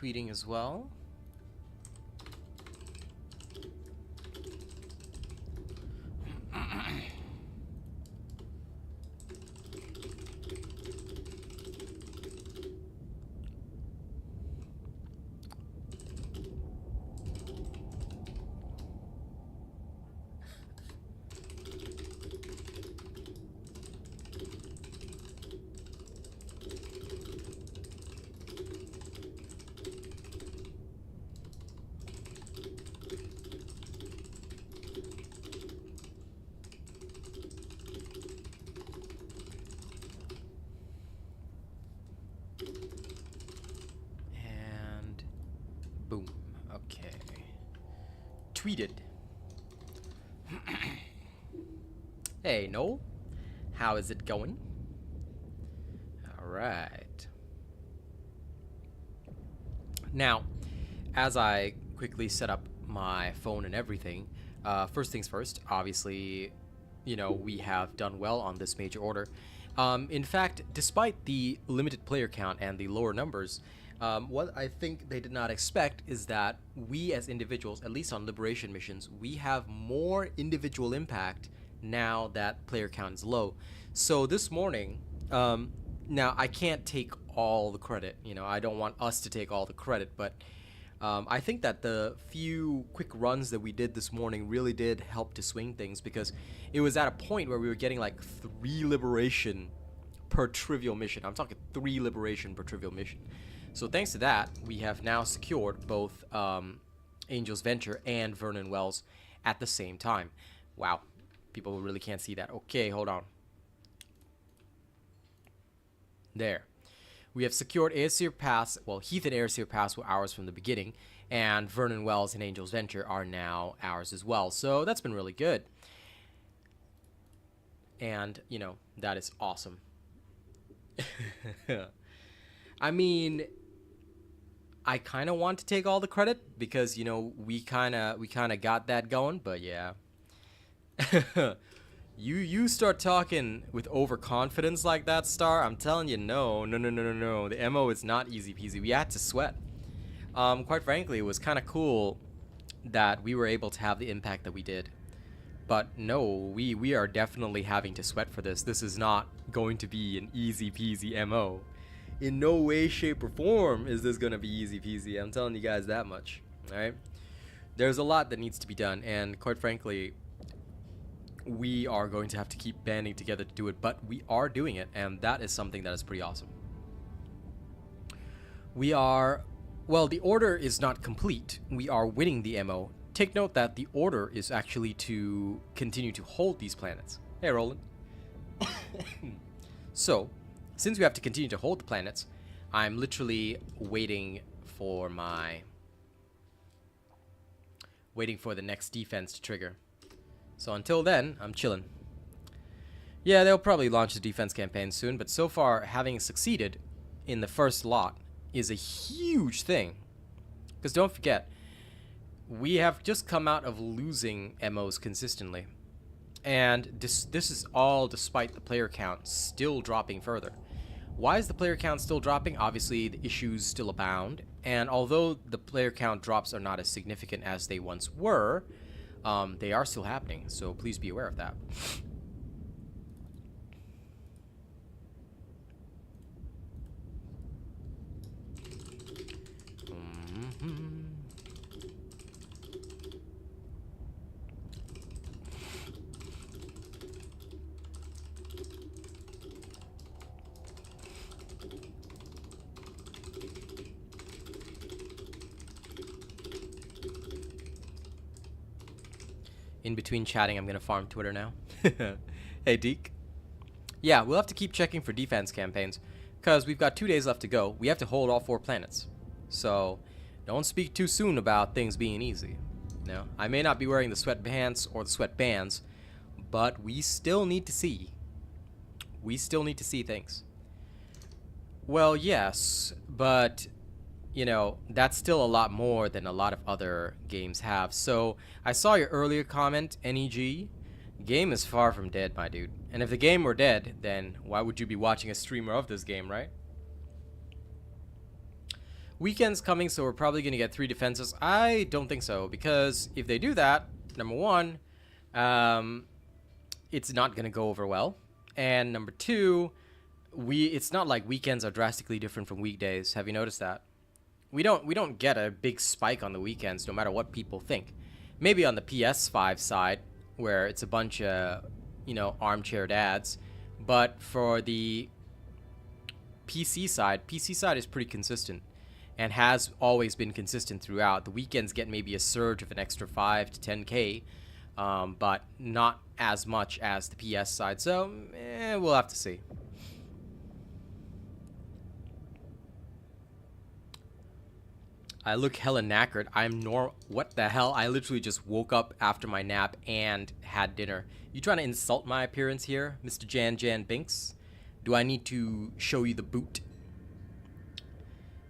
tweeting as well. Boom. Okay. Tweeted. Hey, Noel. How is it going? Alright. Now, as I quickly set up my phone and everything, first things first, obviously, you know, we have done well on this major order. In fact, despite the limited player count and the lower numbers, what I think they did not expect is that we as individuals, at least on liberation missions, we have more individual impact now that player count is low. So this morning, now I can't take all the credit, you know, I don't want us to take all the credit, but I think that the few quick runs that we did this morning really did help to swing things, because it was at a point where we were getting like 3 liberation per trivial mission. I'm talking 3 liberation per trivial mission. So thanks to that, we have now secured both Angel's Venture and Vernen Wells at the same time. Wow, people really can't see that. Okay, hold on. There. We have secured Airseer Pass. Well, Heath and Airseer Pass were ours from the beginning, and Vernen Wells and Angel's Venture are now ours as well. So that's been really good. And, you know, that is awesome. I mean, I kind of want to take all the credit because, you know, we kind of got that going, but yeah. You start talking with overconfidence like that, Star, I'm telling you, no. The MO is not easy peasy. We had to sweat. Quite frankly, it was kind of cool that we were able to have the impact that we did. But no, we are definitely having to sweat for this. This is not going to be an easy peasy MO. In no way, shape, or form is this going to be easy peasy. I'm telling you guys that much. Alright? There's a lot that needs to be done, and quite frankly, we are going to have to keep banding together to do it, but we are doing it, and that is something that is pretty awesome. We are, well, the order is not complete. We are winning the MO. Take note that the order is actually to continue to hold these planets. Hey, Roland. So, since we have to continue to hold the planets, I'm literally waiting for the next defense to trigger. So until then, I'm chilling. Yeah, they'll probably launch the defense campaign soon, but so far, having succeeded in the first lot is a huge thing. Because don't forget, we have just come out of losing MOs consistently. And this is all despite the player count still dropping further. Why is the player count still dropping? Obviously, the issues still abound. And although the player count drops are not as significant as they once were, they are still happening, so please be aware of that. In between chatting, I'm gonna farm Twitter now. Hey, Deke. Yeah, we'll have to keep checking for defense campaigns, because we've got 2 days left to go. We have to hold all 4 planets. So, don't speak too soon about things being easy. No, I may not be wearing the sweatpants or the sweatbands, but we still need to see. We still need to see things. Well, yes, but you know, that's still a lot more than a lot of other games have. So, I saw your earlier comment, NEG. Game is far from dead, my dude. And if the game were dead, then why would you be watching a streamer of this game, right? Weekend's coming, so we're probably going to get 3 defenses. I don't think so, because if they do that, number one, it's not going to go over well. And number two, it's not like weekends are drastically different from weekdays. Have you noticed that? We don't get a big spike on the weekends, no matter what people think. Maybe on the PS5 side, where it's a bunch of, you know, armchair dads. But for the PC side is pretty consistent and has always been consistent throughout. The weekends get maybe a surge of an extra 5 to 10K, but not as much as the PS side. So, we'll have to see. I look hella knackered. What the hell? I literally just woke up after my nap and had dinner. You trying to insult my appearance here, Mr. Jan Binks? Do I need to show you the boot?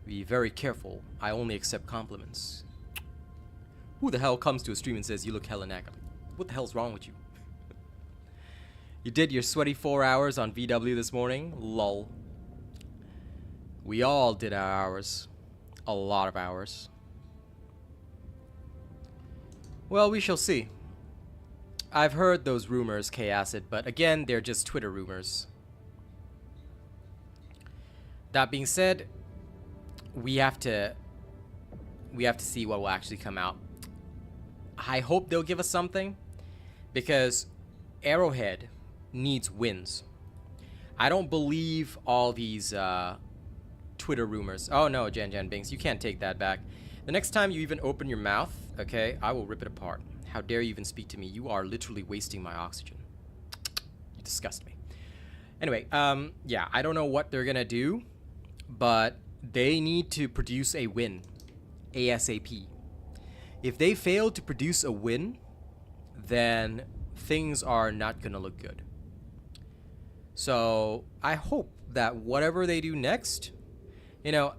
Be very careful. I only accept compliments. Who the hell comes to a stream and says you look hella knackered? What the hell's wrong with you? You did your sweaty 4 hours on VW this morning? Lol. We all did our hours. A lot of hours. Well, we shall see. I've heard those rumors, K-Acid, but again, they're just Twitter rumors. That being said, we have to see what will actually come out. I hope they'll give us something, because Arrowhead needs wins. I don't believe all these Twitter rumors. Oh no, Jan Binks, you can't take that back. The next time you even open your mouth, okay, I will rip it apart. How dare you even speak to me? You are literally wasting my oxygen. You disgust me. Anyway, yeah, I don't know what they're gonna do, but they need to produce a win ASAP. If they fail to produce a win, then things are not gonna look good. So I hope that whatever they do next, you know,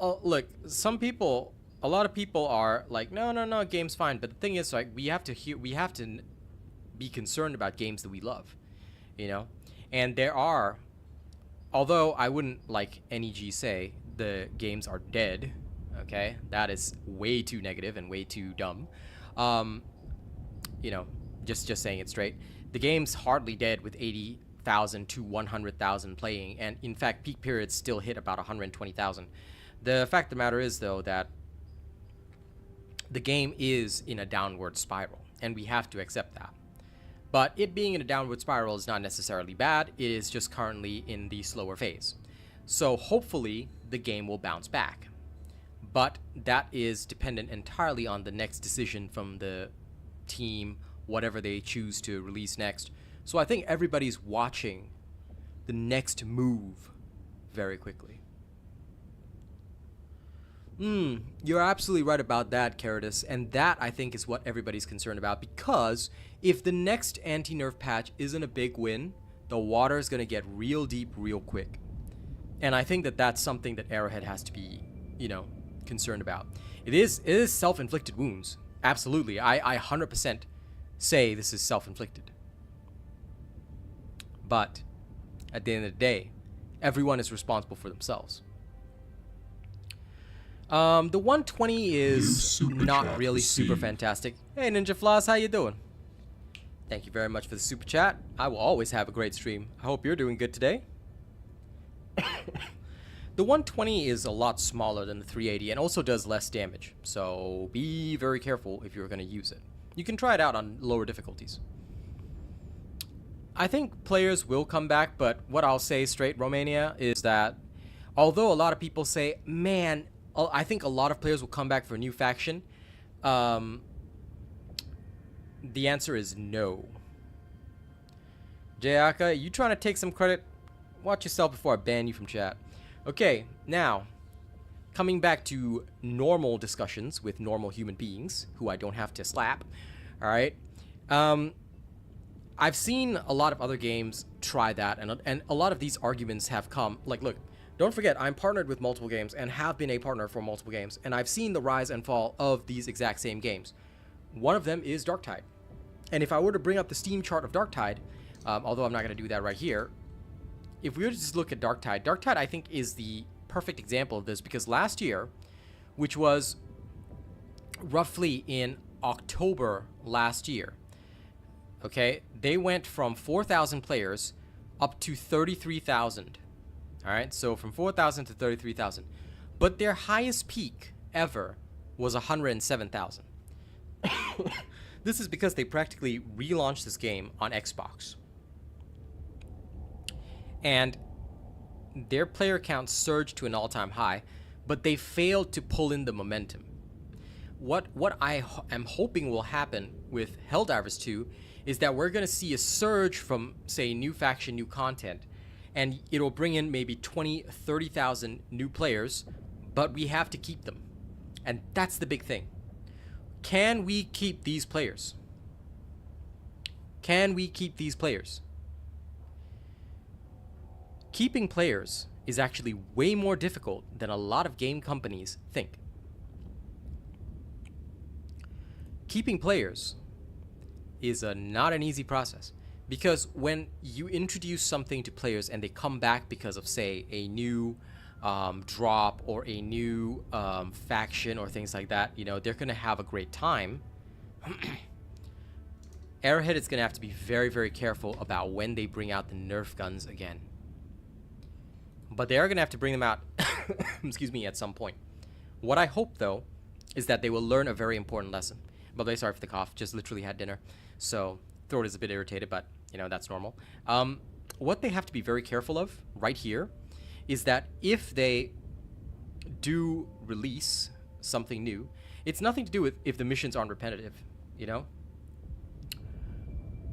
look, a lot of people are like, no, game's fine. But the thing is, like, we have to be concerned about games that we love, you know. And there are, although I wouldn't like NEG say the games are dead, okay, that is way too negative and way too dumb. You know, just saying it straight. The game's hardly dead with 80,000 to 100,000 playing, and in fact, peak periods still hit about 120,000. The fact of the matter is, though, that the game is in a downward spiral, and we have to accept that. But it being in a downward spiral is not necessarily bad. It is just currently in the slower phase. So hopefully the game will bounce back. But that is dependent entirely on the next decision from the team, whatever they choose to release next. So I think everybody's watching the next move very quickly. You're absolutely right about that, Caritas, and that I think is what everybody's concerned about, because if the next anti-nerf patch isn't a big win, the water is going to get real deep real quick. And I think that that's something that Arrowhead has to be, you know, concerned about. It is self-inflicted wounds. Absolutely. I 100% say this is self-inflicted. But at the end of the day, everyone is responsible for themselves. The 120 is not really super fantastic. Hey, Ninja Floss, how you doing? Thank you very much for the super chat. I will always have a great stream. I hope you're doing good today. The 120 is a lot smaller than the 380 and also does less damage. So be very careful if you're going to use it. You can try it out on lower difficulties. I think players will come back, but what I'll say straight, Romania, is that although a lot of people say, man, I think a lot of players will come back for a new faction, the answer is no. Jayaka, you trying to take some credit? Watch yourself before I ban you from chat. Okay, now, coming back to normal discussions with normal human beings, who I don't have to slap, alright? I've seen a lot of other games try that, and a lot of these arguments have come, like, look, don't forget, I'm partnered with multiple games and have been a partner for multiple games, and I've seen the rise and fall of these exact same games. One of them is Darktide. And if I were to bring up the Steam chart of Darktide, although I'm not going to do that right here, if we were to just look at Darktide, I think is the perfect example of this because last year, which was roughly in October last year, okay, they went from 4,000 players up to 33,000. All right, so from 4,000 to 33,000. But their highest peak ever was 107,000. This is because they practically relaunched this game on Xbox. And their player count surged to an all-time high, but they failed to pull in the momentum. What I am hoping will happen with Helldivers 2 is that we're going to see a surge from, say, new faction, new content, and it'll bring in maybe 20, 30,000 new players, but we have to keep them. And that's the big thing. Can we keep these players? Can we keep these players? Keeping players is actually way more difficult than a lot of game companies think. Keeping players is not an easy process, because when you introduce something to players and they come back because of, say, a new drop or a new faction or things like that, you know, they're going to have a great time. Arrowhead is going to have to be very, very careful about when they bring out the Nerf guns again. But they are going to have to bring them out, excuse me, at some point. What I hope, though, is that they will learn a very important lesson. By the way, sorry for the cough, just literally had dinner. So, throat is a bit irritated, but, you know, that's normal. What they have to be very careful of, right here, is that if they do release something new, it's nothing to do with if the missions aren't repetitive, you know?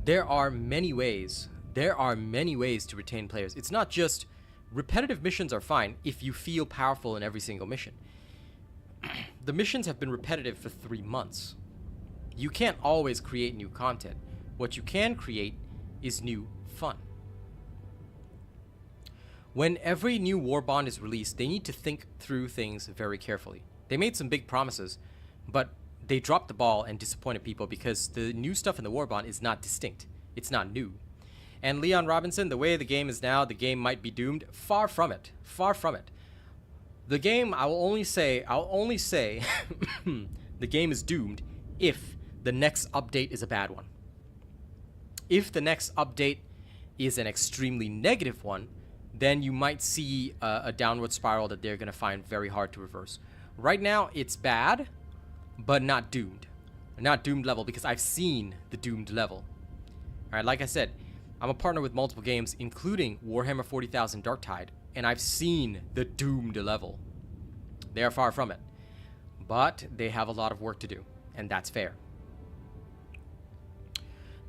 There are many ways to retain players. It's not just repetitive missions are fine if you feel powerful in every single mission. The missions have been repetitive for 3 months. You can't always create new content. What you can create is new fun. When every new war bond is released, they need to think through things very carefully. They made some big promises, but they dropped the ball and disappointed people because the new stuff in the war bond is not distinct. It's not new. And Leon Robinson, the way the game is now, the game might be doomed. Far from it. Far from it. The game, I'll only say the game is doomed if the next update is a bad one. If the next update is an extremely negative one, then you might see a downward spiral that they're going to find very hard to reverse. Right now, it's bad, but not doomed. Not doomed level, because I've seen the doomed level. Alright, like I said, I'm a partner with multiple games, including Warhammer 40,000 Darktide, and I've seen the doomed level. They are far from it. But they have a lot of work to do, and that's fair.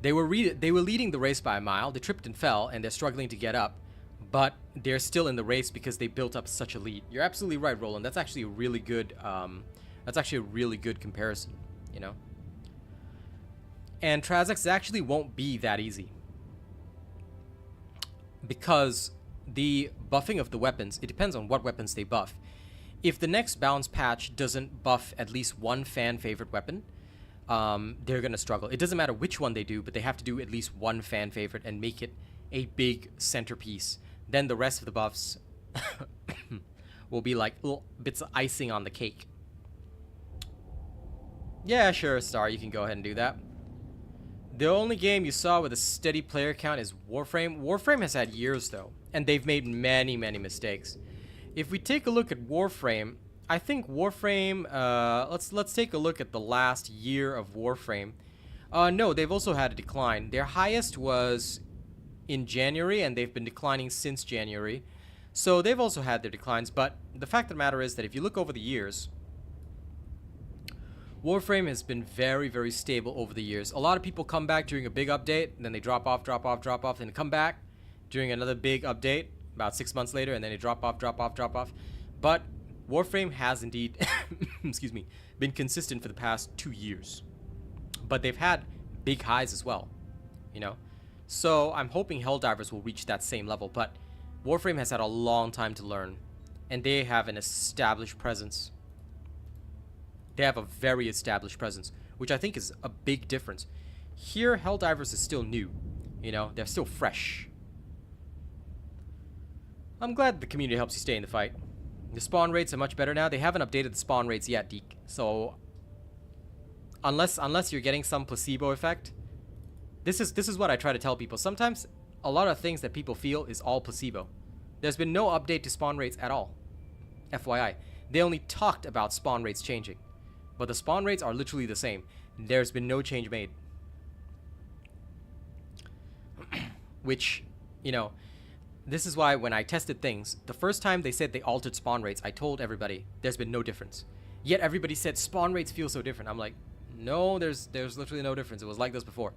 They were leading the race by a mile, they tripped and fell, and they're struggling to get up, but they're still in the race because they built up such a lead. You're absolutely right, Roland. That's actually a really good comparison, you know? And Trazex actually won't be that easy, because the buffing of the weapons, it depends on what weapons they buff. If the next balance patch doesn't buff at least one fan favorite weapon, they're going to struggle. It doesn't matter which one they do, but they have to do at least one fan favorite and make it a big centerpiece. Then the rest of the buffs will be like little bits of icing on the cake. Yeah, sure, Star, you can go ahead and do that. The only game you saw with a steady player count is Warframe. Warframe has had years, though, and they've made many, many mistakes. If we take a look at Warframe, I think Warframe, let's take a look at the last year of Warframe. No, they've also had a decline. Their highest was in January, and they've been declining since January. So they've also had their declines, but the fact of the matter is that if you look over the years, Warframe has been very, very stable over the years. A lot of people come back during a big update, and then they drop off, then they come back during another big update about 6 months later, and then they drop off. But Warframe has indeed, excuse me, been consistent for the past 2 years. But they've had big highs as well, you know? So I'm hoping Helldivers will reach that same level, but Warframe has had a long time to learn, and they have an established presence. They have a very established presence, which I think is a big difference. Here, Helldivers is still new, you know? They're still fresh. I'm glad the community helps you stay in the fight. The spawn rates are much better now. They haven't updated the spawn rates yet, Deke. So unless you're getting some placebo effect, this is what I try to tell people. Sometimes a lot of things that people feel is all placebo. There's been no update to spawn rates at all. FYI. They only talked about spawn rates changing. But the spawn rates are literally the same. There's been no change made. Which, you know, this is why when I tested things, the first time they said they altered spawn rates, I told everybody there's been no difference. Yet everybody said spawn rates feel so different. I'm like, no, there's literally no difference. It was like this before.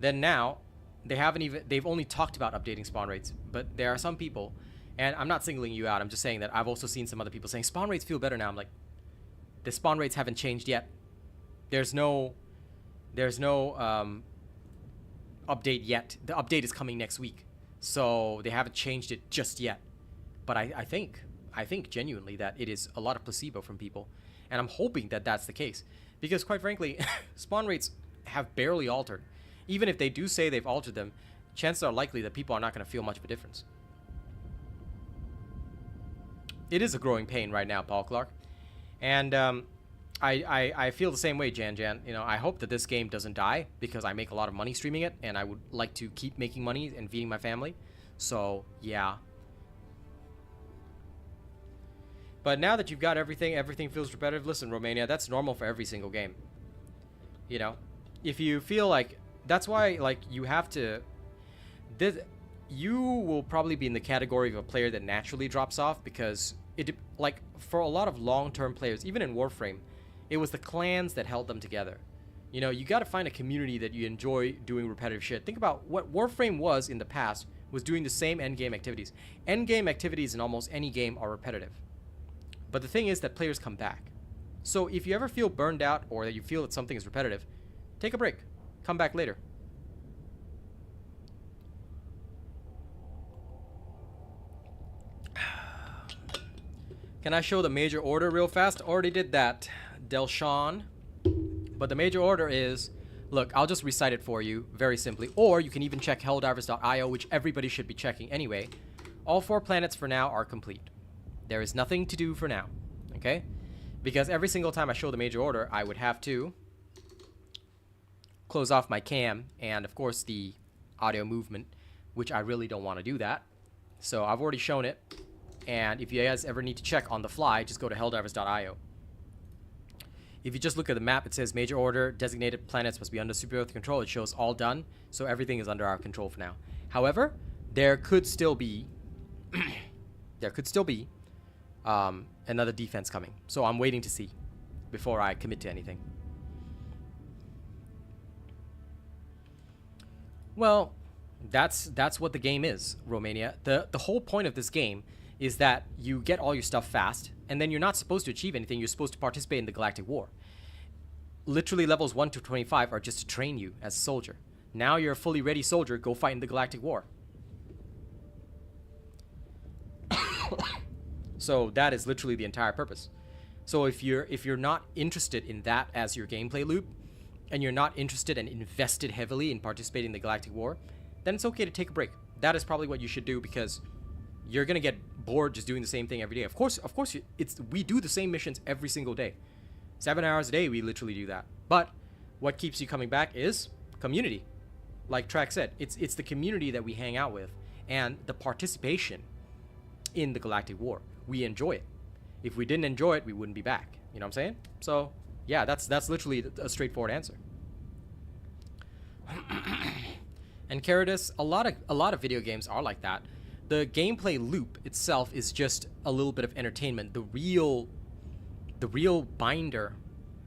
Then now, they've only talked about updating spawn rates. But there are some people, and I'm not singling you out, I'm just saying that I've also seen some other people saying spawn rates feel better now. I'm like, the spawn rates haven't changed yet. There's no update yet. The update is coming next week. So they haven't changed it just yet. But I think genuinely that it is a lot of placebo from people. And I'm hoping that that's the case. Because quite frankly, spawn rates have barely altered. Even if they do say they've altered them, chances are likely that people are not going to feel much of a difference. It is a growing pain right now, Paul Clark. And I feel the same way, Jan. You know, I hope that this game doesn't die because I make a lot of money streaming it, and I would like to keep making money and feeding my family. So, yeah. But now that you've got everything feels repetitive. Listen, Romania, that's normal for every single game. You know, if you feel like... That's why, like, you have to... You will probably be in the category of a player that naturally drops off because, like, for a lot of long-term players, even in Warframe, it was the clans that held them together. You know, you got to find a community that you enjoy doing repetitive shit. Think about what Warframe was in the past, was doing the same endgame activities. Endgame activities in almost any game are repetitive. But the thing is that players come back. So if you ever feel burned out or that you feel that something is repetitive, take a break. Come back later. Can I show the major order real fast? Already did that, Delshawn. But the major order is, look, I'll just recite it for you very simply. Or you can even check helldivers.io, which everybody should be checking anyway. All 4 planets for now are complete. There is nothing to do for now, okay? Because every single time I show the major order, I would have to close off my cam and, of course, the audio movement, which I really don't want to do that. So I've already shown it. And if you guys ever need to check on the fly, just go to helldivers.io. If you just look at the map, it says major order, designated planets must be under Super Earth control. It shows all done, so everything is under our control for now. However, there could still be another defense coming. So I'm waiting to see before I commit to anything. Well, that's what the game is, Romania. The whole point of this game is that you get all your stuff fast, and then you're not supposed to achieve anything. You're supposed to participate in the Galactic War. Literally, levels 1 to 25 are just to train you as a soldier. Now you're a fully ready soldier. Go fight in the Galactic War. So that is literally the entire purpose. So if you're not interested in that as your gameplay loop, and you're not interested and invested heavily in participating in the Galactic War, then it's okay to take a break. That is probably what you should do, because you're gonna get bored just doing the same thing every day. Of course, we do the same missions every single day. 7 hours a day, we literally do that. But what keeps you coming back is community. Like Track said, it's the community that we hang out with and the participation in the Galactic War. We enjoy it. If we didn't enjoy it, we wouldn't be back. You know what I'm saying? So yeah, that's literally a straightforward answer. And Caritas, a lot of video games are like that. The gameplay loop itself is just a little bit of entertainment. The real binder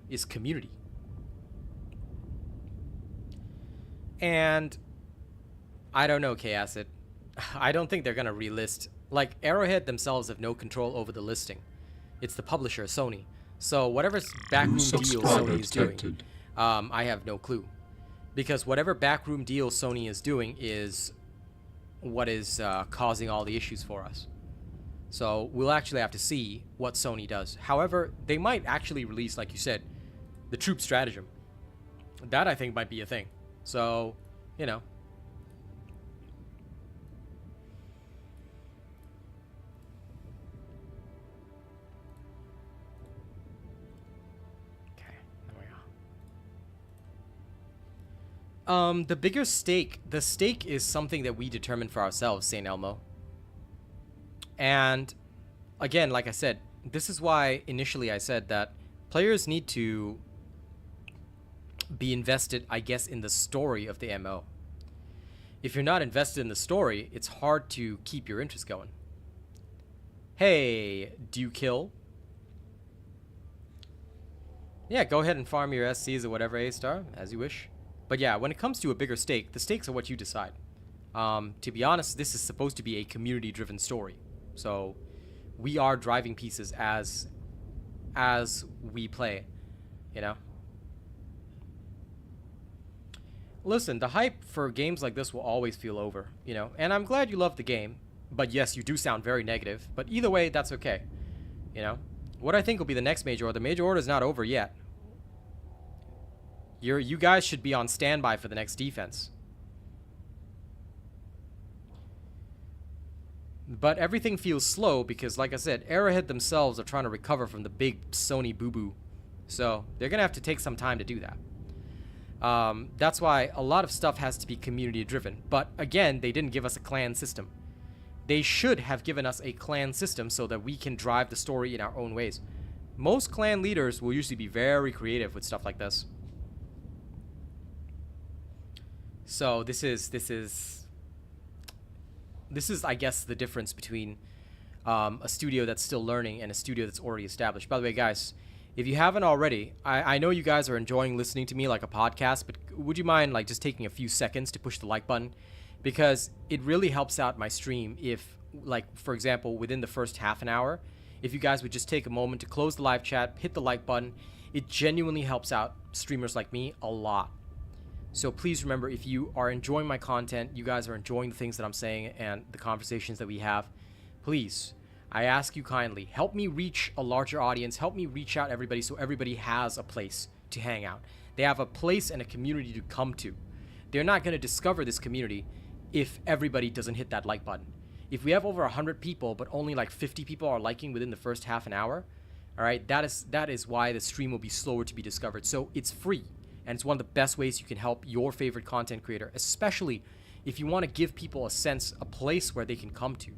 is community. And I don't know, K-Acid. I don't think they're gonna relist. Like, Arrowhead themselves have no control over the listing. It's the publisher, Sony. So whatever backroom deal Sony is doing, I have no clue. Because whatever backroom deal Sony is doing is what is causing all the issues for us. So we'll actually have to see what Sony does. However, they might actually release, like you said, the troop stratagem. That, I think, might be a thing. So, you know. The bigger stake, the stake is something that we determine for ourselves, St. Elmo. And again, like I said, this is why initially I said that players need to be invested, I guess, in the story of the MO. If you're not invested in the story, it's hard to keep your interest going. Hey, do you kill? Yeah, go ahead and farm your SCs or whatever A-star, as you wish. But yeah, when it comes to a bigger stake, the stakes are what you decide. To be honest, this is supposed to be a community-driven story. So we are driving pieces as we play, you know? Listen, the hype for games like this will always feel over, you know? And I'm glad you love the game. But yes, you do sound very negative. But either way, that's okay, you know? What I think will be the next major order. The major order is not over yet. You guys should be on standby for the next defense. But everything feels slow because, like I said, Arrowhead themselves are trying to recover from the big Sony boo-boo. So they're going to have to take some time to do that. That's why a lot of stuff has to be community-driven. But again, they didn't give us a clan system. They should have given us a clan system so that we can drive the story in our own ways. Most clan leaders will usually be very creative with stuff like this. So this is I guess, the difference between a studio that's still learning and a studio that's already established. By the way, guys, if you haven't already, I know you guys are enjoying listening to me like a podcast, but would you mind like just taking a few seconds to push the like button? Because it really helps out my stream if, like, for example, within the first half an hour, if you guys would just take a moment to close the live chat, hit the like button, it genuinely helps out streamers like me a lot. So please remember, if you are enjoying my content, you guys are enjoying the things that I'm saying and the conversations that we have, please, I ask you kindly, help me reach a larger audience, help me reach out everybody so everybody has a place to hang out. They have a place and a community to come to. They're not going to discover this community if everybody doesn't hit that like button. If we have over 100 people, but only like 50 people are liking within the first half an hour, all right, that is why the stream will be slower to be discovered. So it's free. And it's one of the best ways you can help your favorite content creator, especially if you want to give people a sense, a place where they can come to.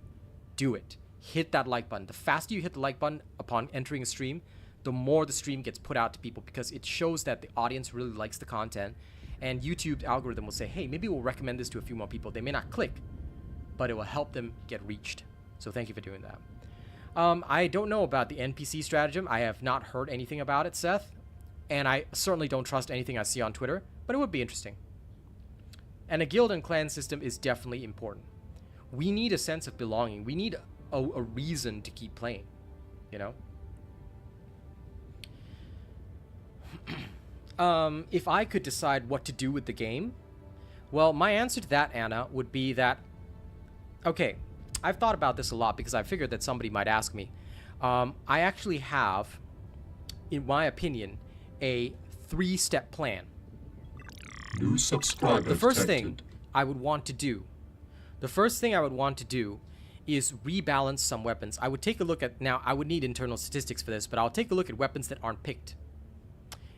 Do it. Hit that like button. The faster you hit the like button upon entering a stream, the more the stream gets put out to people because it shows that the audience really likes the content. And YouTube's algorithm will say, hey, maybe we'll recommend this to a few more people. They may not click, but it will help them get reached. So thank you for doing that. I don't know about the NPC stratagem. I have not heard anything about it, Seth. And I certainly don't trust anything I see on Twitter, but it would be interesting. And a guild and clan system is definitely important. We need a sense of belonging. We need a reason to keep playing, you know? If I could decide what to do with the game, well, my answer to that, Anna, would be that, okay, I've thought about this a lot because I figured that somebody might ask me. I actually have, in my opinion, a 3-step plan. New subscriber The first detected. thing I would want to do is rebalance some weapons. I would take a look at, now I would need internal statistics for this, but I'll take a look at weapons that aren't picked.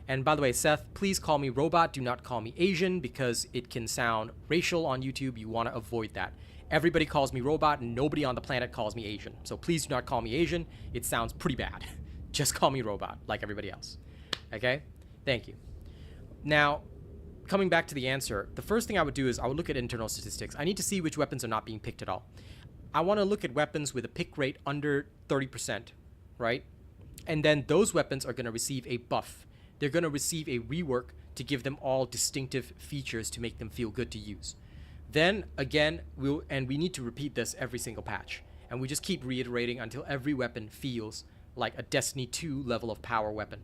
And by the way, Seth, please call me robot, do not call me Asian, because it can sound racial on YouTube. You want to avoid that. Everybody calls me robot, and nobody on the planet calls me Asian. So please do not call me Asian. It sounds pretty bad. Just call me robot, like everybody else. Okay? Thank you. Now, coming back to the answer, the first thing I would do is I would look at internal statistics. I need to see which weapons are not being picked at all. I want to look at weapons with a pick rate under 30%, right? And then those weapons are going to receive a buff. They're going to receive a rework to give them all distinctive features to make them feel good to use. Then, again, we need to repeat this every single patch. And we just keep reiterating until every weapon feels like a Destiny 2 level of power weapon.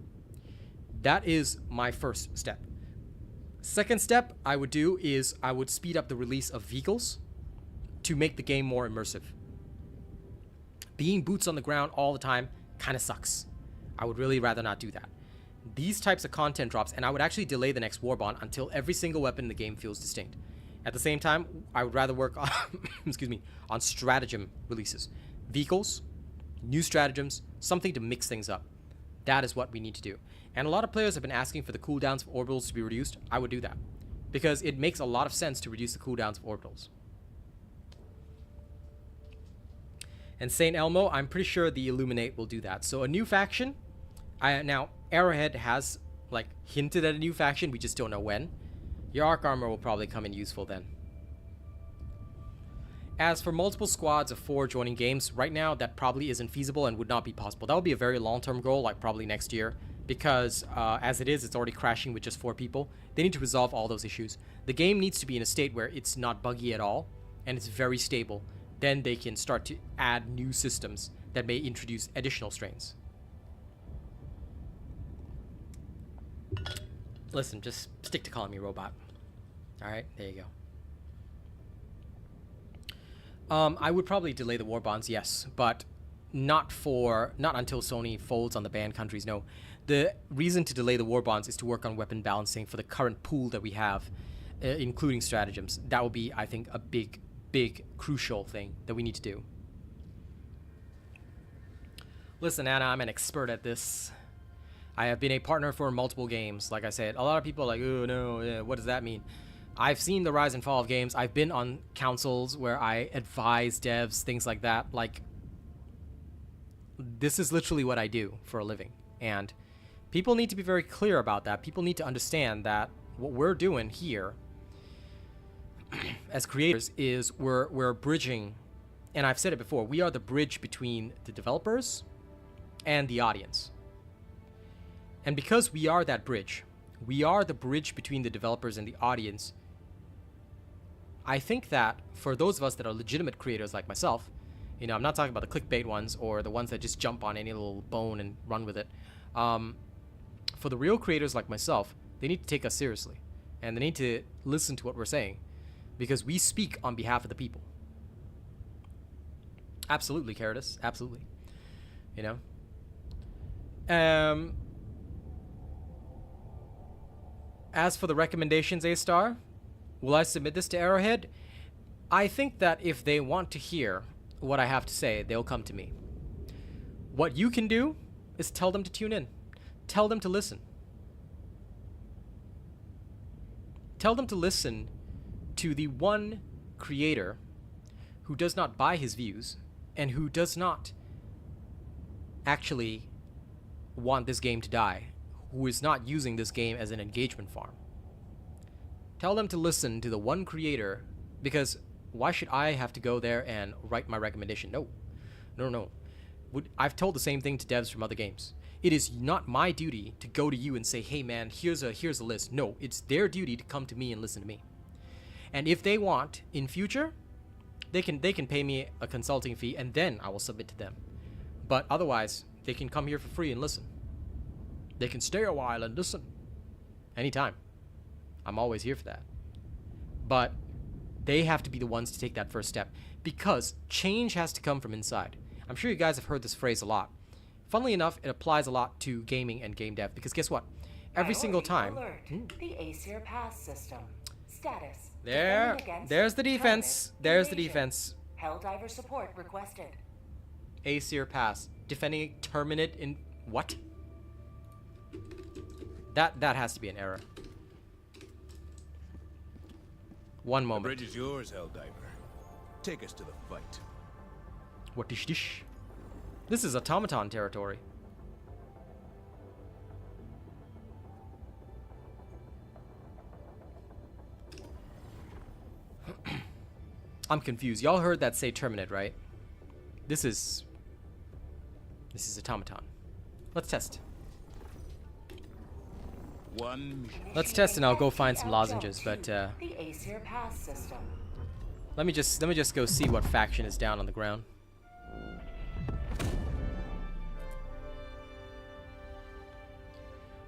That is my first step. Second step I would do is I would speed up the release of vehicles to make the game more immersive. Being boots on the ground all the time kind of sucks. I would really rather not do that. These types of content drops, and I would actually delay the next Warbond until every single weapon in the game feels distinct. At the same time, I would rather work on, excuse me, on stratagem releases. Vehicles, new stratagems, something to mix things up. That is what we need to do. And a lot of players have been asking for the cooldowns of orbitals to be reduced. I would do that. because it makes a lot of sense to reduce the cooldowns of orbitals. And St. Elmo, I'm pretty sure the Illuminate will do that. So a new faction. Now, Arrowhead has, like, hinted at a new faction. We just don't know when. Your Arc Armor will probably come in useful then. As for multiple squads of 4 joining games, right now that probably isn't feasible and would not be possible. That would be a very long-term goal, like probably next year. Because as it is, it's already crashing with just 4 people. They need to resolve all those issues. The game needs to be in a state where it's not buggy at all. And it's very stable. Then they can start to add new systems that may introduce additional strains. Listen, just stick to calling me robot. Alright, there you go. I would probably delay the war bonds, yes, but not until Sony folds on the banned countries, no. The reason to delay the war bonds is to work on weapon balancing for the current pool that we have, including stratagems. That will be, I think, a big, crucial thing that we need to do. Listen, Anna, I'm an expert at this. I have been a partner for multiple games. Like I said, a lot of people are like, oh no, yeah, what does that mean? I've seen the rise and fall of games. I've been on councils where I advise devs, things like that. Like, this is literally what I do for a living. And people need to be very clear about that. People need to understand that what we're doing here as creators is we're bridging, and I've said it before, we are the bridge between the developers and the audience. And because we are that bridge, we are the bridge between the developers and the audience, I think that for those of us that are legitimate creators like myself, you know, I'm not talking about the clickbait ones or the ones that just jump on any little bone and run with it. For the real creators like myself, they need to take us seriously. And they need to listen to what we're saying. Because we speak on behalf of the people. Absolutely, Caritas. Absolutely. You know? As for the recommendations, A-Star, will I submit this to Arrowhead? I think that if they want to hear what I have to say, they'll come to me. What you can do is tell them to tune in. Tell them to listen. Tell them to listen to the one creator who does not buy his views and who does not actually want this game to die, who is not using this game as an engagement farm. Tell them to listen to the one creator, because why should I have to go there and write my recommendation? No. I've told the same thing to devs from other games. It is not my duty to go to you and say, hey man, here's a list. No, it's their duty to come to me and listen to me. And if they want in future, they can pay me a consulting fee and then I will submit to them. But otherwise, they can come here for free and listen. They can stay a while and listen. Anytime. I'm always here for that. But they have to be the ones to take that first step, because change has to come from inside. I'm sure you guys have heard this phrase a lot. Funnily enough, it applies a lot to gaming and game dev, because guess what? Every single time... The Aesir Pass system. Status. There's the defense. There's the defense. Helldiver support requested. Aesir Pass. Defending Terminate in... What? That has to be an error. One moment. The bridge is yours, Helldiver. Take us to the fight. What is this? This is Automaton territory. I'm confused. Y'all heard that say Terminate, right? This is Automaton. Let's test. Let's test, and I'll go find some lozenges. But the Aesir Pass system. let me just go see what faction is down on the ground.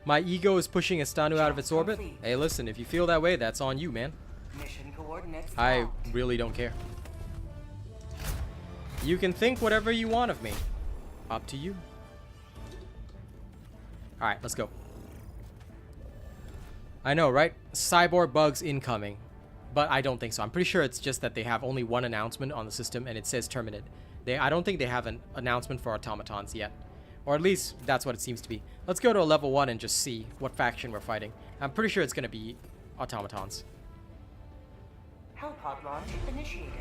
My ego is pushing Estanu out of its orbit. Hey, listen, if you feel that way, that's on you, man. Mission coordinates. I really don't care. You can think whatever you want of me. Up to you. Alright, let's go. I know, right? Cyborg bugs incoming. But I don't think so. I'm pretty sure it's just that they have only one announcement on the system and it says Terminate. I don't think they have an announcement for automatons yet. Or at least that's what it seems to be. Let's go to a level 1 and just see what faction we're fighting. I'm pretty sure it's going to be automatons. Hellpod launch initiated.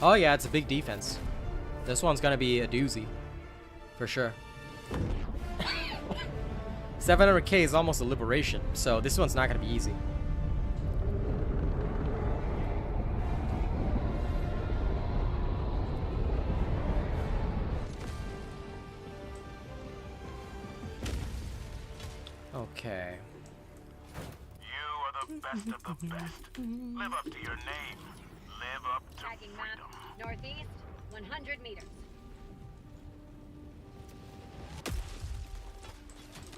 Oh yeah, it's a big defense. This one's gonna be a doozy. For sure. 700k is almost a liberation, so this one's not gonna be easy. Okay. You are the best of the best. Live up to your name. Live up to Tagging map, freedom. northeast, 100 meters.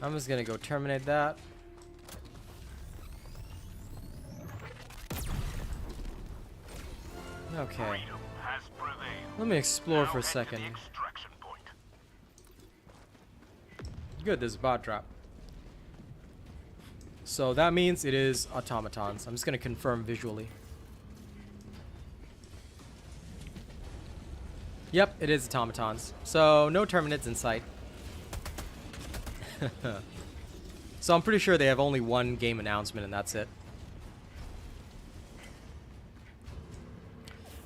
I'm just gonna go terminate that. Okay. Freedom has prevailed. Let me explore Now for a head to second. the extraction point. Good, there's a bot drop. So that means it is automatons. I'm just gonna confirm visually. Yep, it is automatons. So no terminates in sight. So I'm pretty sure they have only one game announcement and that's it.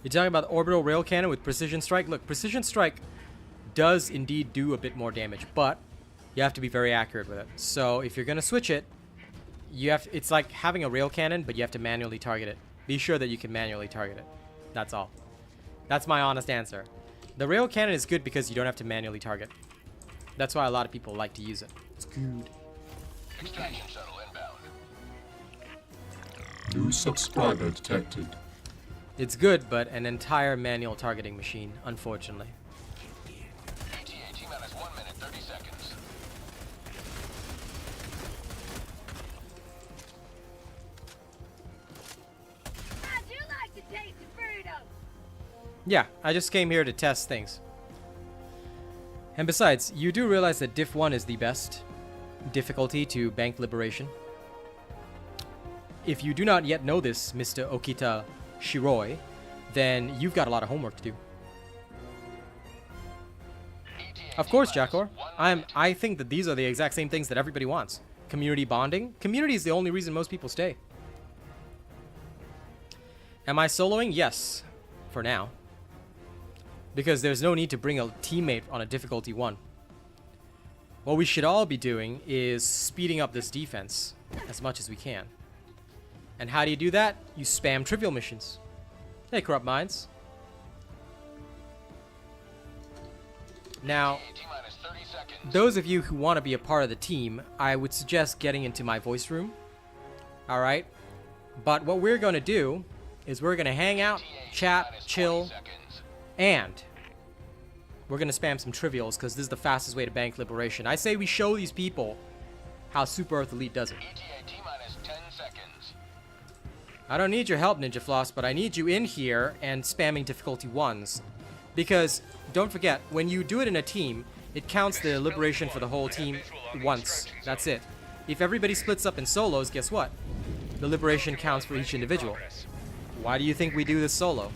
You're talking about the orbital rail cannon with precision strike? Look, precision strike does indeed do a bit more damage, but you have to be very accurate with it. So if you're gonna switch it, it's like having a rail cannon, but you have to manually target it. Be sure that you can manually target it. That's all. That's my honest answer. The rail cannon is good because you don't have to manually target. That's why a lot of people like to use it. It's good. Extraction shuttle inbound. New subscriber detected. It's good, but an entire manual targeting machine, unfortunately. ETA T-minus 1 minute 30 seconds. How'd you like to taste the burrito? Yeah, I just came here to test things. And besides, you do realize that Diff 1 is the best difficulty to bank liberation. If you do not yet know this, Mr. Okita Shiroi, then you've got a lot of homework to do. Of course, Jackor. I think that these are the exact same things that everybody wants. Community bonding. Community is the only reason most people stay. Am I soloing? Yes. For now. Because there's no need to bring a teammate on a difficulty 1. What we should all be doing is speeding up this defense as much as we can. And how do you do that? You spam trivial missions. Hey, Corrupt Minds. Now, T-minus 30 seconds. those of you who want to be a part of the team, I would suggest getting into my voice room. Alright? But what we're going to do is we're going to hang out, chat, chill, and we're going to spam some trivials because this is the fastest way to bank liberation. I say we show these people how Super Earth Elite does it. ETA T-minus 10 seconds. I don't need your help, Ninja Floss, but I need you in here and spamming difficulty 1s. Because, don't forget, when you do it in a team, it counts the liberation for the whole team once. That's it. If everybody splits up in solos, guess what? The liberation counts for each individual. Why do you think we do this solo?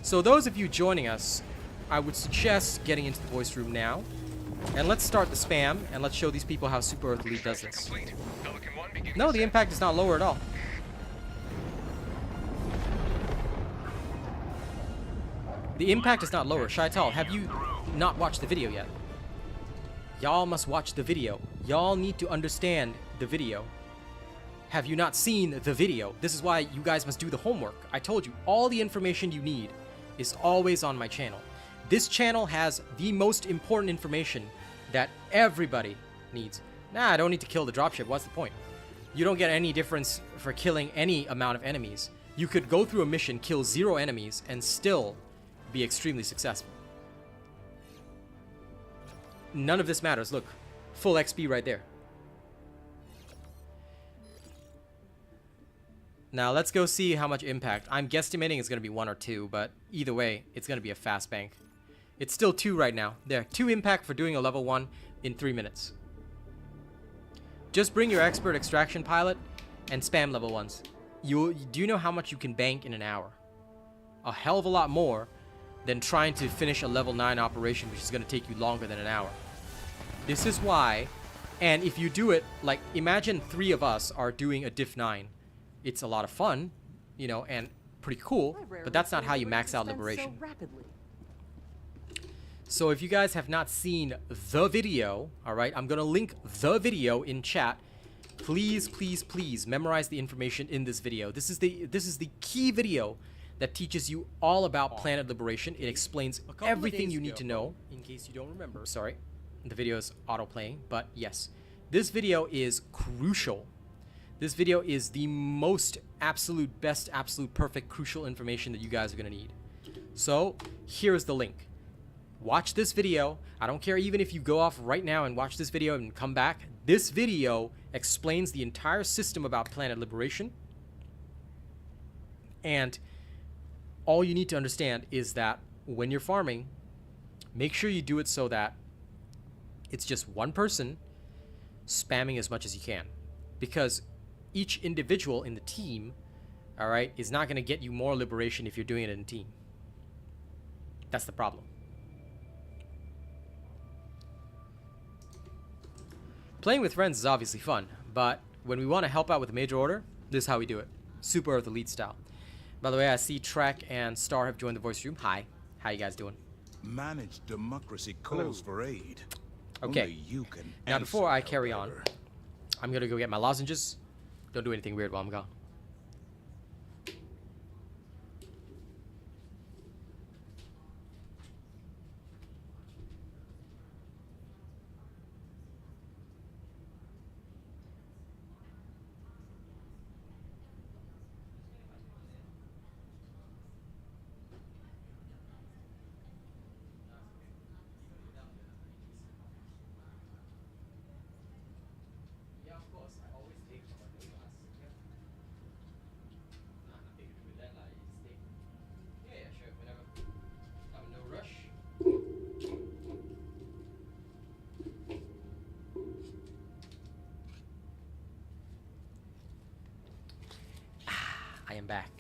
So those of you joining us, I would suggest getting into the voice room now. And let's start the spam, and let's show these people how Super Earth Elite does this. No, the impact is not lower at all. The impact is not lower. Shaital, have you not watched the video yet? Y'all must watch the video. Y'all need to understand the video. Have you not seen the video? This is why you guys must do the homework. I told you, all the information you need is always on my channel. This channel has the most important information that everybody needs. Nah, I don't need to kill the dropship. What's the point? You don't get any difference for killing any amount of enemies. You could go through a mission, kill 0 enemies, and still be extremely successful. None of this matters. Look, full XP right there. Now let's go see how much impact. I'm guesstimating it's going to be 1 or 2, but either way, it's going to be a fast bank. It's still 2 right now. There, 2 impact for doing a level 1 in 3 minutes. Just bring your expert extraction pilot and spam level 1s. Do you know how much you can bank in an hour? A hell of a lot more than trying to finish a level 9 operation, which is going to take you longer than an hour. This is why, and if you do it, like imagine 3 of us are doing a diff 9. It's a lot of fun, you know, and pretty cool, but that's not how you max out liberation. So if you guys have not seen the video, all right, I'm gonna link the video in chat. Please, please, please memorize the information in this video. This is the key video that teaches you all about planet liberation. It explains everything you need to know. In case you don't remember, sorry, the video is auto-playing, but yes, this video is crucial. This video is the most absolute best, absolute perfect, crucial information that you guys are gonna need. So here's the link. Watch this video. I don't care even if you go off right now and watch this video and come back. This video explains the entire system about planet liberation. And all you need to understand is that when you're farming, make sure you do it so that it's just one person spamming as much as you can. Because each individual in the team, all right, is not going to get you more liberation if you're doing it in a team. That's the problem. Playing with friends is obviously fun, but when we want to help out with a major order, this is how we do it. Super Earth Elite style. By the way, I see Trek and Star have joined the voice room. Hi. How you guys doing? Managed democracy calls for aid. Okay. Only you can Now before I answer, carry on, however. I'm going to go get my lozenges. Don't do anything weird while I'm gone. I am back.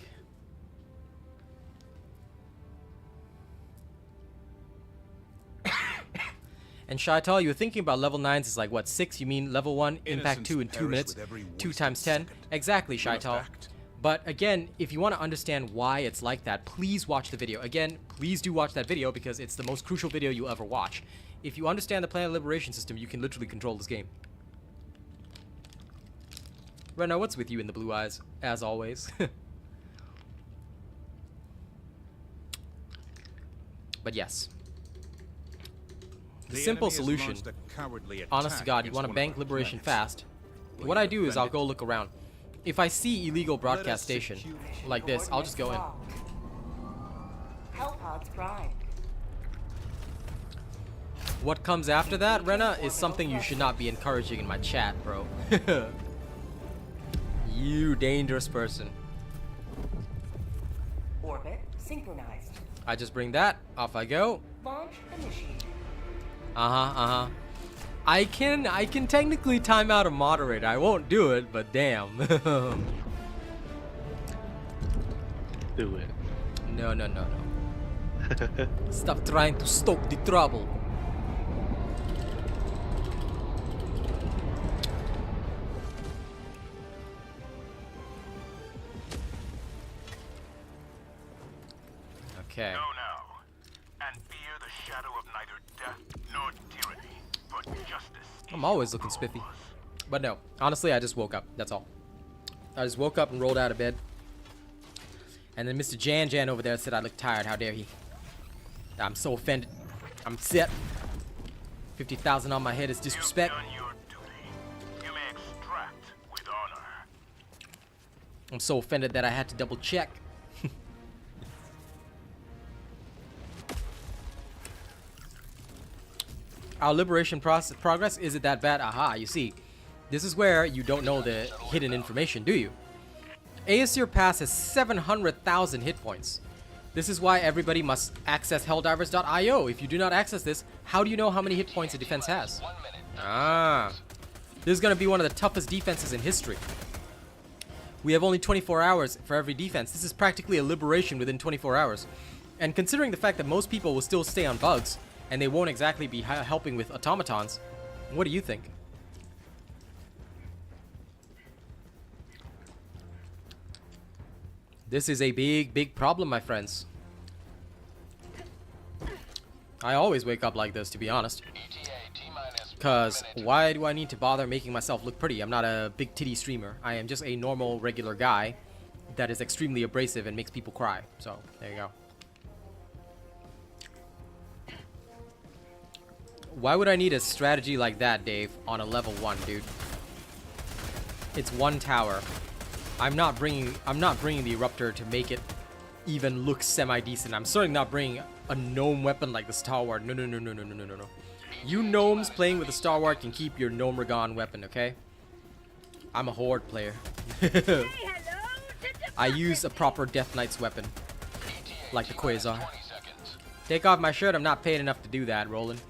And Shaital, you were thinking about level 9s is like what, 6? You mean level 1, impact 2 in 2 minutes? 2 times 10? Exactly, Shaital. But again, if you want to understand why it's like that, please watch the video. Again, please do watch that video because it's the most crucial video you'll ever watch. If you understand the planet liberation system, you can literally control this game. Rena, what's with you in the blue eyes? As always. But yes. The simple solution, honest to God, you want to bank liberation fast. What I do is I'll go look around. If I see illegal broadcast station like this, I'll just go in. Hellpods primed. What comes after that, Rena, is something you should not be encouraging in my chat, bro. You dangerous person. Orbit synchronized. I just bring that, off I go. Launch initiated. I can technically time out a moderator. I won't do it, but damn. Do it. No. Stop trying to stoke the trouble. Okay. Go now, and fear the shadow of neither death nor tyranny, but justice. I'm always looking spiffy. But no, honestly, I just woke up. That's all. I just woke up and rolled out of bed. And then Mr. Jan over there said I look tired. How dare he? I'm so offended. I'm set. 50,000 on my head is disrespect. You've done your duty. You may extract with honor. I'm so offended that I had to double check. Our liberation progress, is it that bad? Aha, you see. This is where you don't know the hidden information, do you? Aesir Pass has 700,000 hit points. This is why everybody must access Helldivers.io. If you do not access this, how do you know how many hit points a defense has? Ah. This is going to be one of the toughest defenses in history. We have only 24 hours for every defense. This is practically a liberation within 24 hours. And considering the fact that most people will still stay on bugs, and they won't exactly be helping with automatons, what do you think? This is a big, big problem, my friends. I always wake up like this, to be honest. Because why do I need to bother making myself look pretty? I'm not a big titty streamer. I am just a normal, regular guy that is extremely abrasive and makes people cry. So, there you go. Why would I need a strategy like that, Dave, on a level 1, dude? It's one tower. I'm not bringing the Eruptor to make it even look semi-decent. I'm certainly not bringing a gnome weapon like the Star Wars. No, no, no, no, no, no, no, no. You gnomes playing with the Star Wars can keep your gnome Ragon weapon, okay? I'm a horde player. I use a proper Death Knight's weapon, like the Quasar. Take off my shirt. I'm not paid enough to do that, Roland.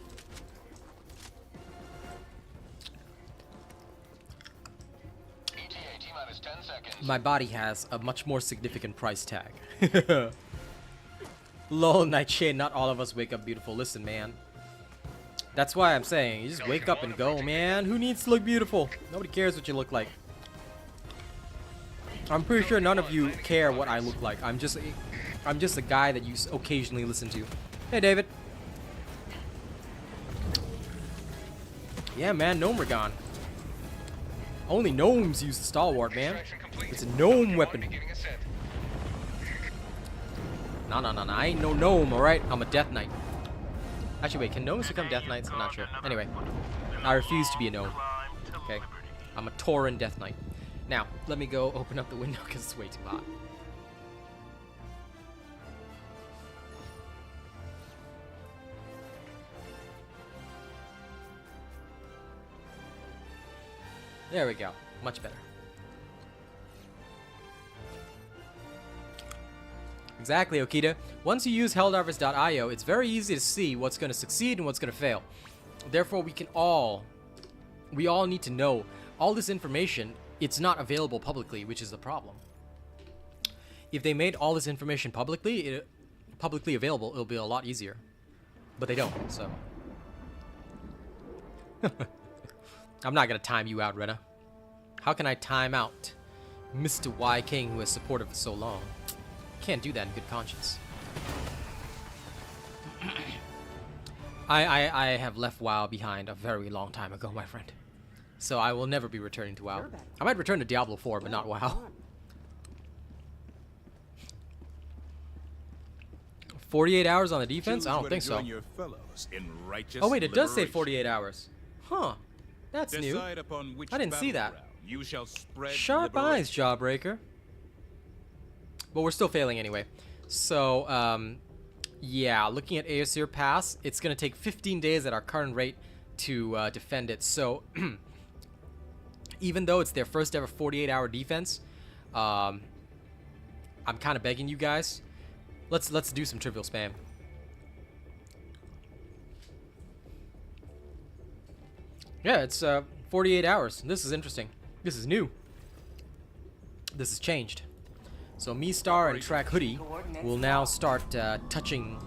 My body has a much more significant price tag. Lol, Nightshade, not all of us wake up beautiful. Listen, man. That's why I'm saying, you just wake up and go, man. Who needs to look beautiful? Nobody cares what you look like. I'm pretty sure none of you care what I look like. I'm just a guy that you occasionally listen to. Hey, David. Yeah, man, Gnome Ragon. Only gnomes use the stalwart, man. It's a gnome weapon. No, no, no, no. I ain't no gnome, alright? I'm a Death Knight. Actually, wait, can gnomes become Death Knights? I'm not sure. Anyway, I refuse to be a gnome. Okay? I'm a Tauren Death Knight. Now, let me go open up the window because it's way too hot. There we go. Much better. Exactly, Okita. Once you use Helldivers.io, it's very easy to see what's going to succeed and what's going to fail. Therefore, we all need to know all this information. It's not available publicly, which is the problem. If they made all this information publicly available, it'll be a lot easier. But they don't, so. I'm not going to time you out, Rena. How can I time out Mr. Y King, who has supported for so long? Can't do that in good conscience. I have left WoW behind a very long time ago, my friend. So I will never be returning to WoW. I might return to Diablo 4, but not WoW. 48 hours on the defense? I don't think so. Oh wait, it does say 48 hours. Huh. That's new. I didn't see that. Sharp eyes, Jawbreaker. But we're still failing anyway. So, yeah, looking at Aesir Pass, it's going to take 15 days at our current rate to defend it. So, even though it's their first ever 48-hour defense, I'm kind of begging you guys, let's do some trivial spam. Yeah, it's 48 hours. This is interesting. This is new. This has changed. So Me-Star and Track Hoodie will now start touching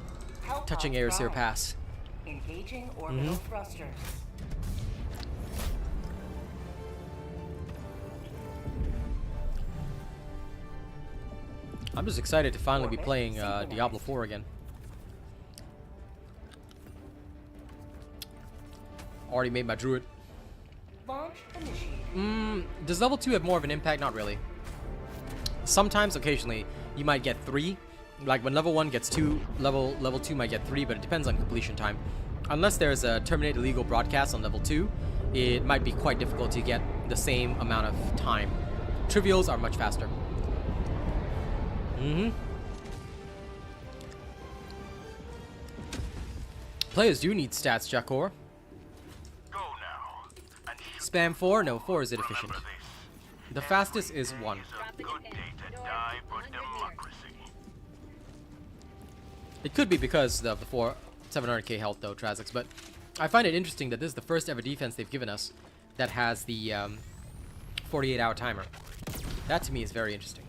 Aesir Pass. Engaging orbital thrusters. I'm just excited to finally be playing Diablo 4 again. Already made my druid. Launch initiated. Does level 2 have more of an impact? Not really. Sometimes, occasionally, you might get 3. Like when level 1 gets 2, level 2 might get 3, but it depends on completion time. Unless there's a terminate illegal broadcast on level 2, it might be quite difficult to get the same amount of time. Trivials are much faster. Players do need stats, Jakor. Go now. And Spam 4? No, 4 is inefficient. remember this. The fastest is 1. Good day to die for democracy. It could be because of the 700k health though, Trazix, but I find it interesting that this is the first ever defense they've given us that has the 48-hour timer. That to me is very interesting.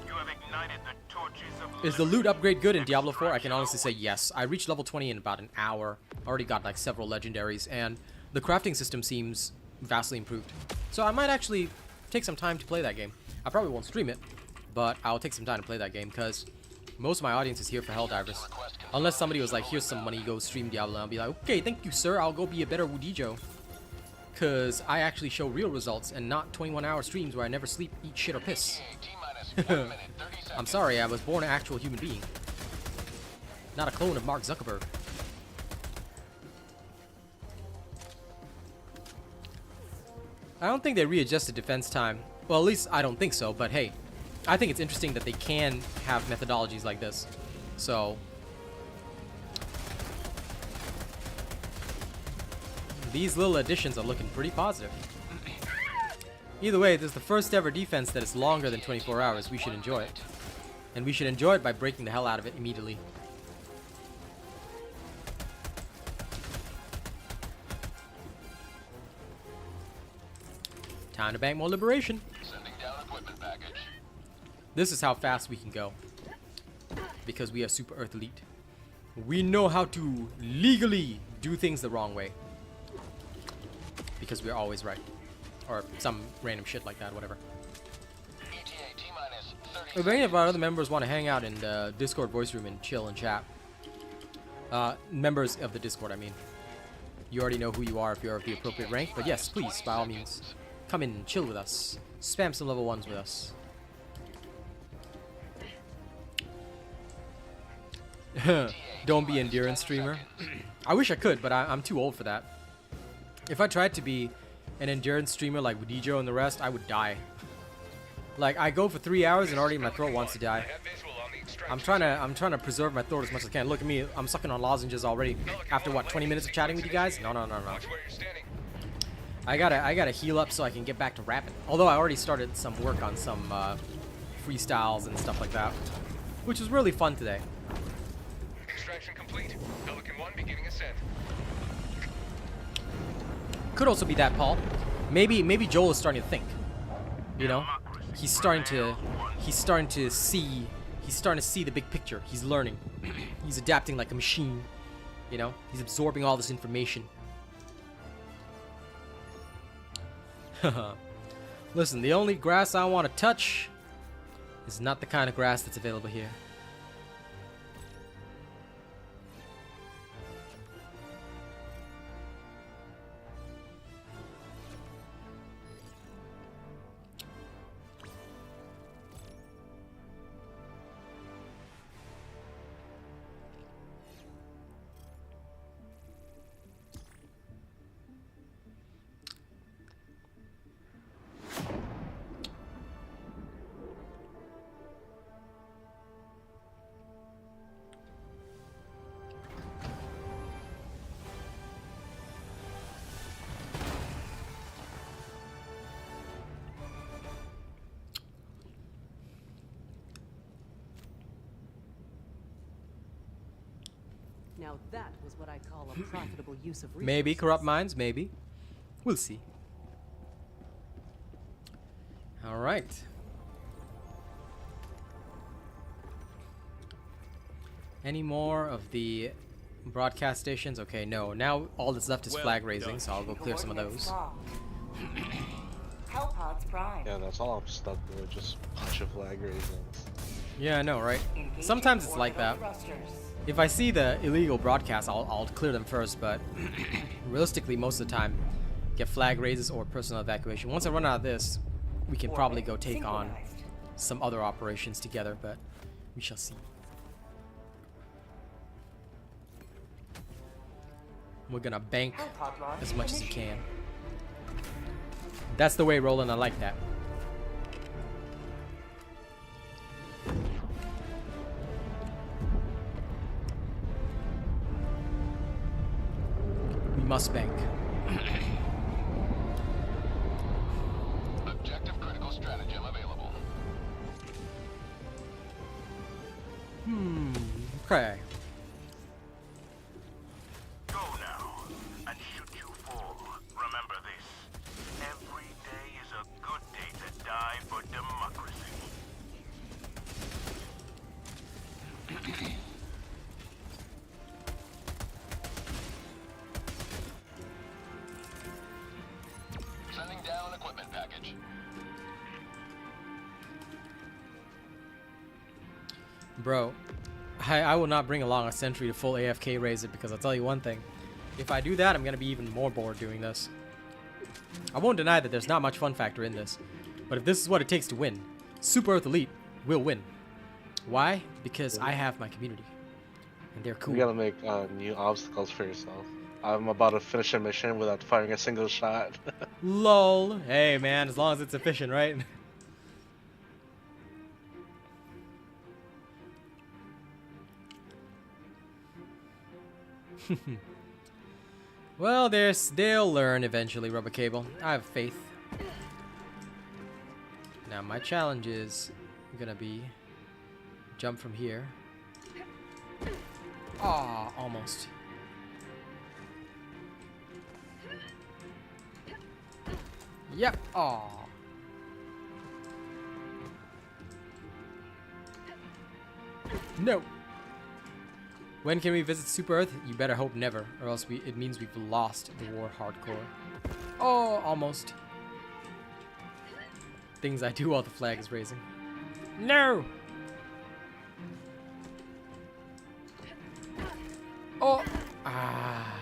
You have ignited the torches of Is the loot upgrade good in Diablo 4? I can honestly say yes. I reached level 20 in about an hour. Already got like several legendaries, and the crafting system seems vastly improved. So I might actually take some time to play that game. I probably won't stream it, but I'll take some time to play that game because most of my audience is here for Helldivers. Unless somebody was like, here's some money, go stream Diablo, I'll be like, okay, thank you, sir, I'll go be a better Wudijo. Because I actually show real results and not 21-hour streams where I never sleep, eat shit, or piss. I'm sorry, I was born an actual human being. Not a clone of Mark Zuckerberg. I don't think they readjusted defense time. Well, at least I don't think so, but hey. I think it's interesting that they can have methodologies like this. So... these little additions are looking pretty positive. Either way, this is the first ever defense that is longer than 24 hours. We should enjoy it. And we should enjoy it by breaking the hell out of it immediately. Time to bank more liberation. Sending down equipment package. This is how fast we can go. Because we are Super Earth Elite. We know how to legally do things the wrong way. Because we're always right. Or some random shit like that, whatever. ETA T-minus 30 If any of our other members want to hang out in the Discord voice room and chill and chat. Members of the Discord, I mean. You already know who you are if you're of the appropriate rank. But yes, please, by all means. Come in and chill with us. Spam some level 1s with us. Don't be endurance streamer. I wish I could, but I'm too old for that. If I tried to be an endurance streamer like Wudijo and the rest, I would die. Like, I go for 3 hours and already my throat wants to die. I'm trying to preserve my throat as much as I can. Look at me, I'm sucking on lozenges already. After what, 20 minutes of chatting with you guys? No. I gotta heal up so I can get back to rapping. Although I already started some work on some freestyles and stuff like that, which was really fun today. Extraction complete. Pelican 1 beginning ascent. Could also be that, Paul. Maybe Joel is starting to think. You know, he's starting to see the big picture. He's learning. He's adapting like a machine. You know, he's absorbing all this information. Listen, the only grass I want to touch is not the kind of grass that's available here. Now that was what I call a profitable use of resources. Maybe corrupt minds, maybe. We'll see. All right. Any more of the broadcast stations? Okay, no. Now all that's left is flag raising, so I'll go clear some of those. Hellpods Prime. Yeah, that's all I'm stuck with, just a bunch of flag raisings. Yeah, I know, right? Sometimes it's like that. If I see the illegal broadcasts, I'll clear them first, but realistically, most of the time, get flag raises or personal evacuation. Once I run out of this, we can probably go take on some other operations together, but we shall see. We're gonna bank as much as we can. That's the way, Roland. I like that. We must bank. Objective critical stratagem available. Okay. Go now and shoot you fall. Remember this. Every day is a good day to die for democracy. Sending down equipment package. Bro, I will not bring along a sentry to full AFK raise it, because I'll tell you one thing. If I do that, I'm going to be even more bored doing this. I won't deny that there's not much fun factor in this. But if this is what it takes to win, Super Earth Elite will win. Why? Because I have my community. And they're cool. You gotta make new obstacles for yourself. I'm about to finish a mission without firing a single shot. LOL. Hey man, as long as it's efficient, right? Well, they'll learn eventually, Rubber Cable. I have faith. Now my challenge is gonna be jump from here. Ah, almost. Yep. Aw. No. When can we visit Super Earth? You better hope never, or else it means we've lost the war hardcore. Oh, almost. Things I do while the flag is raising. No! Oh! Ah.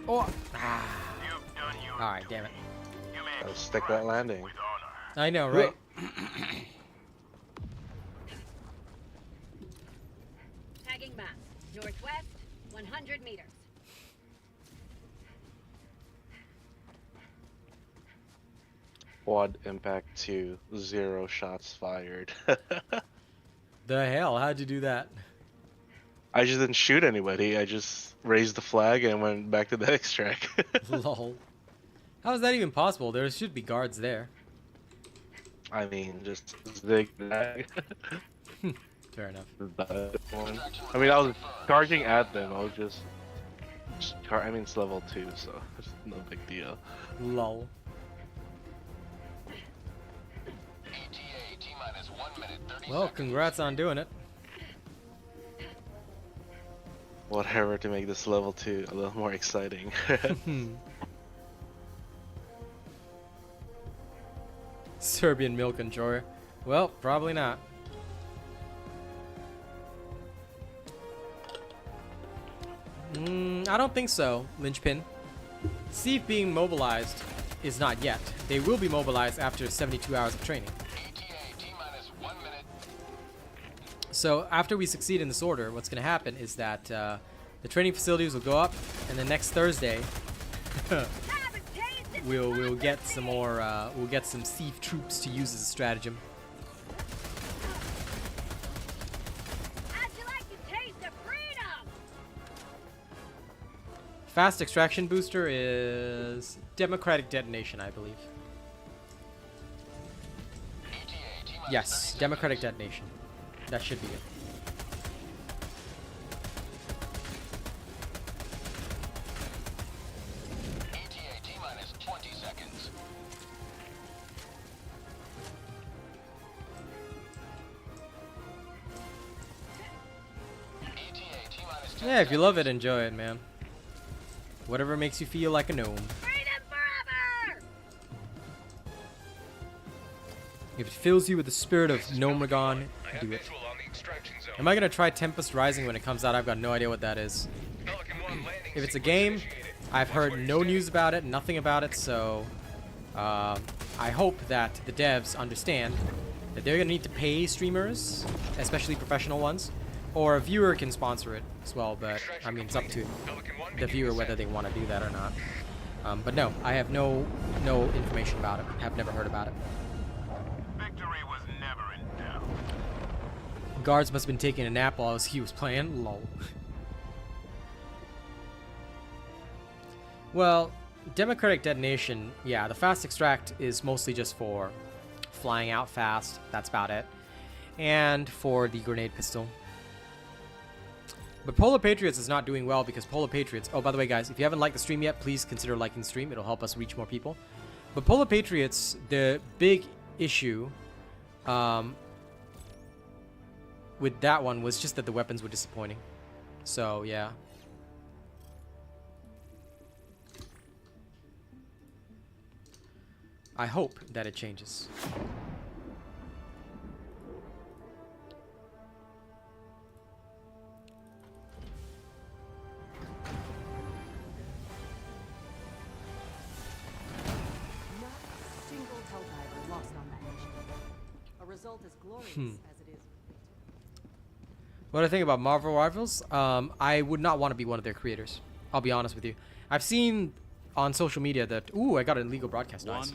Oh! Ah. Alright, damn it. Gotta stick that landing. I know, right? Tagging map. Northwest, 100 meters. Quad impact to 0 shots fired. The hell? How'd you do that? I just didn't shoot anybody. I just raised the flag and went back to the extract. Lol. How is that even possible? There should be guards there. I mean, just zigzag. Fair enough. I mean, I was charging at them. I was just I mean, it's level 2, so it's no big deal. Lol. Well, congrats on doing it. Whatever to make this level 2 a little more exciting. Serbian milk enjoyer. Well, probably not. I don't think so, Linchpin. Steve being mobilized is not yet. They will be mobilized after 72 hours of training. So after we succeed in this order, what's going to happen is that the training facilities will go up, and the next Thursday we'll get some more we'll get some Steve troops to use as a stratagem. How'd you like to taste of freedom? Fast extraction booster is democratic detonation, I believe. Yes, democratic detonation. That should be it. ETA -20 seconds. Yeah, if you love it, enjoy it, man. Whatever makes you feel like a gnome. Freedom forever! If it fills you with the spirit of Gnomeregon, do it. Am I gonna try Tempest Rising when it comes out? I've got no idea what that is. If it's a game, I've heard no news about it, nothing about it, so I hope that the devs understand that they're gonna need to pay streamers, especially professional ones, or a viewer can sponsor it as well, but I mean, it's up to the viewer whether they want to do that or not. But no, I have no information about it. I've never heard about it. Victory was never in doubt. Guards must have been taking a nap while he was playing. Lol. Well, democratic detonation, yeah, the fast extract is mostly just for flying out fast. That's about it. And for the grenade pistol. But Polar Patriots is not doing well because Polar Patriots... Oh, by the way, guys, if you haven't liked the stream yet, please consider liking the stream. It'll help us reach more people. But Polar Patriots, the big issue with that one was just that the weapons were disappointing. So, yeah. I hope that it changes. Not a single Helldiver lost on that mission. A result as glorious as it is. What do I think about Marvel Rivals? I would not want to be one of their creators. I'll be honest with you. I've seen on social media that... Ooh, I got an illegal broadcast. Nice.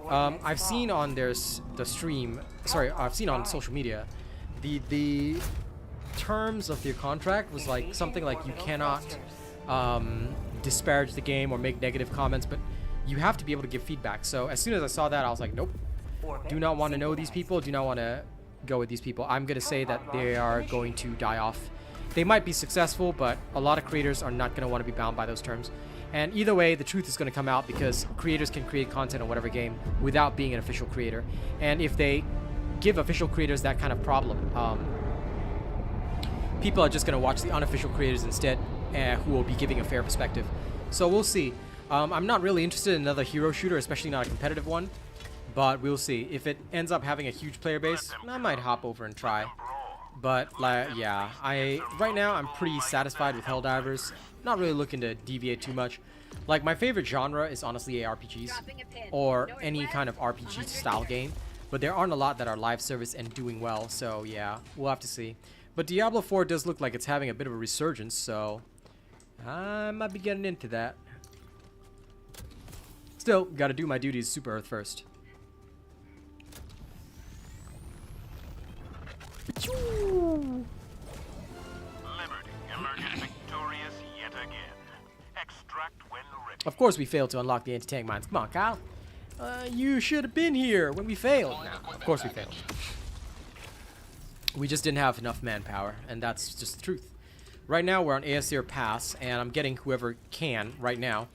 I've seen on the stream... Sorry, I've seen on social media the terms of their contract was like something like you cannot disparage the game or make negative comments, but you have to be able to give feedback. So as soon as I saw that, I was like, nope. Do not want to know these people. Do not want to go with these people. I'm going to say that they are going to die off. They might be successful, but a lot of creators are not going to want to be bound by those terms. And either way, the truth is going to come out because creators can create content on whatever game without being an official creator. And if they give official creators that kind of problem, people are just going to watch the unofficial creators instead, who will be giving a fair perspective. So we'll see. I'm not really interested in another hero shooter, especially not a competitive one. But we'll see. If it ends up having a huge player base, I might hop over and try. But like, yeah, right now I'm pretty satisfied with Helldivers. Not really looking to deviate too much. Like, my favorite genre is honestly ARPGs or any kind of RPG style game. But there aren't a lot that are live service and doing well. So yeah, we'll have to see. But Diablo 4 does look like it's having a bit of a resurgence. So I might be getting into that. Still, gotta do my duties Super Earth first. Liberty emerges victorious yet again. Extract when ready. Of course we failed to unlock the anti-tank mines. Come on, Kyle. You should have been here when we failed. Nah, of course we failed. We just didn't have enough manpower, and that's just the truth. Right now we're on ASR Pass, and I'm getting whoever can right now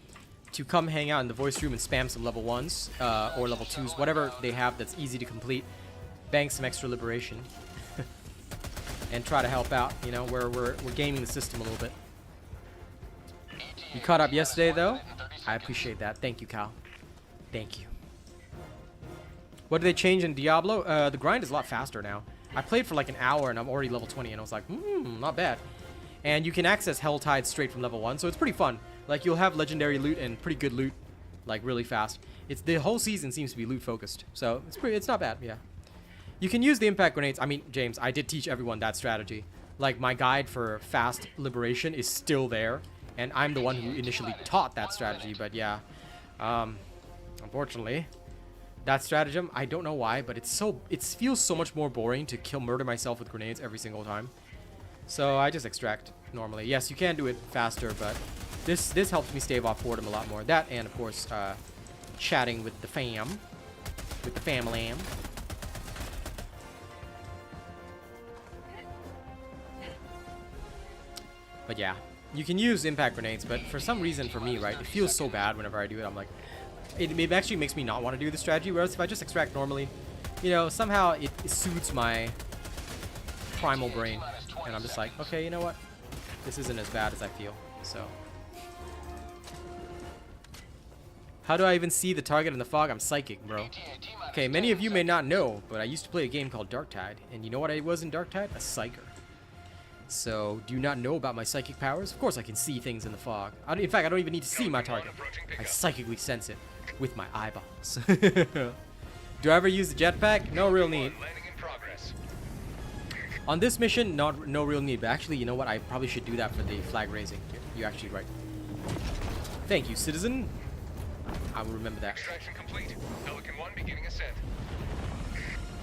to come hang out in the voice room and spam some level 1s or level 2s, whatever they have that's easy to complete. Bang some extra liberation. And try to help out, you know, we're gaming the system a little bit. You caught up yesterday, though? I appreciate that. Thank you, Kyle. Thank you. What did they change in Diablo? The grind is a lot faster now. I played for like an hour, and I'm already level 20, and I was like, not bad. And you can access Hell Tides straight from level 1, so it's pretty fun. Like, you'll have legendary loot and pretty good loot, like, really fast. The whole season seems to be loot-focused, so it's not bad, yeah. You can use the impact grenades. I mean, James, I did teach everyone that strategy. Like, my guide for fast liberation is still there, and I'm the one who initially taught that strategy, but yeah. Unfortunately, that stratagem, I don't know why, but it feels so much more boring to murder myself with grenades every single time. So I just extract normally. Yes, you can do it faster, but this helps me stave off boredom a lot more. That, and of course, chatting with the family. But yeah, you can use impact grenades, but for some reason for me, right, it feels so bad whenever I do it. I'm like, it actually makes me not want to do the strategy, whereas if I just extract normally, you know, somehow it soothes my primal brain, and I'm just like, okay, you know what, this isn't as bad as I feel. So how do I even see the target in the fog? I'm psychic, bro. Okay, many of you may not know, but I used to play a game called Darktide, and you know what I was in Darktide? A psyker. So, do you not know about my psychic powers? Of course I can see things in the fog. In fact, I don't even need to see my target. I psychically sense it with my eyeballs. Do I ever use the jetpack? No real need. On this mission, no real need. But actually, you know what? I probably should do that for the flag raising. You're actually right. Thank you, citizen. I will remember that. Extraction complete. Pelican 1 beginning ascent.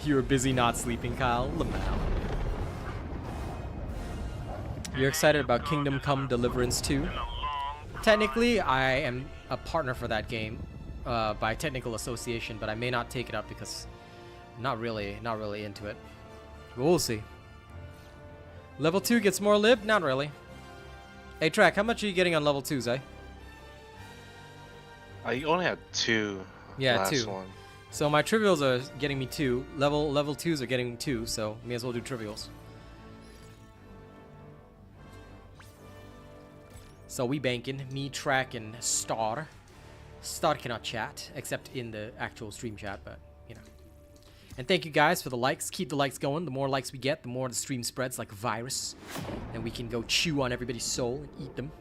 You're busy not sleeping, Kyle. Lamau. You're excited about Kingdom Come Deliverance 2? Technically, I am a partner for that game by technical association, but I may not take it up because I'm not really into it. But we'll see. Level 2 gets more lib? Not really. Hey, Track, how much are you getting on level 2s, eh? I only had 2. Yeah, last 2. One. So my trivials are getting me 2. Level 2s are getting 2, so may as well do trivials. So we banking, me, Track, and Star. Star cannot chat, except in the actual stream chat, but, you know. And thank you guys for the likes. Keep the likes going. The more likes we get, the more the stream spreads like a virus. And we can go chew on everybody's soul and eat them.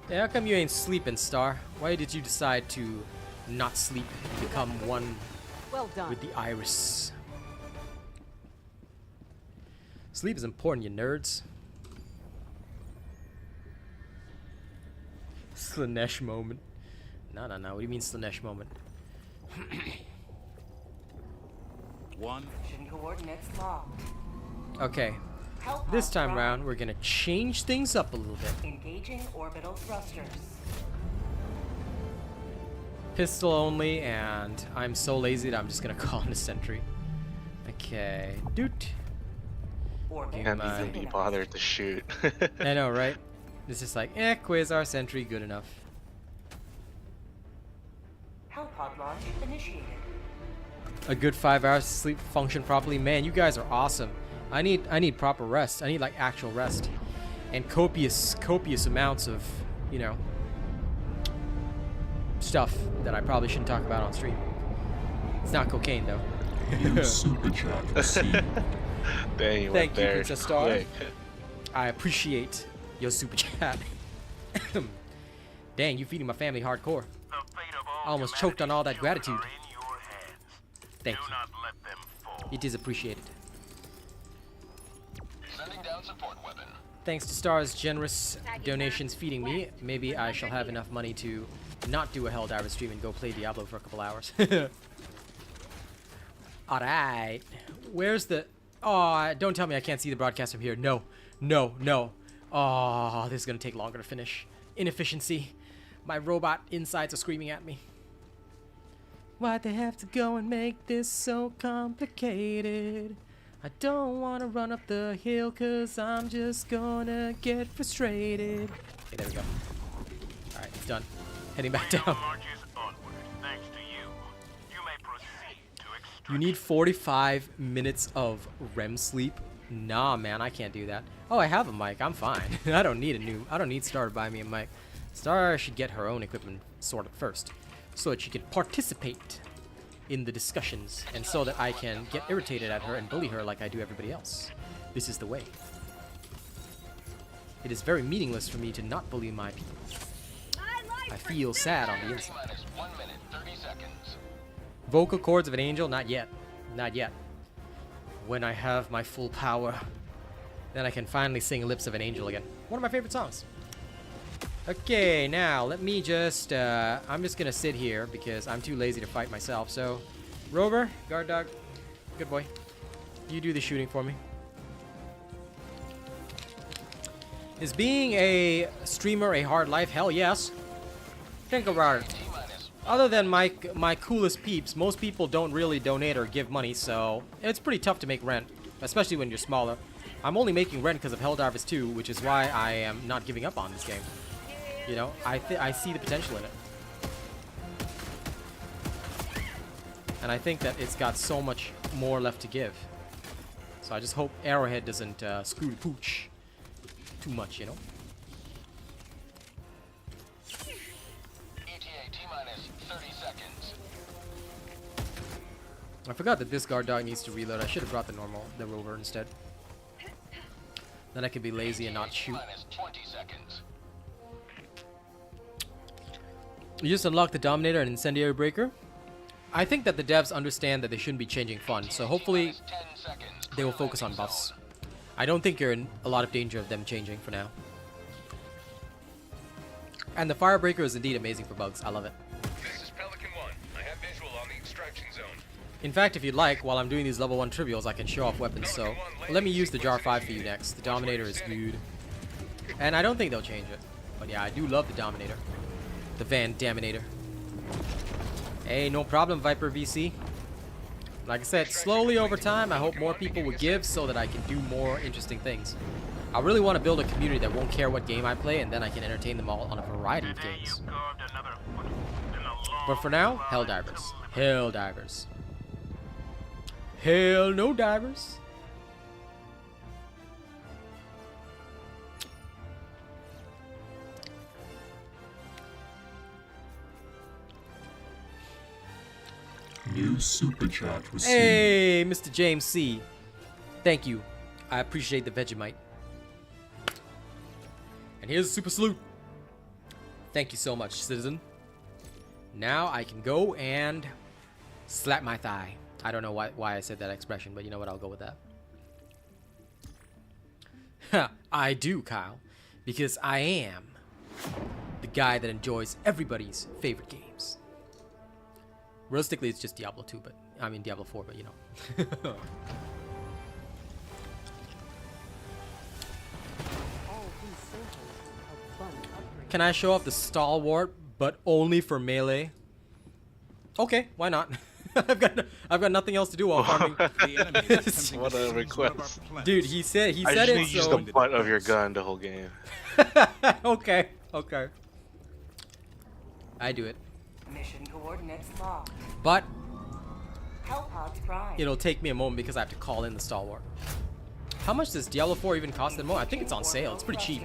Yeah, how come you ain't sleeping, Star? Why did you decide to not sleep and become one Well done. with the iris? Sleep is important, you nerds. Slanesh moment. No. What do you mean Slanesh moment? One. Mission coordinates locked. Okay. Help This us time drive. around, we're gonna change things up a little bit. Engaging orbital thrusters. Pistol only, and I'm so lazy that I'm just gonna call in a sentry. Okay. Doot. Orbit Can't my- even be bothered to shoot. I know, right? It's just like, Quasar sentry, good enough. Hellpod launch initiated. A good 5 hours to sleep, function properly. Man, you guys are awesome. I need proper rest. I need like actual rest, and copious amounts of, you know, stuff that I probably shouldn't talk about on stream. It's not cocaine though. New super chat received. Dang, you Thank went you, there Princess Star. quick. I appreciate your super chat. Dang, you feeding my family hardcore. The fate of all I almost choked on all that humanity's gratitude. children are in your hands. Thank Do you. not let them fall. It is appreciated. Sending down support weapon. Thanks to Star's generous donations feeding me, maybe I shall have enough money to not do a Helldivers stream and go play Diablo for a couple hours. Alright. Where's the... Oh, don't tell me I can't see the broadcast from here. No. Oh, this is going to take longer to finish. Inefficiency. My robot insides are screaming at me. Why'd they have to go and make this so complicated? I don't want to run up the hill because I'm just gonna get frustrated. Okay, there we go. Alright, it's done. Heading back down. Marches onward. Thanks to you. You may proceed to extract. You need 45 minutes of REM sleep? Nah, man, I can't do that. Oh, I have a mic. I'm fine. I don't need Star to buy me a mic. Star should get her own equipment sorted first, so that she can participate in the discussions, and so that I can get irritated at her and bully her like I do everybody else. This is the way. It is very meaningless for me to not bully my people. I feel sad on the inside. T-minus 1 minute, 30 seconds. Vocal cords of an angel? Not yet. Not yet. When I have my full power, then I can finally sing Lips of an Angel again. One of my favorite songs. Okay, now let me just, I'm just gonna sit here because I'm too lazy to fight myself. So, Rover, guard dog, good boy. You do the shooting for me. Is being a streamer a hard life? Hell yes. Think about it. T-minus Other than my coolest peeps, most people don't really donate or give money, so it's pretty tough to make rent, especially when you're smaller. I'm only making rent because of Helldivers 2, which is why I am not giving up on this game. You know, I see the potential in it. And I think that it's got so much more left to give. So I just hope Arrowhead doesn't screw the pooch too much, you know? ETA T-minus 30 seconds. I forgot that this guard dog needs to reload. I should have brought the rover instead. Then I could be lazy and not shoot. T-minus 20 seconds. You just unlocked the Dominator and Incendiary Breaker. I think that the devs understand that they shouldn't be changing fun, so hopefully T-minus 10 seconds. they will focus on buffs. I don't think you're in a lot of danger of them changing for now. And the Firebreaker is indeed amazing for bugs. I love it. This is Pelican 1. I have visual on the extraction zone. In fact, if you'd like, while I'm doing these level 1 trivials, I can show off weapons, so let me use the Jar 5 for you next. The Dominator is good. And I don't think they'll change it. But yeah, I do love the Dominator. The Van Daminator. Hey, no problem, Viper VC. Like I said, slowly over time, I hope more people will give so that I can do more interesting things. I really want to build a community that won't care what game I play, and then I can entertain them all on a variety of Today games. you carved another foothold in a long But for now, line Helldivers. to Helldivers. Hell no divers. New super chat received. Hey, Mr. James C. Thank you. I appreciate the Vegemite. And here's a super salute. Thank you so much, citizen. Now I can go and slap my thigh. I don't know why I said that expression, but you know what? I'll go with that. I do, Kyle. Because I am the guy that enjoys everybody's favorite games. Realistically, it's just Diablo 2, but I mean Diablo 4, but you know. All these samples help fund upgrades. Can I show off the stalwart, but only for melee? Okay, why not? I've got nothing else to do while farming. The enemy is attempting What to a seize one of request. our plants. Dude, he said I it. just need to use So the butt of your gun the whole game. okay, okay. I do it, Mission coordinates locked. but Hellpods prime. it'll take me a moment because I have to call in the stalwart. How much does Diablo 4 even cost at the moment? I think it's on sale. It's pretty cheap.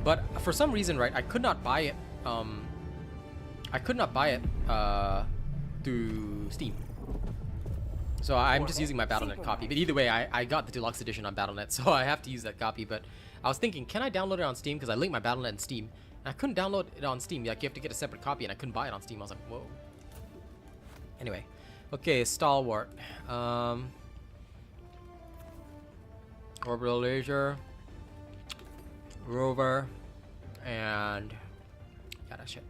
But for some reason, right, I could not buy it. I could not buy it through Steam. So I'm just using my Battle.net copy. But either way, I got the deluxe edition on Battle.net, so I have to use that copy. But I was thinking, can I download it on Steam? Because I linked my Battle.net in Steam. And I couldn't download it on Steam. Like, you have to get a separate copy, and I couldn't buy it on Steam. I was like, whoa. Anyway. Okay, Stalwart. Orbital Laser. Rover. And... yeah, that shit.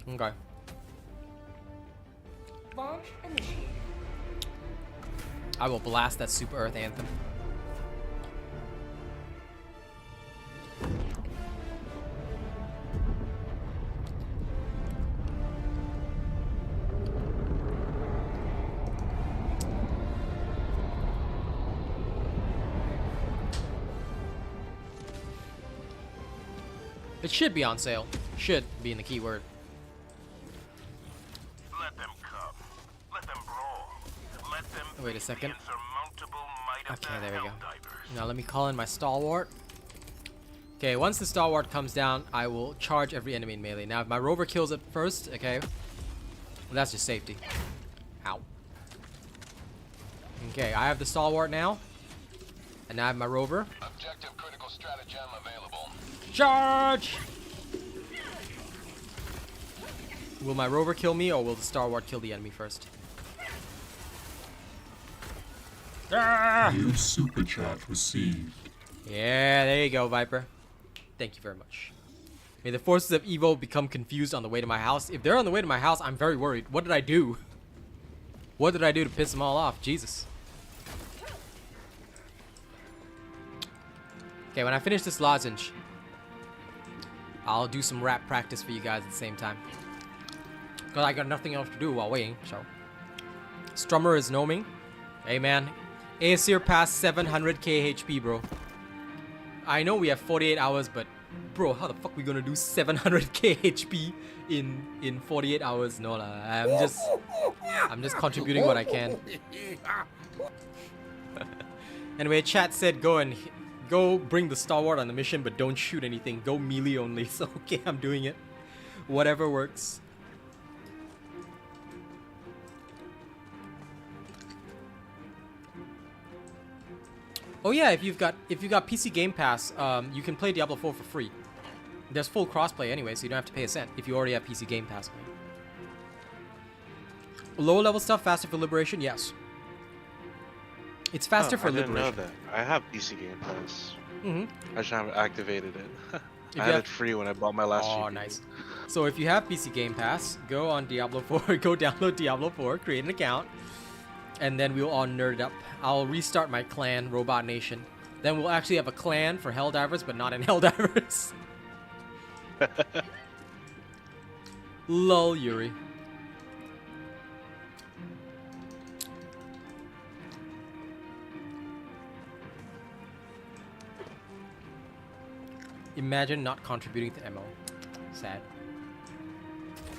Okay. Launch initiated. I will blast that Super Earth Anthem. It should be on sale. Should be in the keyword. Let them come. Let them brawl. Let them Wait a second. the insurmountable might of Okay, the there we go. Helldivers. Now let me call in my Stalwart. Okay, once the Stalwart comes down, I will charge every enemy in melee. Now if my Rover kills it first, okay, well, that's just safety. Ow. Okay, I have the Stalwart now. And I have my Rover. Objective critical stratagem available. Charge! Will my Rover kill me, or will the Stalwart kill the enemy first? Ah! New super chat received. Yeah, there you go, Viper. Thank you very much. May the forces of evil become confused on the way to my house. If they're on the way to my house, I'm very worried. What did I do? What did I do to piss them all off? Jesus. Okay, when I finish this lozenge, I'll do some rap practice for you guys at the same time. Because I got nothing else to do while waiting, so. Strummer is gnoming. Hey, man. Aesir passed 700k HP, bro. I know we have 48 hours, but bro, how the fuck we gonna do 700k HP in 48 hours? No lah. I'm just contributing what I can. Anyway, chat said go bring the Stalwart on the mission, but don't shoot anything. Go melee only. So okay, I'm doing it. Whatever works. Oh yeah, if you've got PC Game Pass, you can play Diablo 4 for free. There's full crossplay anyway, so you don't have to pay a cent if you already have PC Game Pass. Lower level stuff faster for Liberation, yes. It's faster for I didn't Liberation. know that. I have PC Game Pass. Mm-hmm. I just haven't activated it. you I had have- it free when I bought my last Oh, GPU. nice. So if you have PC Game Pass, go on Diablo 4, go download Diablo 4, create an account, and then we'll all nerd up. I'll restart my clan, Robot Nation. Then we'll actually have a clan for Helldivers, but not in Helldivers. Lol, Yuri. Imagine not contributing to MO. Sad.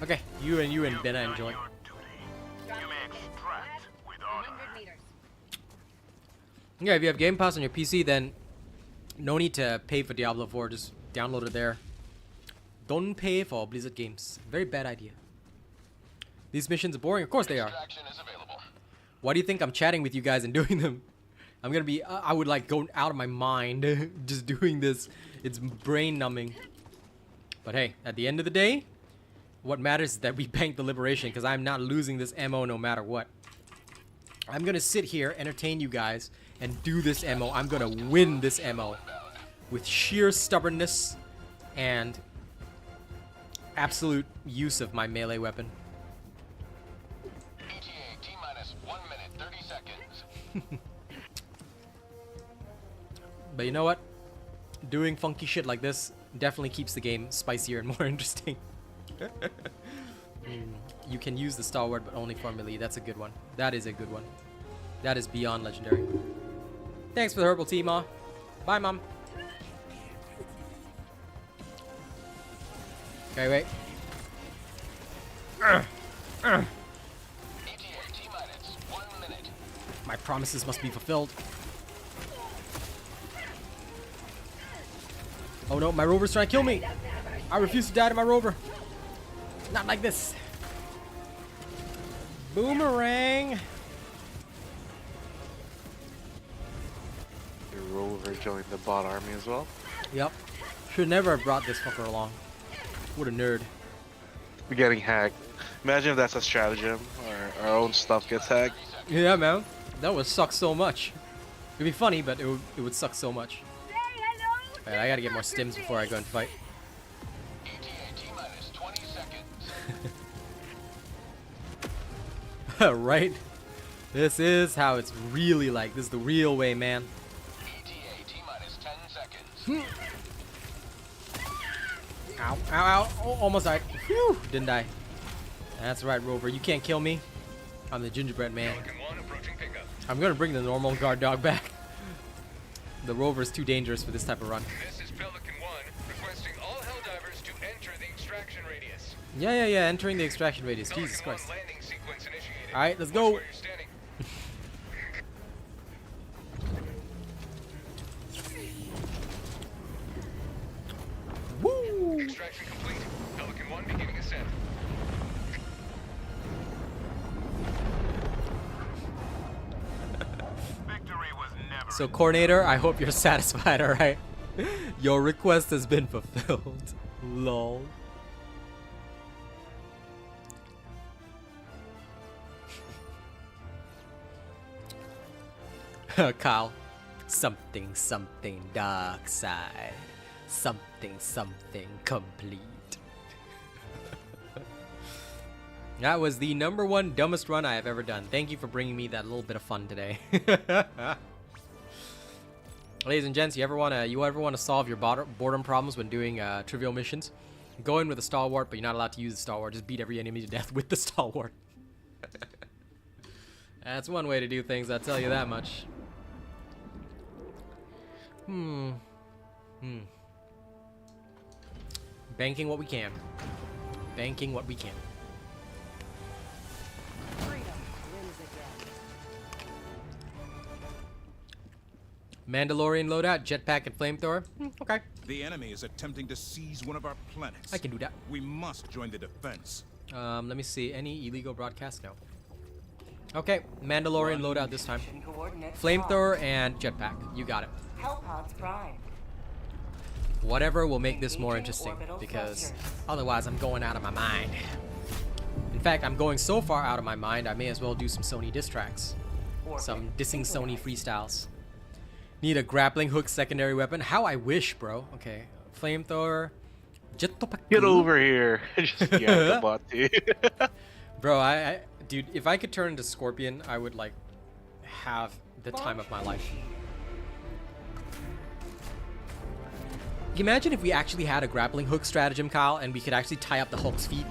Okay, you and Benna enjoy. Your duty. You may extract with honor. 100 meters. Yeah, if you have Game Pass on your PC, then no need to pay for Diablo 4. Just download it there. Don't pay for Blizzard games. Very bad idea. These missions are boring. Of course they are. Extraction is available. Why do you think I'm chatting with you guys and doing them? I'm gonna be, I would like go out of my mind just doing this. It's brain numbing. But hey, at the end of the day, what matters is that we bank the liberation, because I'm not losing this MO no matter what. I'm gonna sit here, entertain you guys, and do this MO. I'm gonna win this MO with sheer stubbornness and absolute use of my melee weapon. ETA T-minus 1 minute, 30 seconds. But you know what? Doing funky shit like this definitely keeps the game spicier and more interesting. You can use the stalwart, but only for melee. That's a good one. That is a good one. That is beyond legendary. Thanks for the herbal tea, Ma. Bye, Mom. Okay, wait. ETA T-minus 1 minute. My promises must be fulfilled. Oh no, my rover's trying to kill me. I refuse to die to my rover. Not like this. Boomerang. Your rover joined the bot army as well. Yep. Should never have brought this fucker along. What a nerd. We're getting hacked. Imagine if that's a stratagem, or our own stuff gets hacked. Yeah, man. That would suck so much. It'd be funny, but it would suck so much. Say hello. Alright, I gotta get more stims before I go and fight. ETA T-minus 20 seconds. Right? This is how it's really like. This is the real way, man. ETA T-minus 10 seconds. Ow, ow, ow. Oh, almost died. Whew, didn't die. That's right, Rover. You can't kill me. I'm the gingerbread man. I'm gonna bring the normal guard dog back. The Rover is too dangerous for this type of run. This is Pelican 1, requesting all Helldivers to enter the extraction radius. Yeah, entering the extraction radius. Jesus Pelican 1 Christ. landing sequence initiated. Alright, let's Watch go. where you're standing. Woo! Extraction complete. Pelican 1 beginning ascent. Victory was never. So, Coordinator, I hope you're satisfied, alright? Your request has been fulfilled. Lol. Kyle. Something, something dark side. Something, something complete. That was the #1 dumbest run I have ever done. Thank you for bringing me that little bit of fun today. Ladies and gents, you ever wanna solve your boredom problems when doing trivial missions? Go in with a stalwart, but you're not allowed to use the stalwart. Just beat every enemy to death with the stalwart. That's one way to do things, I'll tell you that much. Banking what we can. Banking what we can. Freedom wins again. Mandalorian loadout, jetpack, and flamethrower. Okay, The enemy is attempting to seize one of our planets. I can do that. We must join the defense. Let me see. Any illegal broadcast? No. Okay, Mandalorian loadout this time. Mission coordinates Flamethrower locked. and jetpack. You got it. Hellpods prime. Whatever will make this more Engaging interesting, orbital because thrusters. otherwise I'm going out of my mind. In fact, I'm going so far out of my mind, I may as well do some Sony diss tracks. Some Orbit dissing Sony synchronized. freestyles. Need a grappling hook secondary weapon? How I wish, bro. Okay, flamethrower. Jetpack. Get over here. Just yeah, the bot dude. Bro, dude, if I could turn into Scorpion, I would like have the time of my life. Imagine if we actually had a grappling hook stratagem, Kyle, and we could actually tie up the Hulk's feet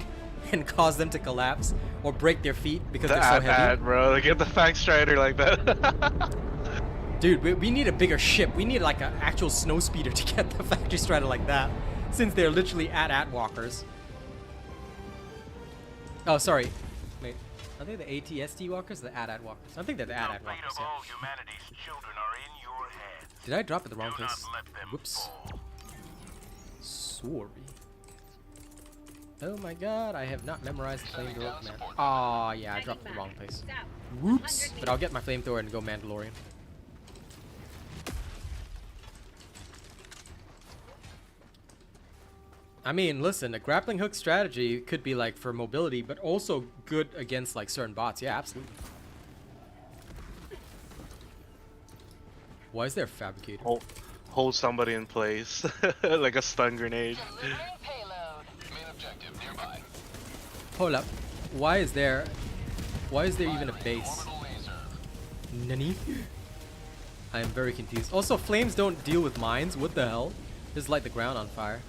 and cause them to collapse or break their feet because they're so heavy. Bro. Like, get the Fang Strider like that. Dude, we need a bigger ship. We need like an actual snow speeder to get the factory strider like that, since they're literally at walkers. Oh, sorry. Wait, are they the ATST walkers or the at walkers? I think they're the The at fate walkers. of Yeah. all humanity's children are in your hands. Did I drop at the wrong Do not place? let them Whoops. fall. Sorry. Oh my god, I have not memorized the flamethrower, man. Aw, yeah, I dropped it in the wrong place. Whoops! But I'll get my flamethrower and go Mandalorian. I mean, listen, a grappling hook strategy could be like for mobility, but also good against like certain bots. Yeah, absolutely. Why is there a fabricator? Hold somebody in place, like a stun grenade. Main objective nearby. Hold up. Why is there even a base? Orbital laser. Nani? I am very confused. Also, flames don't deal with mines. What the hell? Just light the ground on fire.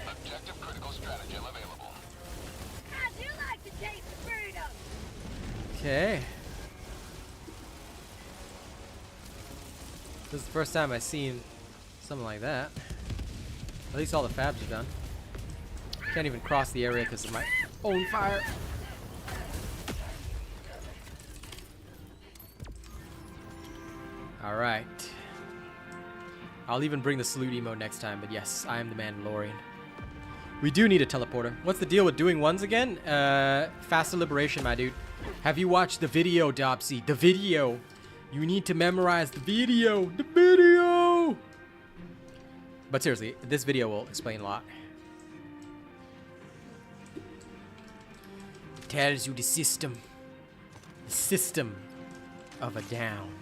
Objective critical stratagem available. How'd you like to taste the freedom? Okay. This is the first time I've seen something like that. At least all the fabs are done. Can't even cross the area because of my own fire. Alright. I'll even bring the salute emote next time, but yes, I am the Mandalorian. We do need a teleporter. What's the deal with doing ones again? Faster liberation, my dude. Have you watched the video, Dopsy? The video! You need to memorize the video! The video! But seriously, this video will explain a lot. It tells you the system. The system of a down.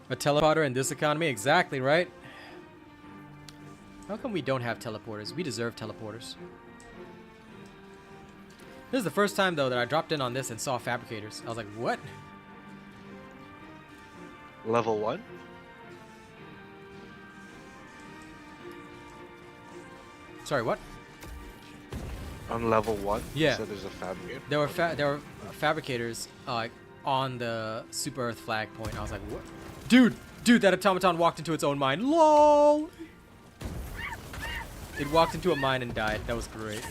A teleporter in this economy? Exactly, right? How come we don't have teleporters? We deserve teleporters. This is the first time, though, that I dropped in on this and saw fabricators. I was like, what? Level 1? Sorry, what? On level 1? Yeah. So there's a fabricator? There were fabricators on the Super Earth flag point. I was like, what? Dude, that automaton walked into its own mine. LOL! It walked into a mine and died. That was great.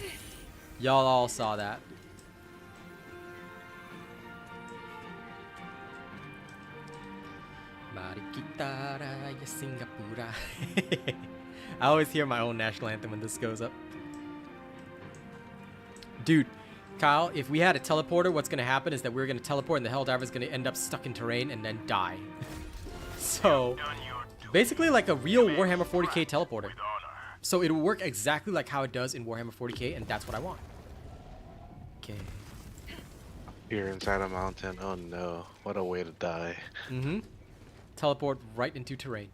Y'all all saw that. I always hear my own national anthem when this goes up. Dude, Kyle, if we had a teleporter, what's going to happen is that we're going to teleport and the Helldiver is going to end up stuck in terrain and then die. So, basically like a real Warhammer 40k teleporter. So it will work exactly like how it does in Warhammer 40k, and that's what I want. Okay. Here inside a mountain. Oh no. What a way to die. Mm-hmm. Teleport right into terrain.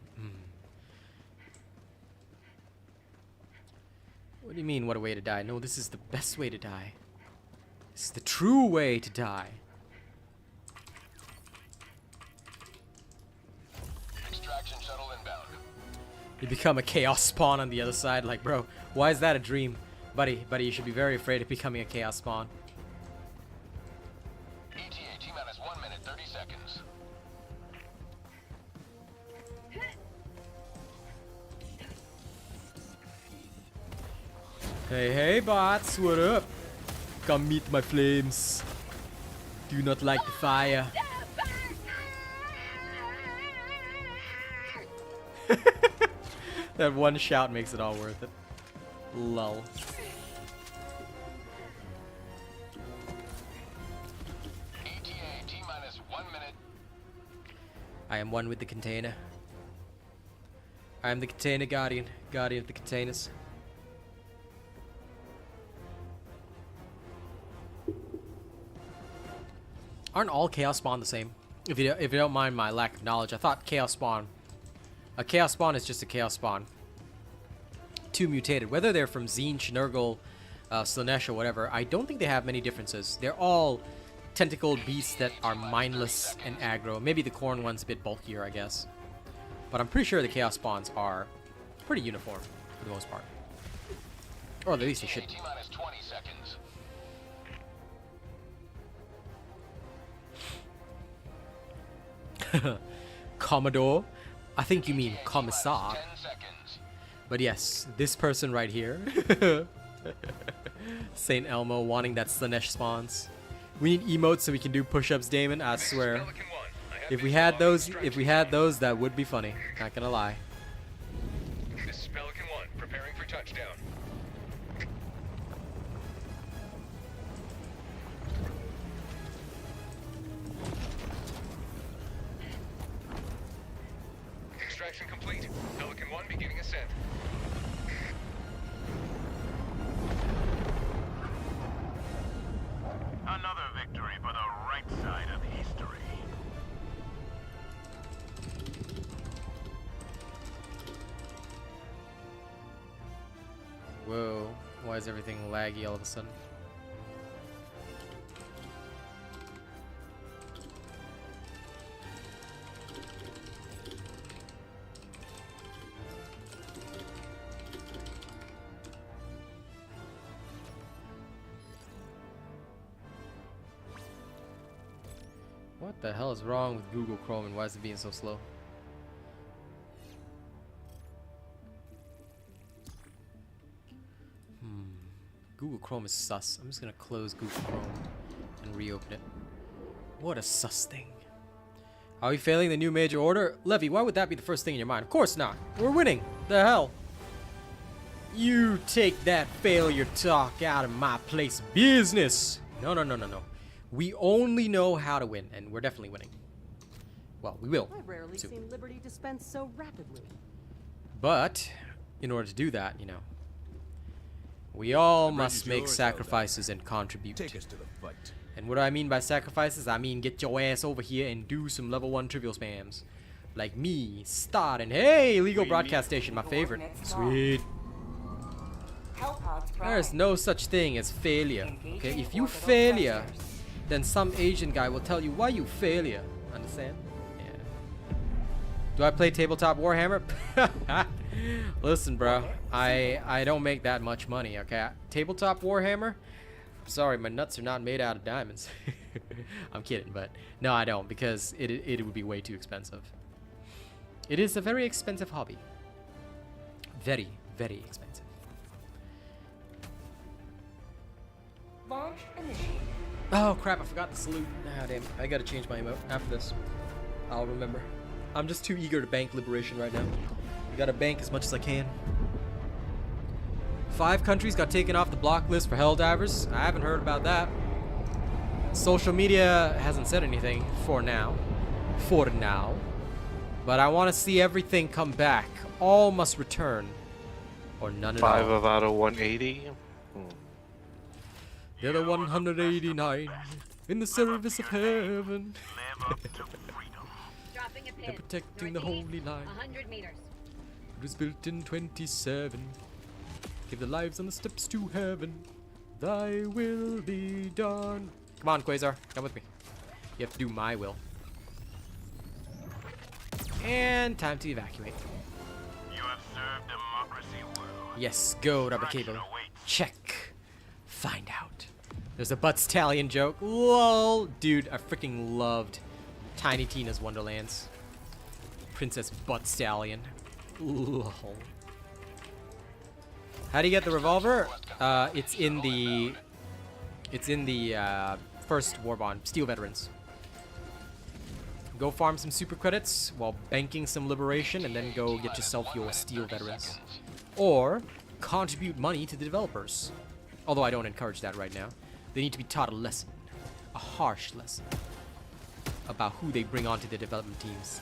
What do you mean, what a way to die? No, this is the best way to die. This is the true way to die. Extraction shuttle inbound. You become a chaos spawn on the other side. Like, bro, why is that a dream? Buddy, you should be very afraid of becoming a chaos spawn. ETA T-minus 1 minute, 30 seconds. Hey, bots, what up? Come meet my flames. Do not like the fire. That one shout makes it all worth it. Lol. ETA T-minus 1 minute. I am one with the container. I am the container guardian. Guardian of the containers. Aren't all Chaos Spawn the same? If you don't mind my lack of knowledge, I thought Chaos Spawn... A Chaos Spawn is just a Chaos Spawn. Two mutated. Whether they're from Zine, Shnurgle, Slanesh, or whatever, I don't think they have many differences. They're all tentacled beasts that are mindless and aggro. Maybe the corn one's a bit bulkier, I guess. But I'm pretty sure the Chaos Spawns are pretty uniform, for the most part. Or at least they should be. T-minus 20 seconds. Commodore? I think you mean Commissar. 10 seconds. But yes, this person right here. Saint Elmo wanting that Slanesh spawns. We need emotes so we can do push-ups, Damon, I swear. Pelican 1, I If we had those, that would be funny. Not gonna lie. This is Pelican 1, preparing for touchdown. Extraction complete. Pelican 1 beginning ascent. Another victory for the right side of history. Whoa, why is everything laggy all of a sudden? What the hell is wrong with Google Chrome and why is it being so slow? Google Chrome is sus. I'm just gonna close Google Chrome and reopen it. What a sus thing. Are we failing the new major order? Levy, why would that be the first thing in your mind? Of course not. We're winning. The hell? You take that failure talk out of my place of business. No, no, no, no, no. We only know how to win, and we're definitely winning. Well, we will. I've rarely soon. seen liberty dispensed so rapidly. But in order to do that, you know, we all must make sacrifices and contribute. Take us to the fight. And what do I mean by sacrifices? I mean get your ass over here and do some level 1 trivial spams. Like me, starting. Hey, legal broadcast station, my favorite. Sweet. There's no such thing as failure. Okay, if you failure, then some Asian guy will tell you why you failure. Understand? Yeah. Do I play tabletop Warhammer? Listen, bro. I don't make that much money. Okay, tabletop Warhammer. Sorry, my nuts are not made out of diamonds. I'm kidding, but no, I don't, because it would be way too expensive. It is a very expensive hobby. Very, very expensive. Launch initiated. Oh crap, I forgot the salute. Ah, damn. I gotta change my emote after this. I'll remember. I'm just too eager to bank liberation right now. I gotta bank as much as I can. 5 countries got taken off the block list for Helldivers. I haven't heard about that. Social media hasn't said anything for now. For now. But I want to see everything come back. All must return. Or none at all. 5 of out of 180. The other 189 in the service of heaven. Dropping a pin. They're protecting the holy line. 100 meters. It was built in 27. Give the lives on the steps to heaven. Thy will be done. Come on, Quasar. Come with me. You have to do my will. And time to evacuate. You have served democracy well. Yes, go, Rubber Cable. Check. Find out. There's a Buttstallion joke. Lol. Dude, I freaking loved Tiny Tina's Wonderlands. Princess Buttstallion. Lol. How do you get the revolver? It's in the first war bond, Steel Veterans. Go farm some super credits while banking some liberation, and then go get yourself your Steel Veterans. Or contribute money to the developers. Although I don't encourage that right now. They need to be taught a lesson, a harsh lesson, about who they bring onto the development teams.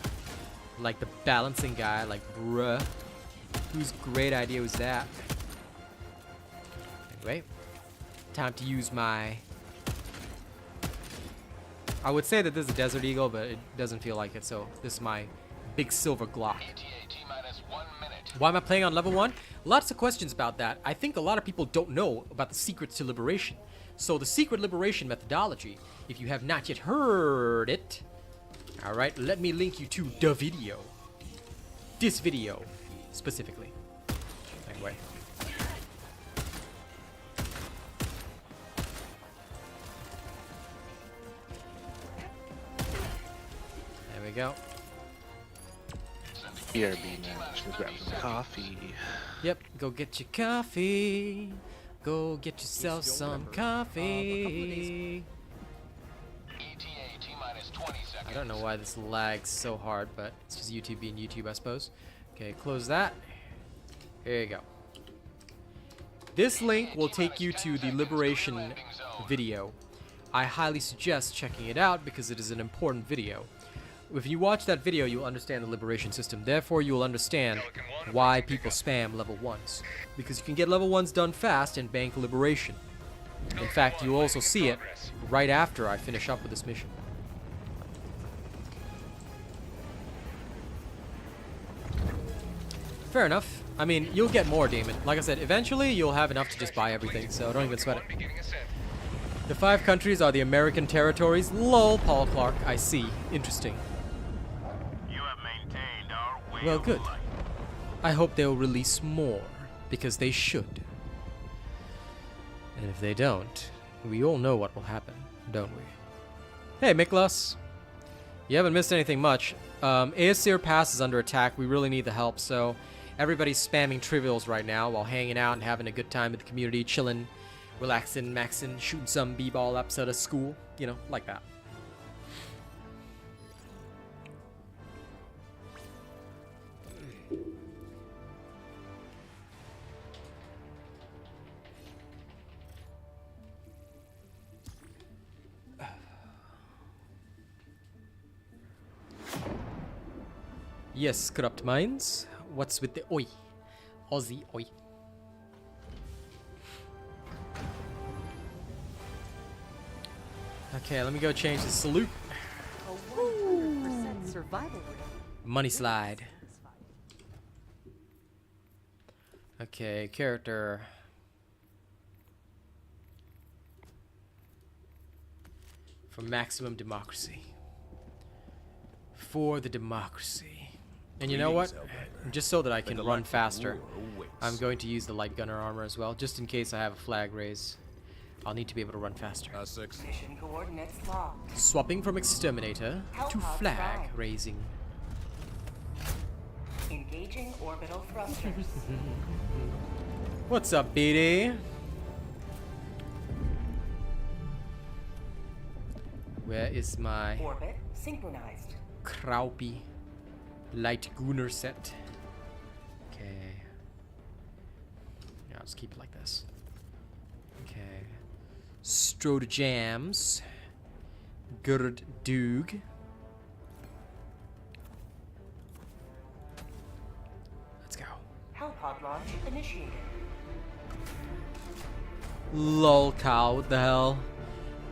Like the balancing guy, like bruh. Whose great idea was that? Anyway, time to use my... I would say that this is a Desert Eagle, but it doesn't feel like it, so this is my big silver Glock. Why am I playing on level 1? Lots of questions about that. I think a lot of people don't know about the secrets to liberation. So the secret liberation methodology, if you have not yet heard it, alright, let me link you to the video. This video, specifically. Anyway. There we go. BRB, man. Should grab some coffee. Yep, go get your coffee. Go get yourself some coffee. ETA T-minus 20 seconds. I don't know why this lags so hard, but it's just YouTube being YouTube, I suppose. Okay, close that. There you go. This link will take you to the Liberation video. I highly suggest checking it out because it is an important video. If you watch that video, you'll understand the Liberation system. Therefore, you'll understand why people spam level 1s. Because you can get level 1s done fast and bank Liberation. In fact, you'll also see it right after I finish up with this mission. Fair enough. I mean, you'll get more, Damon. Like I said, eventually you'll have enough to just buy everything, so don't even sweat it. The 5 countries are the American territories. Lol, Paul Clark. I see. Interesting. You have maintained our way Well, of good. life. I hope they'll release more, because they should. And if they don't, we all know what will happen, don't we? Hey, Miklos. You haven't missed anything much. Aesir Pass is under attack. We really need the help, so everybody's spamming trivials right now while hanging out and having a good time with the community, chilling, relaxing, maxing, shooting some b-ball outside of school, you know, like that. Yes, corrupt minds. What's with the oi? Aussie oi. Okay, let me go change the salute. A 100% survival rate. Money slide. Okay, character. For maximum democracy. For the democracy. And you know what? Just so that I can run faster, I'm going to use the light gunner armor as well, just in case I have a flag raise. I'll need to be able to run faster. 6. Mission coordinates locked. Swapping from exterminator to flag raising. Engaging orbital thrusters. What's up, BD? Where is my Orbit synchronized. Kraupy light gunner set? Okay. Yeah, I'll just keep it like this. Okay. Strode jams. Gurd Doog. Let's go. Hellpod launch initiated. Lol cow, what the hell?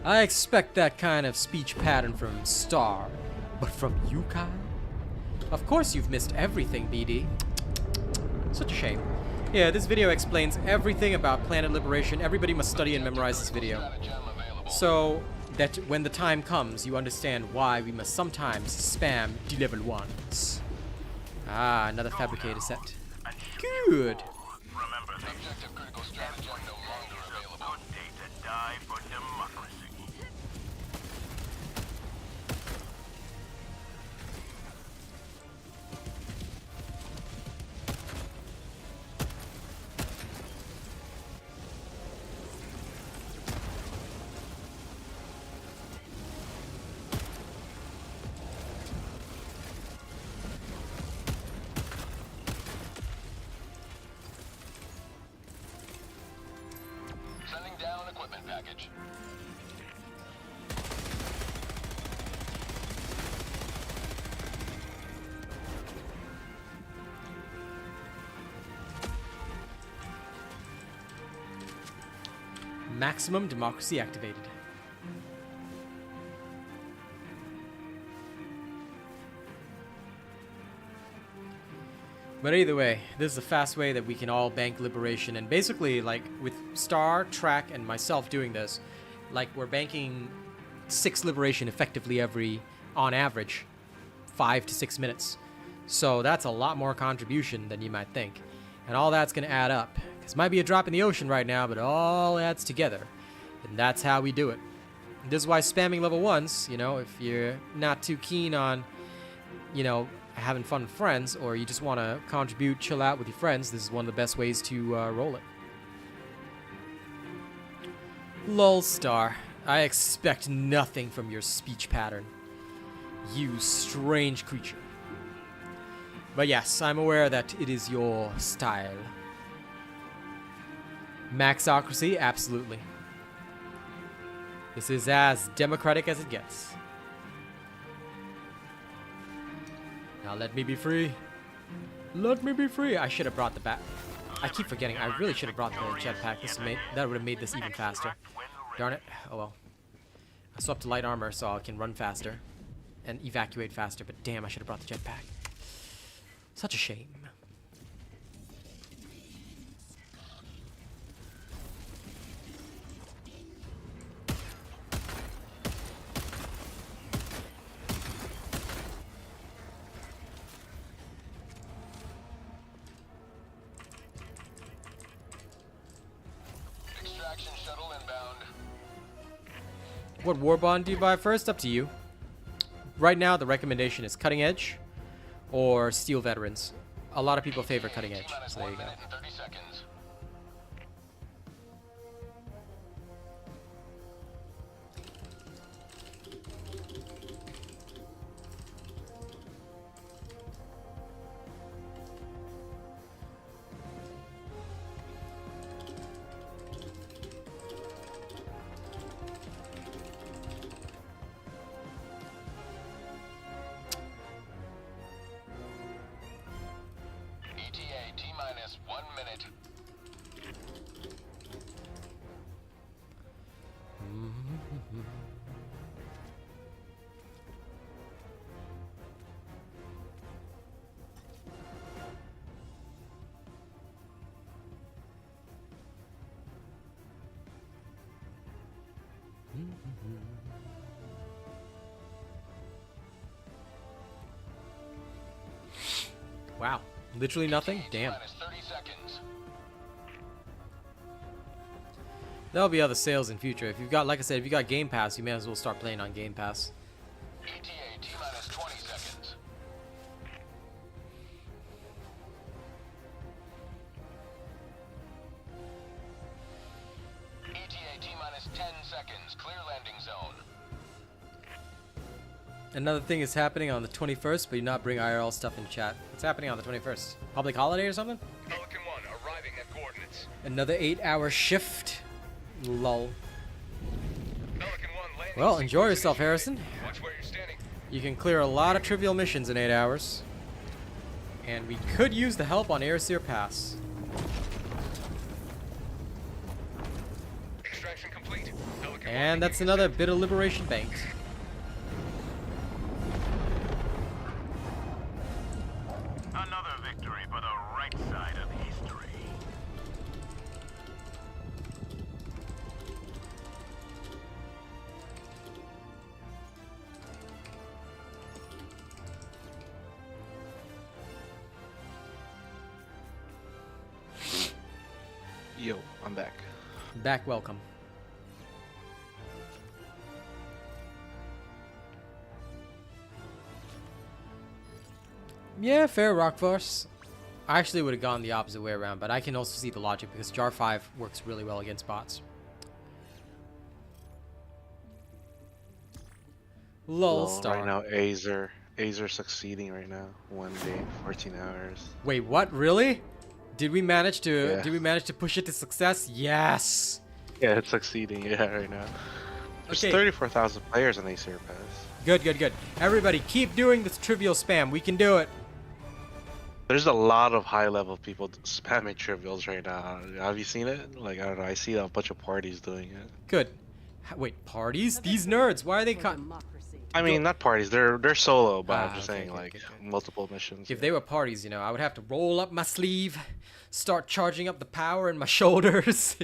I expect that kind of speech pattern from Star, but from you, Kyle? Of course you've missed everything, BD. Such a shame. Yeah, this video explains everything about planet liberation. Everybody must study and memorize this video, so that when the time comes, you understand why we must sometimes spam D-level 1s. Ah, another fabricator set. Good. Remember this. Objective critical strategy no longer available. Good day to die for democracy. Sending down equipment package. Maximum democracy activated. But either way, this is a fast way that we can all bank liberation. And basically, like, with Star, Track, and myself doing this, like, we're banking 6 liberation effectively every, on average, 5 to 6 minutes. So that's a lot more contribution than you might think. And all that's going to add up. Because it might be a drop in the ocean right now, but it all adds together. And that's how we do it. And this is why spamming level 1s, you know, if you're not too keen on, you know, having fun with friends, or you just want to contribute, chill out with your friends, this is one of the best ways to roll it. Lol Star, I expect nothing from your speech pattern. You strange creature. But yes, I'm aware that it is your style. Maxocracy? Absolutely. This is as democratic as it gets. Now let me be free. Let me be free. I should have brought the bat. I keep forgetting. I really should have brought the jetpack. That would have made this even faster. Darn it. Oh well. I swapped to light armor so I can run faster and evacuate faster. But damn, I should have brought the jetpack. Such a shame. Extraction shuttle inbound. What war bond do you buy first? Up to you. Right now, the recommendation is Cutting Edge or Steel Veterans. A lot of people favor Cutting Edge, so there you go. 1 minute and 30 seconds. ETA T-minus 1 minute. Wow. Literally nothing? Damn. T-minus 30 seconds. There'll be other sales in future. If you've got, like I said, if you got Game Pass, you may as well start playing on Game Pass. ETA T-minus 20 seconds. ETA T-minus 10 seconds. Clear landing zone. Another thing is happening on the 21st, but you not bring IRL stuff in chat. What's happening on the 21st? Public holiday or something? Pelican 1 arriving at coordinates. Another 8-hour shift? Lol. Pelican 1 landing. Well, enjoy yourself, Harrison. Watch where you're standing. You can clear a lot of trivial missions in 8 hours. And we could use the help on Airseer Pass. Extraction complete. Pelican 1 And that's beginning another bit of liberation banked. Another victory for the right side of history. Yo, I'm back. Back welcome. Yeah, fair, Rockforce. I actually would have gone the opposite way around, but I can also see the logic because Jar 5 works really well against bots. Lol Well, star. right now, Azer succeeding right now. 1 day, 14 hours. Wait, what? Really? Did we manage to Yeah. did we manage to push it to success? Yes. Yeah, it's succeeding. Yeah, right now. There's Okay. 34,000 players on Acer Pass. Good, good, good. Everybody, keep doing this trivial spam. We can do it. There's a lot of high-level people spamming trivials right now. Have you seen it? Like, I don't know. I see a bunch of parties doing it. Good. Wait, parties? These nerds. Why are they For cut? democracy. I mean, not parties. They're solo, but I'm Ah, just okay, saying, okay, like, okay, okay. multiple missions. If they were parties, you know, I would have to roll up my sleeve, start charging up the power in my shoulders.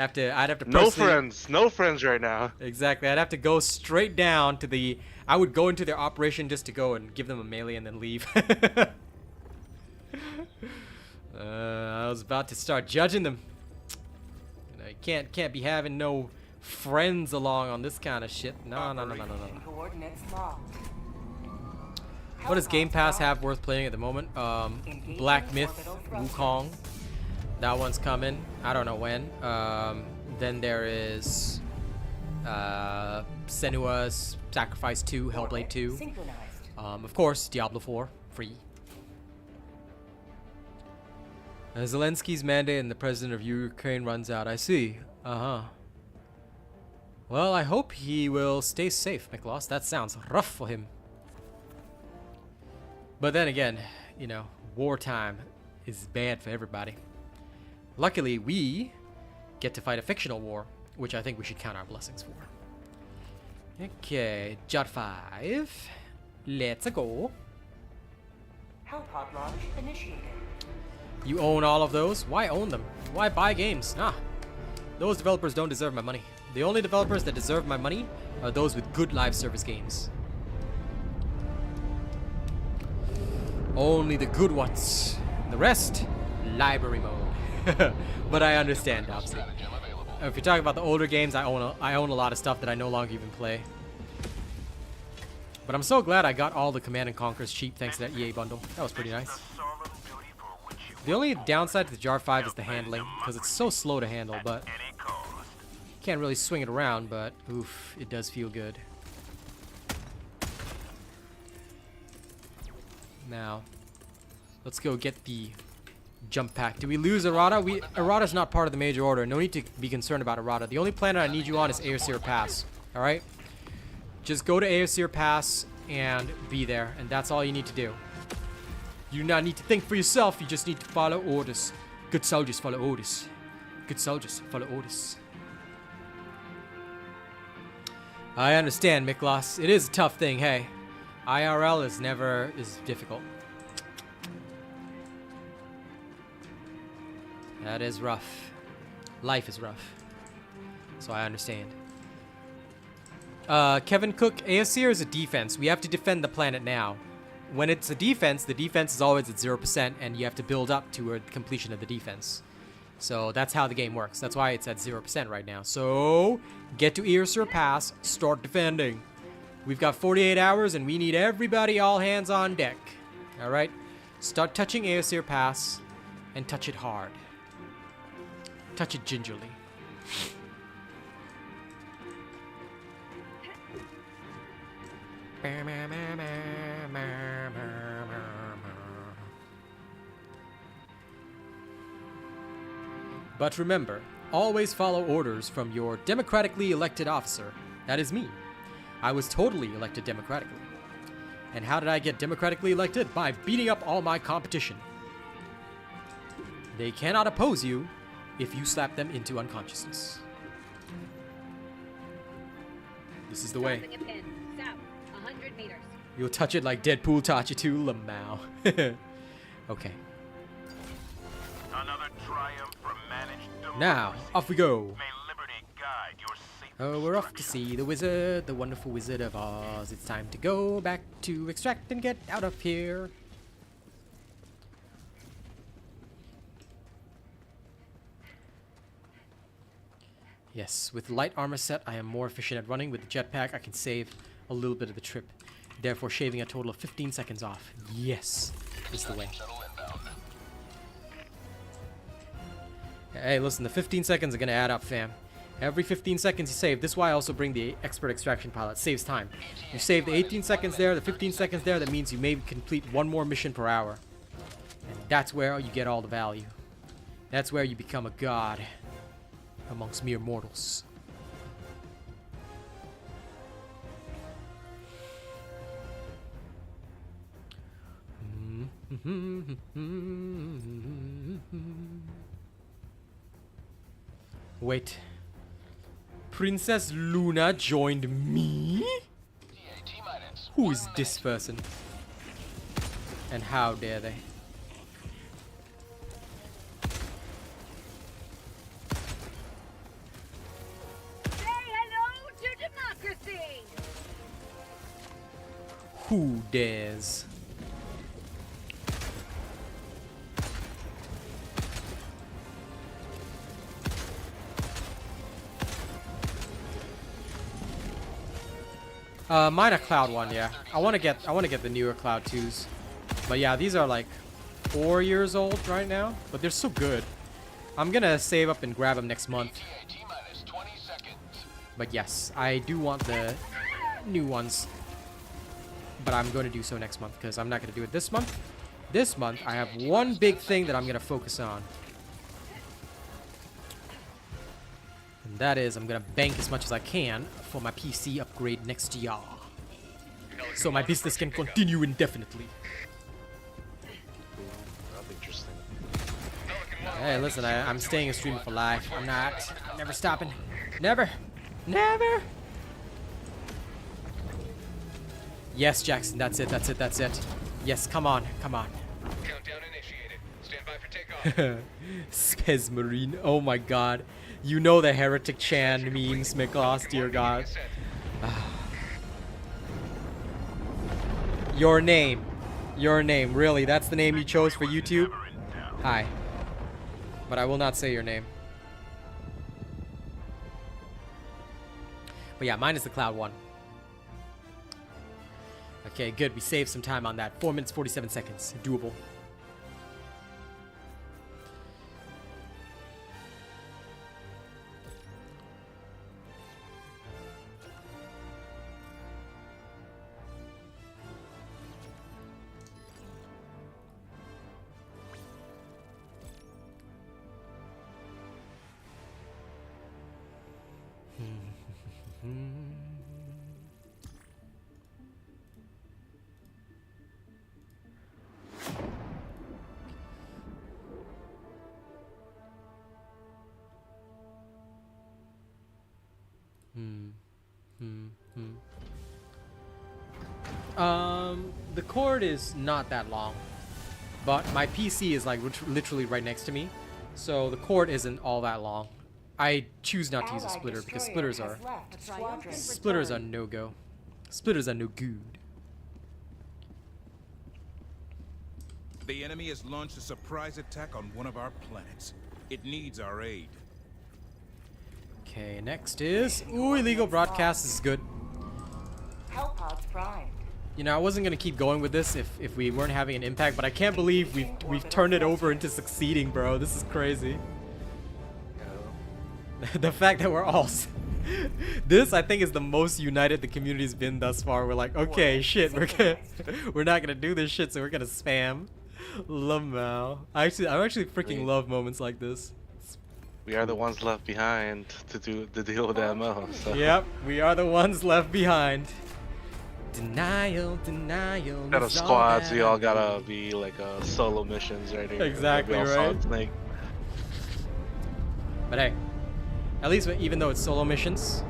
I'd have to No personally- no friends right now. Exactly. I'd have to go straight down to the. I would go into their operation just to go and give them a melee and then leave. I was about to start judging them. You know, you can't be having no friends along on this kind of shit. No. Coordinates locked. What does Game Pass have worth playing at the moment? Black Myth, Wukong. That one's coming. I don't know when. Then there is Senua's Sacrifice 2, Hellblade Orbit 2. synchronized. Of course, Diablo 4, free. Zelensky's mandate and the president of Ukraine runs out. I see. Well, I hope he will stay safe, Miklos. That sounds rough for him. But then again, you know, wartime is bad for everybody. Luckily, we get to fight a fictional war, which I think we should count our blessings for. Okay, Jot 5. Let's go. Hellpod launch initiated. You own all of those? Why own them? Why buy games? Those developers don't deserve my money. The only developers that deserve my money are those with good live service games. Only the good ones. The rest, library mode. But I understand, obviously. If you're talking about the older games, I own a lot of stuff that I no longer even play. But I'm so glad I got all the Command & Conquers cheap thanks to that EA bundle. That was pretty nice. The only downside to the Jar 5 is the handling, because it's so slow to handle, but can't really swing it around, but oof, it does feel good. Now, let's go get the jump pack. Do we lose Errata? Errata's not part of the major order. No need to be concerned about Errata. The only planet I need you on is Aesir Pass. Alright? Just go to Aesir Pass and be there, and that's all you need to do. You do not need to think for yourself, you just need to follow orders. Good soldiers follow orders. Good soldiers follow orders. I understand, Miklos. It is a tough thing, hey. IRL is difficult. That is rough. Life is rough. So I understand. Kevin Cook, Aesir is a defense. We have to defend the planet now. When it's a defense, the defense is always at 0%, and you have to build up to a completion of the defense. So that's how the game works. That's why it's at 0% right now. So get to Aesir Pass, start defending. We've got 48 hours, and we need everybody, all hands on deck. All right? Start touching Aesir Pass, and touch it hard. Touch it gingerly. But remember, always follow orders from your democratically elected officer. That is me. I was totally elected democratically. And how did I get democratically elected? By beating up all my competition. They cannot oppose you if you slap them into unconsciousness. This is the way. Crossing a pin. South, 100 meters. You'll touch it like Deadpool taught you to, Lamau. Okay. Another triumph from managed Now, off we go. May liberty guide your safe Oh, we're off to see the wizard, the wonderful Wizard of Oz. It's time to go back to extract and get out of here. Yes, with light armor set, I am more efficient at running. With the jetpack, I can save a little bit of the trip, therefore shaving a total of 15 seconds off. Yes, is the way. Hey, listen, the 15 seconds are gonna add up, fam. Every 15 seconds you save. This is why I also bring the expert extraction pilot. Saves time. You save the 18 seconds there, the 15 seconds there. That means you may complete one more mission per hour. And that's where you get all the value. That's where you become a god amongst mere mortals. Wait. Princess Luna joined me? Who is this person? And how dare they? Say hello to democracy! Who dares? Mine are Cloud 1, yeah. I wanna get the newer Cloud 2s. But yeah, these are like 4 years old right now, but they're so good. I'm gonna save up and grab them next month. But yes, I do want the new ones. But I'm going to do so next month because I'm not going to do it this month. This month, I have one big thing that I'm going to focus on. And that is, I'm going to bank as much as I can for my PC upgrade next year. So my business can continue indefinitely. That's interesting. Hey, listen, I'm staying a streamer for life. I'm never stopping. Never. Never. Yes, Jackson, that's it, that's it, that's it. Yes, come on, come on. Countdown initiated. Stand by for takeoff. Spez Marine, oh my god. You know the Heretic Chan memes, Miklos, dear god. Your name. Your name, really, that's the name you chose for YouTube? Hi. But I will not say your name. But yeah, mine is the Cloud one. Okay, good. We saved some time on that. 4 minutes, 47 seconds. Doable. The cord is not that long, but my PC is like literally right next to me, so the cord isn't all that long. I choose not to use a splitter because splitters are no go. Splitters are no good. The enemy has launched a surprise attack on one of our planets. It needs our aid. Okay, next is illegal broadcast is good. Hellpods primed. You know, I wasn't gonna keep going with this if we weren't having an impact, but I can't believe we've turned it over into succeeding, bro. This is crazy. The fact that we're all this I think is the most united the community's been thus far. We're like, okay, shit, we're not gonna do this shit, so we're gonna spam. Lamau. I actually freaking love moments like this. We are the ones left behind to deal with the MO. So. Yep, we are the ones left behind. Denial. Got a squad, so you all gotta be like solo missions right here. Exactly, right? Snake. But hey, at least even though it's solo missions,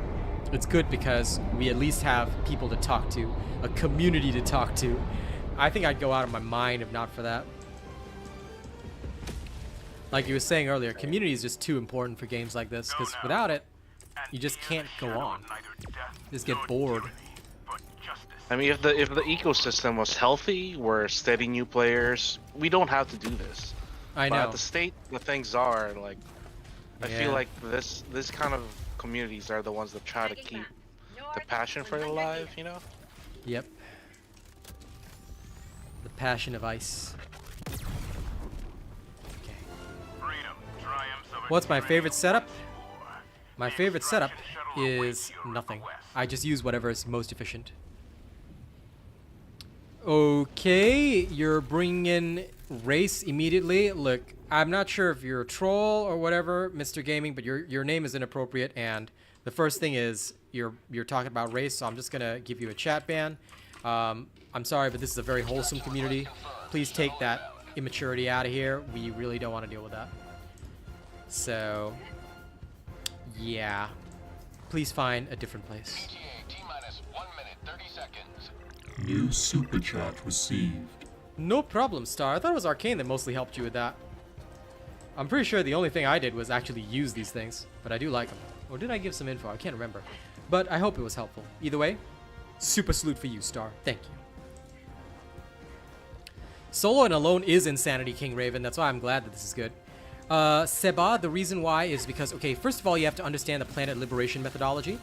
it's good because we at least have people to talk to, a community to talk to. I think I'd go out of my mind if not for that. Like you were saying earlier, community is just too important for games like this, because without it, you just can't go on. Just get bored. I mean, if the ecosystem was healthy, we're steady new players, we don't have to do this. I know. But at the state that things are, like, I feel like this kind of communities are the ones that try to keep the passion for it alive, you know? Yep. The passion of ice. What's my favorite setup? My favorite setup is nothing. I just use whatever is most efficient. Okay, you're bringing in race immediately. Look, I'm not sure if you're a troll or whatever, Mr. Gaming, but your name is inappropriate, and the first thing is you're talking about race, so I'm just gonna give you a chat ban. I'm sorry, but this is a very wholesome community. Please take that immaturity out of here. We really don't want to deal with that. So, yeah. Please find a different place. T-minus 1 minute, 30 seconds. New super chat received. No problem, Star. I thought it was Arcane that mostly helped you with that. I'm pretty sure the only thing I did was actually use these things, but I do like them. Or did I give some info? I can't remember. But I hope it was helpful. Either way, super salute for you, Star. Thank you. Solo and alone is insanity, King Raven. That's why I'm glad that this is good. Seba, the reason why is because, okay, first of all, you have to understand the planet liberation methodology.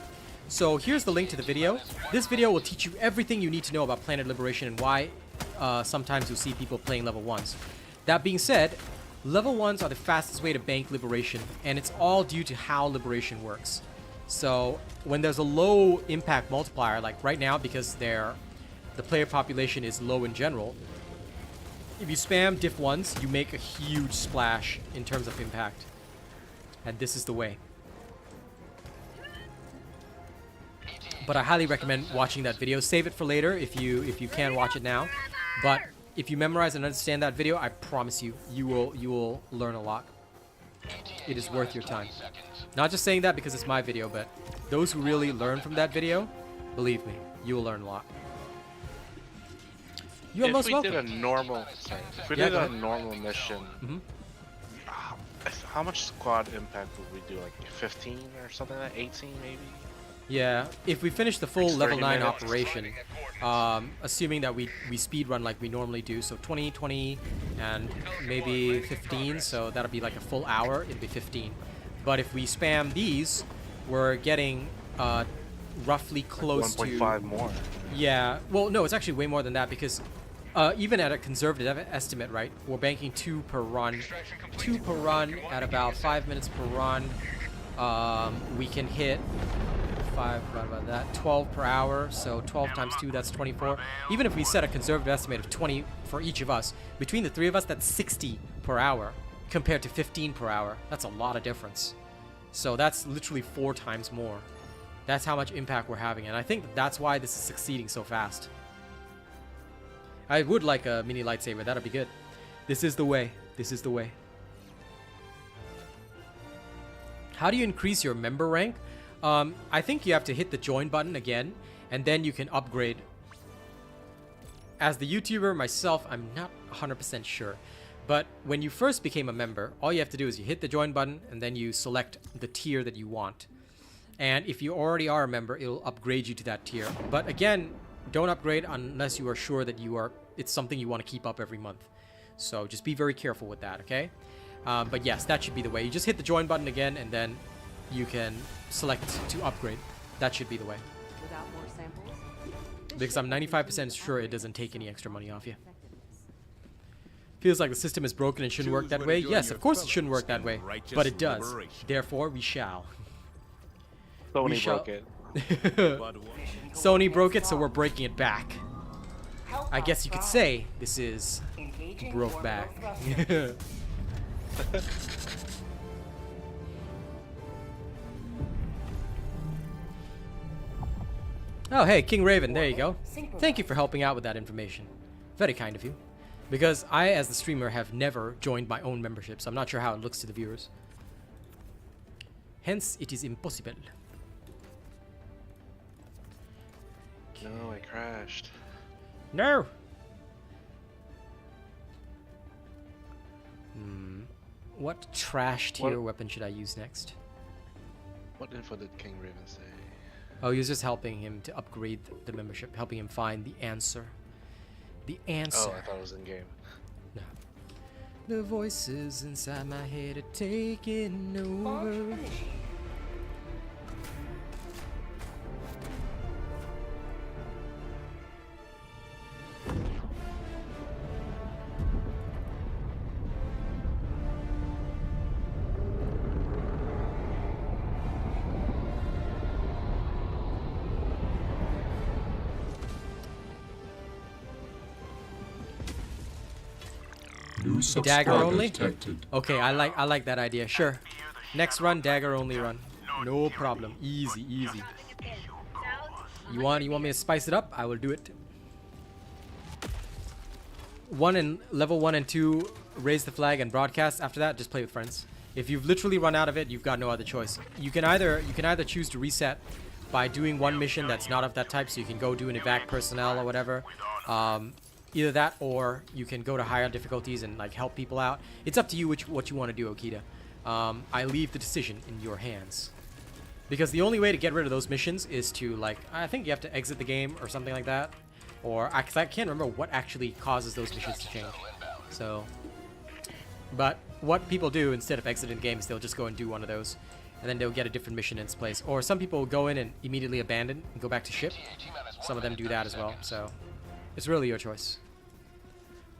So here's the link to the video. This video will teach you everything you need to know about planet liberation and why sometimes you'll see people playing level 1s. That being said, level 1s are the fastest way to bank liberation, and it's all due to how liberation works. So when there's a low impact multiplier, like right now, because the player population is low in general, if you spam diff once, you make a huge splash in terms of impact. And this is the way. But I highly recommend watching that video. Save it for later if you can watch it now. But if you memorize and understand that video, I promise you, you will learn a lot. It is worth your time. Not just saying that because it's my video, but those who really learn from that video, believe me, you will learn a lot. You are most welcome. If we did a normal mission, how much squad impact would we do? Like 15 or something like that? 18 maybe? Yeah, if we finish the full Like level 30 9 minutes. operation, assuming that we speed run like we normally do, so 20, 20, and maybe 15, so that'll be like a full hour, it'll be 15. But if we spam these, we're getting roughly close to 1.5 more. Yeah, well, no, it's actually way more than that because even at a conservative estimate, right, we're banking 2 per run. 2 per run at about 5 minutes per run. We can hit 5 divided by that, 12 per hour, so 12 times 2, that's 24. Even if we set a conservative estimate of 20 for each of us, between the 3 of us, that's 60 per hour compared to 15 per hour. That's a lot of difference. So that's literally 4 times more. That's how much impact we're having, and I think that's why this is succeeding so fast. I would like a mini lightsaber, that'd be good. This is the way. This is the way. How do you increase your member rank? I think you have to hit the join button again, and then you can upgrade. As the YouTuber myself, I'm not 100% sure. But when you first became a member, all you have to do is you hit the join button, and then you select the tier that you want. And if you already are a member, it'll upgrade you to that tier. But again, don't upgrade unless you are sure that it's something you want to keep up every month. So just be very careful with that, okay? But yes, that should be the way. You just hit the join button again, and then you can select to upgrade. That should be the way. Without more samples, Because I'm 95% sure it doesn't take any extra money off you. Feels like the system is broken and shouldn't work that way. Yes, of course it shouldn't work that way. But it does. Therefore, we shall. Sony broke it. Sony broke it, so we're breaking it back. I guess you could say this is broke back. Oh, hey, King Raven, there you go. Thank you for helping out with that information. Very kind of you. Because I, as the streamer, have never joined my own membership, so I'm not sure how it looks to the viewers. Hence, it is impossible. No, I crashed. No! What trash tier weapon should I use next? What info did King Raven say? Oh, he was just helping him to upgrade the membership, helping him find the answer. The answer. Oh, I thought it was in game. No. The voices inside my head are taking over. New Dagger subscriber only? detected. Okay, I like that idea. Sure. Next run, dagger only run. No problem. Easy, easy. You want me to spice it up? I will do it. Level 1 and 2, raise the flag and broadcast. After that, just play with friends. If you've literally run out of it, you've got no other choice. You can either choose to reset by doing one mission that's not of that type, so you can go do an evac personnel or whatever. Either that, or you can go to higher difficulties and like help people out. It's up to you what you want to do, Okita. I leave the decision in your hands. Because the only way to get rid of those missions is to, like, I think you have to exit the game or something like that. Or, because I can't remember what actually causes those missions to change. So, but what people do instead of exiting the game is they'll just go and do one of those. And then they'll get a different mission in its place. Or some people will go in and immediately abandon and go back to ship. Some of them do that as well, so it's really your choice.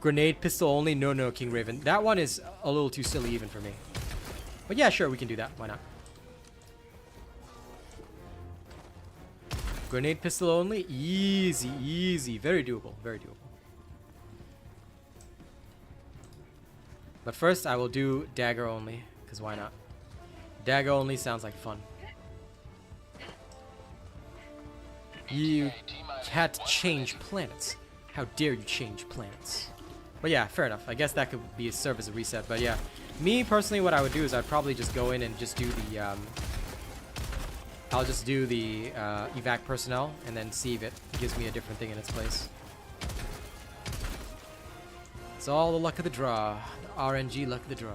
Grenade pistol only? No, King Raven. That one is a little too silly even for me. But yeah, sure, we can do that. Why not? Grenade pistol only? Easy, easy. Very doable, very doable. But first, I will do dagger only, because why not? Dagger only sounds like fun. You had to change planets. How dare you change planets? But yeah, fair enough. I guess that could be a serve as a reset. But yeah, me personally, what I would do is I'd probably just go in and just do the I'll just do the evac personnel and then see if it gives me a different thing in its place. It's all the luck of the draw. The RNG luck of the draw.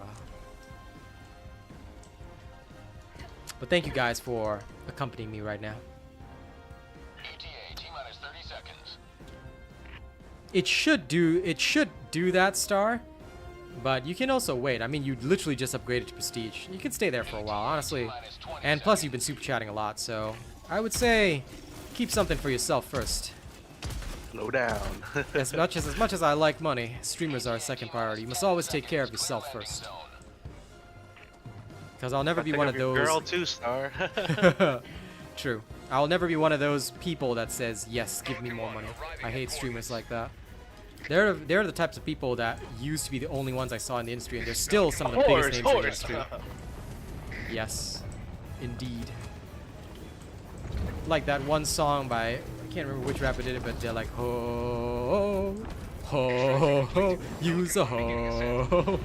But thank you guys for accompanying me right now. ETA, T-minus 30 seconds. It should do that, Star. But you can also wait. I mean, you literally just upgraded to Prestige. You can stay there for a while, honestly. And plus, you've been super chatting a lot, so I would say keep something for yourself first. Slow down. As much as I like money, streamers are a second priority. You must always take care of yourself first. Because I'll never be one of those. Girl too, Star. True. I'll never be one of those people that says yes, give me more money. I hate streamers like that. They're the types of people that used to be the only ones I saw in the industry, and they're still some of the biggest names in the industry. Yes, indeed. Like that one song by, I can't remember which rapper did it, but they're like, ho, ho, ho, ho, use a ho.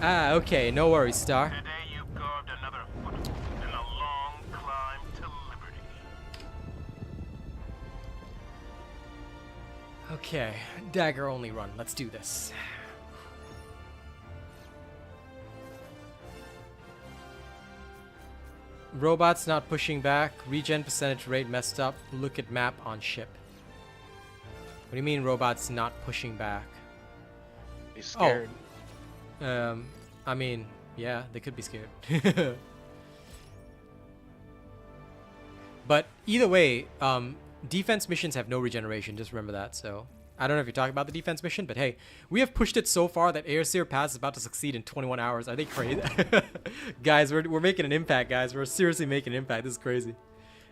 Okay, no worries, Star. Today you carved another foot in a long climb to liberty. Okay, dagger only run. Let's do this. Robots not pushing back. Regen percentage rate messed up. Look at map on ship. What do you mean robots not pushing back? He's scared. Oh. I mean, yeah, they could be scared. But either way, defense missions have no regeneration. Just remember that. So I don't know if you're talking about the defense mission, but hey, we have pushed it so far that Airseer Pass is about to succeed in 21 hours. Are they crazy? Guys, we're making an impact, guys. We're seriously making an impact. This is crazy.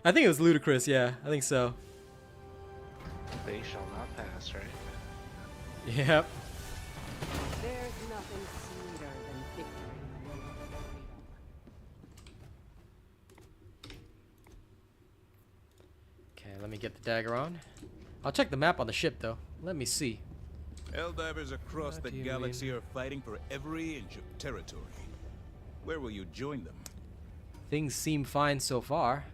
I think it was ludicrous. Yeah, I think so. They shall not pass, right? Yep. There's nothing sweeter than victory when you have freedom. Okay, let me get the dagger on. I'll check the map on the ship, though. Let me see. Helldivers across What the do you galaxy mean? are fighting for every inch of territory. Where will you join them? Things seem fine so far.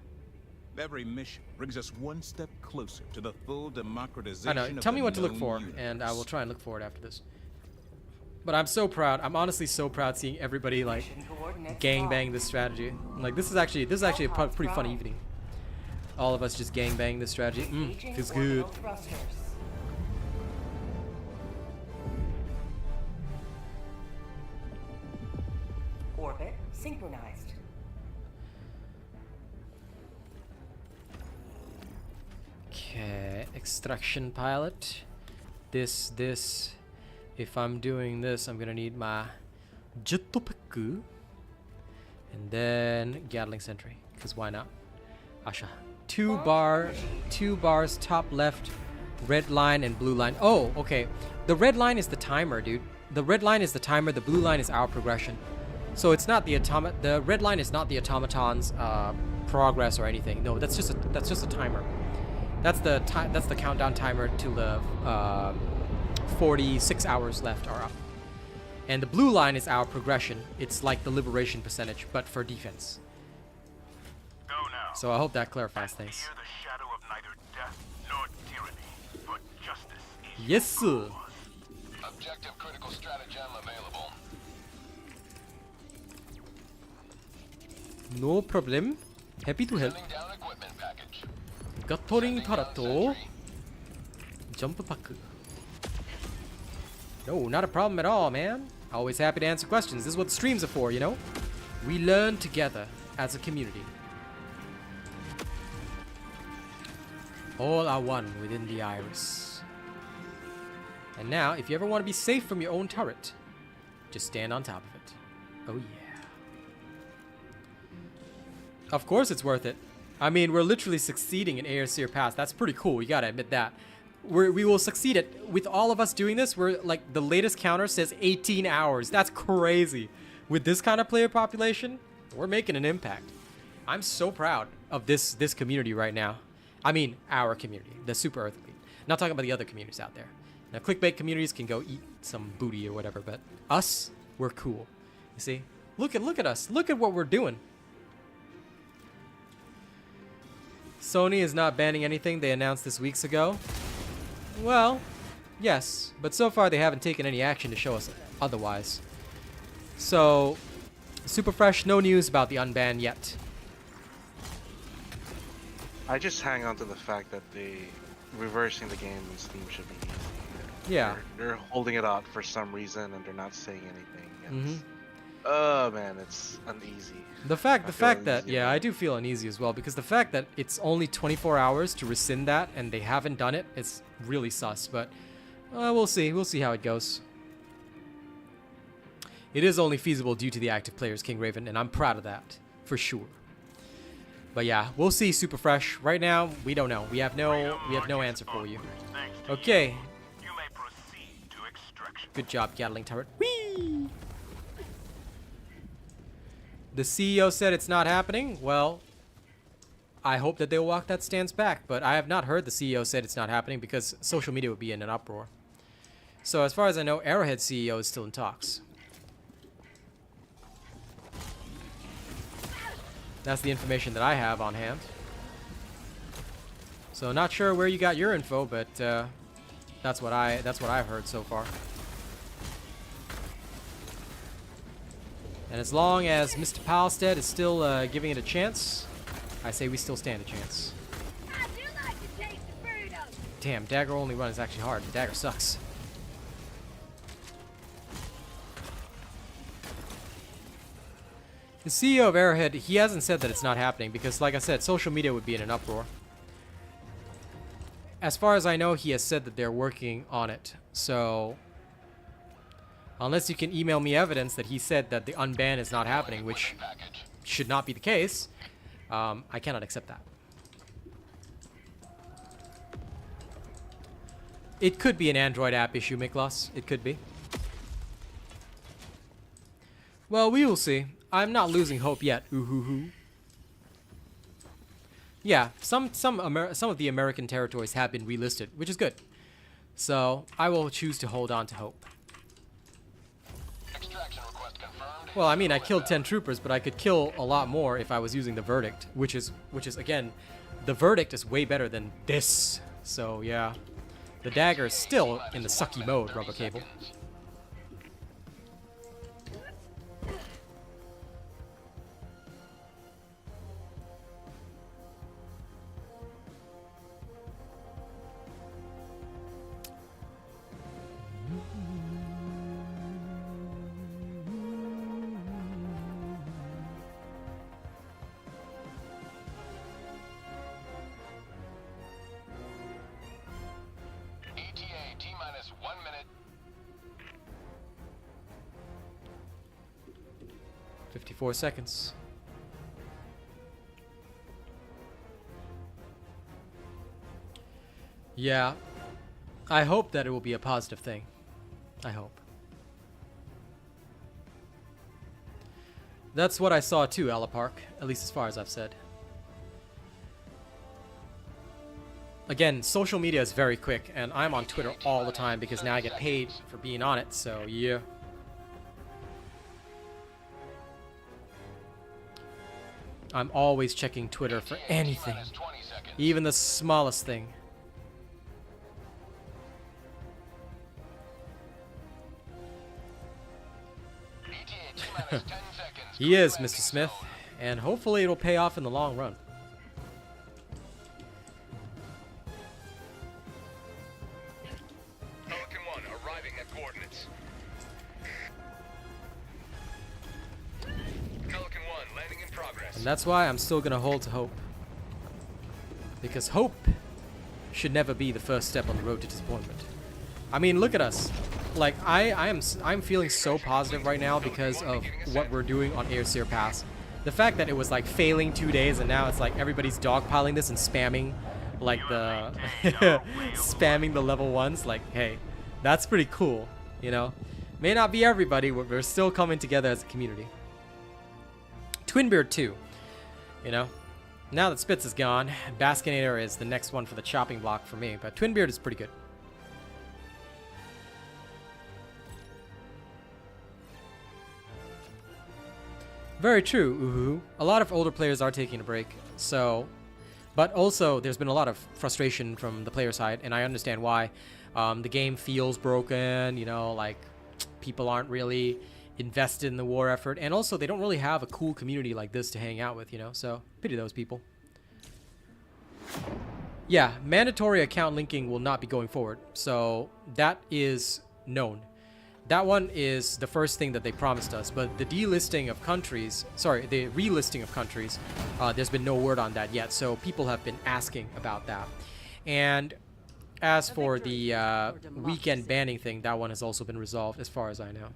Every mission brings us one step closer to the full democratization I know. of Tell me the what to look known for, universe. and I will try and look for it after this. But I'm so proud. I'm honestly so proud seeing everybody like Mission coordinates gangbang locked. this strategy. Like this is actually a pretty fun evening. All of us just gangbang this strategy. Engaging Feels good. orbital thrusters. Orbit synchronized. Okay, extraction pilot. This. If I'm doing this, I'm gonna need my jetpack, and then Gatling sentry. Cause why not? Asha. Two bars, top left, red line and blue line. Oh, okay. The red line is the timer, dude. The red line is the timer. The blue line is our progression. So it's not the The red line is not the automaton's progress or anything. No, that's just a timer. That's the countdown timer till the 46 hours left are up. And the blue line is our progression. It's like the liberation percentage, but for defense. Go now. So I hope that clarifies things. Fear the shadow of neither death nor tyranny, but justice is Yes, sir. Objective critical stratagem available. No problem. Happy to help. Sending down equipment package. Gathering Sending down Parato. sentry. Jump pack. No, not a problem at all, man. Always happy to answer questions. This is what streams are for, you know? We learn together as a community. All are one within the iris. And now, if you ever want to be safe from your own turret, just stand on top of it. Oh yeah. Of course it's worth it. I mean, we're literally succeeding in Airseer Pass. That's pretty cool. You gotta admit that. We will succeed it. With all of us doing this, we're like, the latest counter says 18 hours. That's crazy. With this kind of player population, we're making an impact. I'm so proud of this community right now. I mean, our community, the Super Earth Elite. Not talking about the other communities out there. Now, clickbait communities can go eat some booty or whatever, but us, we're cool. You see? Look at us. Look at what we're doing. Sony is not banning anything they announced this weeks ago. Well, yes, but so far they haven't taken any action to show us otherwise. So, super fresh, no news about the unban yet. I just hang on to the fact that reversing the game in Steam should be easy. Yeah. They're holding it out for some reason and they're not saying anything. And oh man, it's uneasy. The fact that, yeah, I do feel uneasy as well, because the fact that it's only 24 hours to rescind that and they haven't done it, it's really sus, but we'll see. We'll see how it goes. It is only feasible due to the active players, King Raven, and I'm proud of that, for sure. But yeah, we'll see, Super Fresh. Right now, we don't know. We have no answer for you. Okay. You may proceed to extraction. Good job, Gatling Turret. Whee! The CEO said it's not happening. Well, I hope that they'll walk that stance back, but I have not heard the CEO said it's not happening because social media would be in an uproar. So as far as I know, Arrowhead CEO is still in talks. That's the information that I have on hand. So not sure where you got your info, but that's what I've heard so far. And as long as Mr. Palstead is still giving it a chance, I say we still stand a chance. I do like to taste the burritos. Damn, dagger only run is actually hard. Dagger sucks. The CEO of Arrowhead, he hasn't said that it's not happening because, like I said, social media would be in an uproar. As far as I know, he has said that they're working on it. So, unless you can email me evidence that he said that the unban is not happening, which should not be the case, I cannot accept that. It could be an Android app issue, Miklos. It could be. Well, we will see. I'm not losing hope yet. Ooh-hoo-hoo. Yeah, some of the American territories have been relisted, which is good. So I will choose to hold on to hope. Extraction request confirmed. Well, I mean, I killed 10 troopers, but I could kill a lot more if I was using the verdict, which is again, the verdict is way better than this. So yeah, the dagger is still in the sucky mode, Rubber Cable. ETA T-minus 1 minute. 54 seconds. Yeah, I hope that it will be a positive thing. I hope. That's what I saw too, Alapark, at least as far as I've said. Again, social media is very quick, and I'm on Twitter all the time because now I get paid for being on it, so yeah. I'm always checking Twitter for anything, even the smallest thing. He is, Mr. Smith, and hopefully it'll pay off in the long run. Pelican 1 arriving at coordinates. Pelican 1 landing in progress. And that's why I'm still gonna hold to hope. Because hope should never be the first step on the road to disappointment. I mean, look at us. Like, I'm feeling so positive right now because of what we're doing on Airseer Pass. the fact that it was like failing 2 days and now it's like everybody's dogpiling this and spamming like the spamming the level 1s, like, hey, that's pretty cool, you know. May not be everybody, but we're still coming together as a community. Twinbeard 2, you know. Now that Spitz is gone, Baskinator is the next one for the chopping block for me, but Twinbeard is pretty good. Very true, Uhu. A lot of older players are taking a break, so... But also, there's been a lot of frustration from the player side, and I understand why. The game feels broken, you know, like, people aren't really invested in the war effort, and also they don't really have a cool community like this to hang out with, you know, so pity those people. Yeah, mandatory account linking will not be going forward, so that is known. That one is the first thing that they promised us, but the delisting of countries, sorry, the relisting of countries, there's been no word on that yet, so people have been asking about that. And as for the weekend banning thing, that one has also been resolved as far as I know.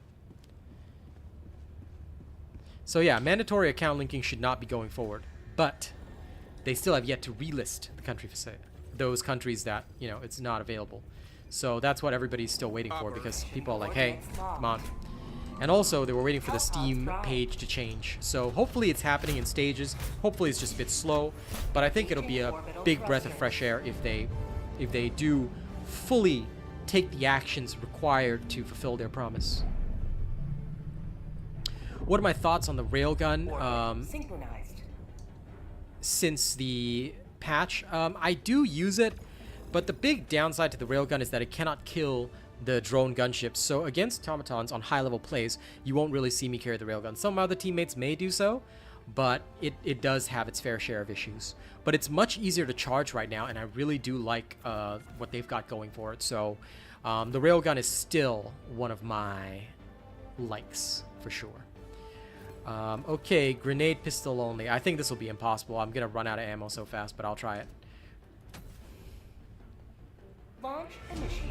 So yeah, mandatory account linking should not be going forward, but they still have yet to relist the country for sale, those countries that, you know, it's not available. So that's what everybody's still waiting for, because people are like, hey, come on. And also, they were waiting for the Steam page to change. So hopefully it's happening in stages. Hopefully it's just a bit slow. But I think it'll be a big breath of fresh air if they do fully take the actions required to fulfill their promise. What are my thoughts on the railgun since the patch? I do use it. But the big downside to the railgun is that it cannot kill the drone gunships. So against automatons on high-level plays, you won't really see me carry the railgun. Some other teammates may do so, but it does have its fair share of issues. But it's much easier to charge right now, and I really do like what they've got going for it. So the railgun is still one of my likes, for sure. Okay, grenade pistol only. I think this will be impossible. I'm going to run out of ammo so fast, but I'll try it. Launch initiated.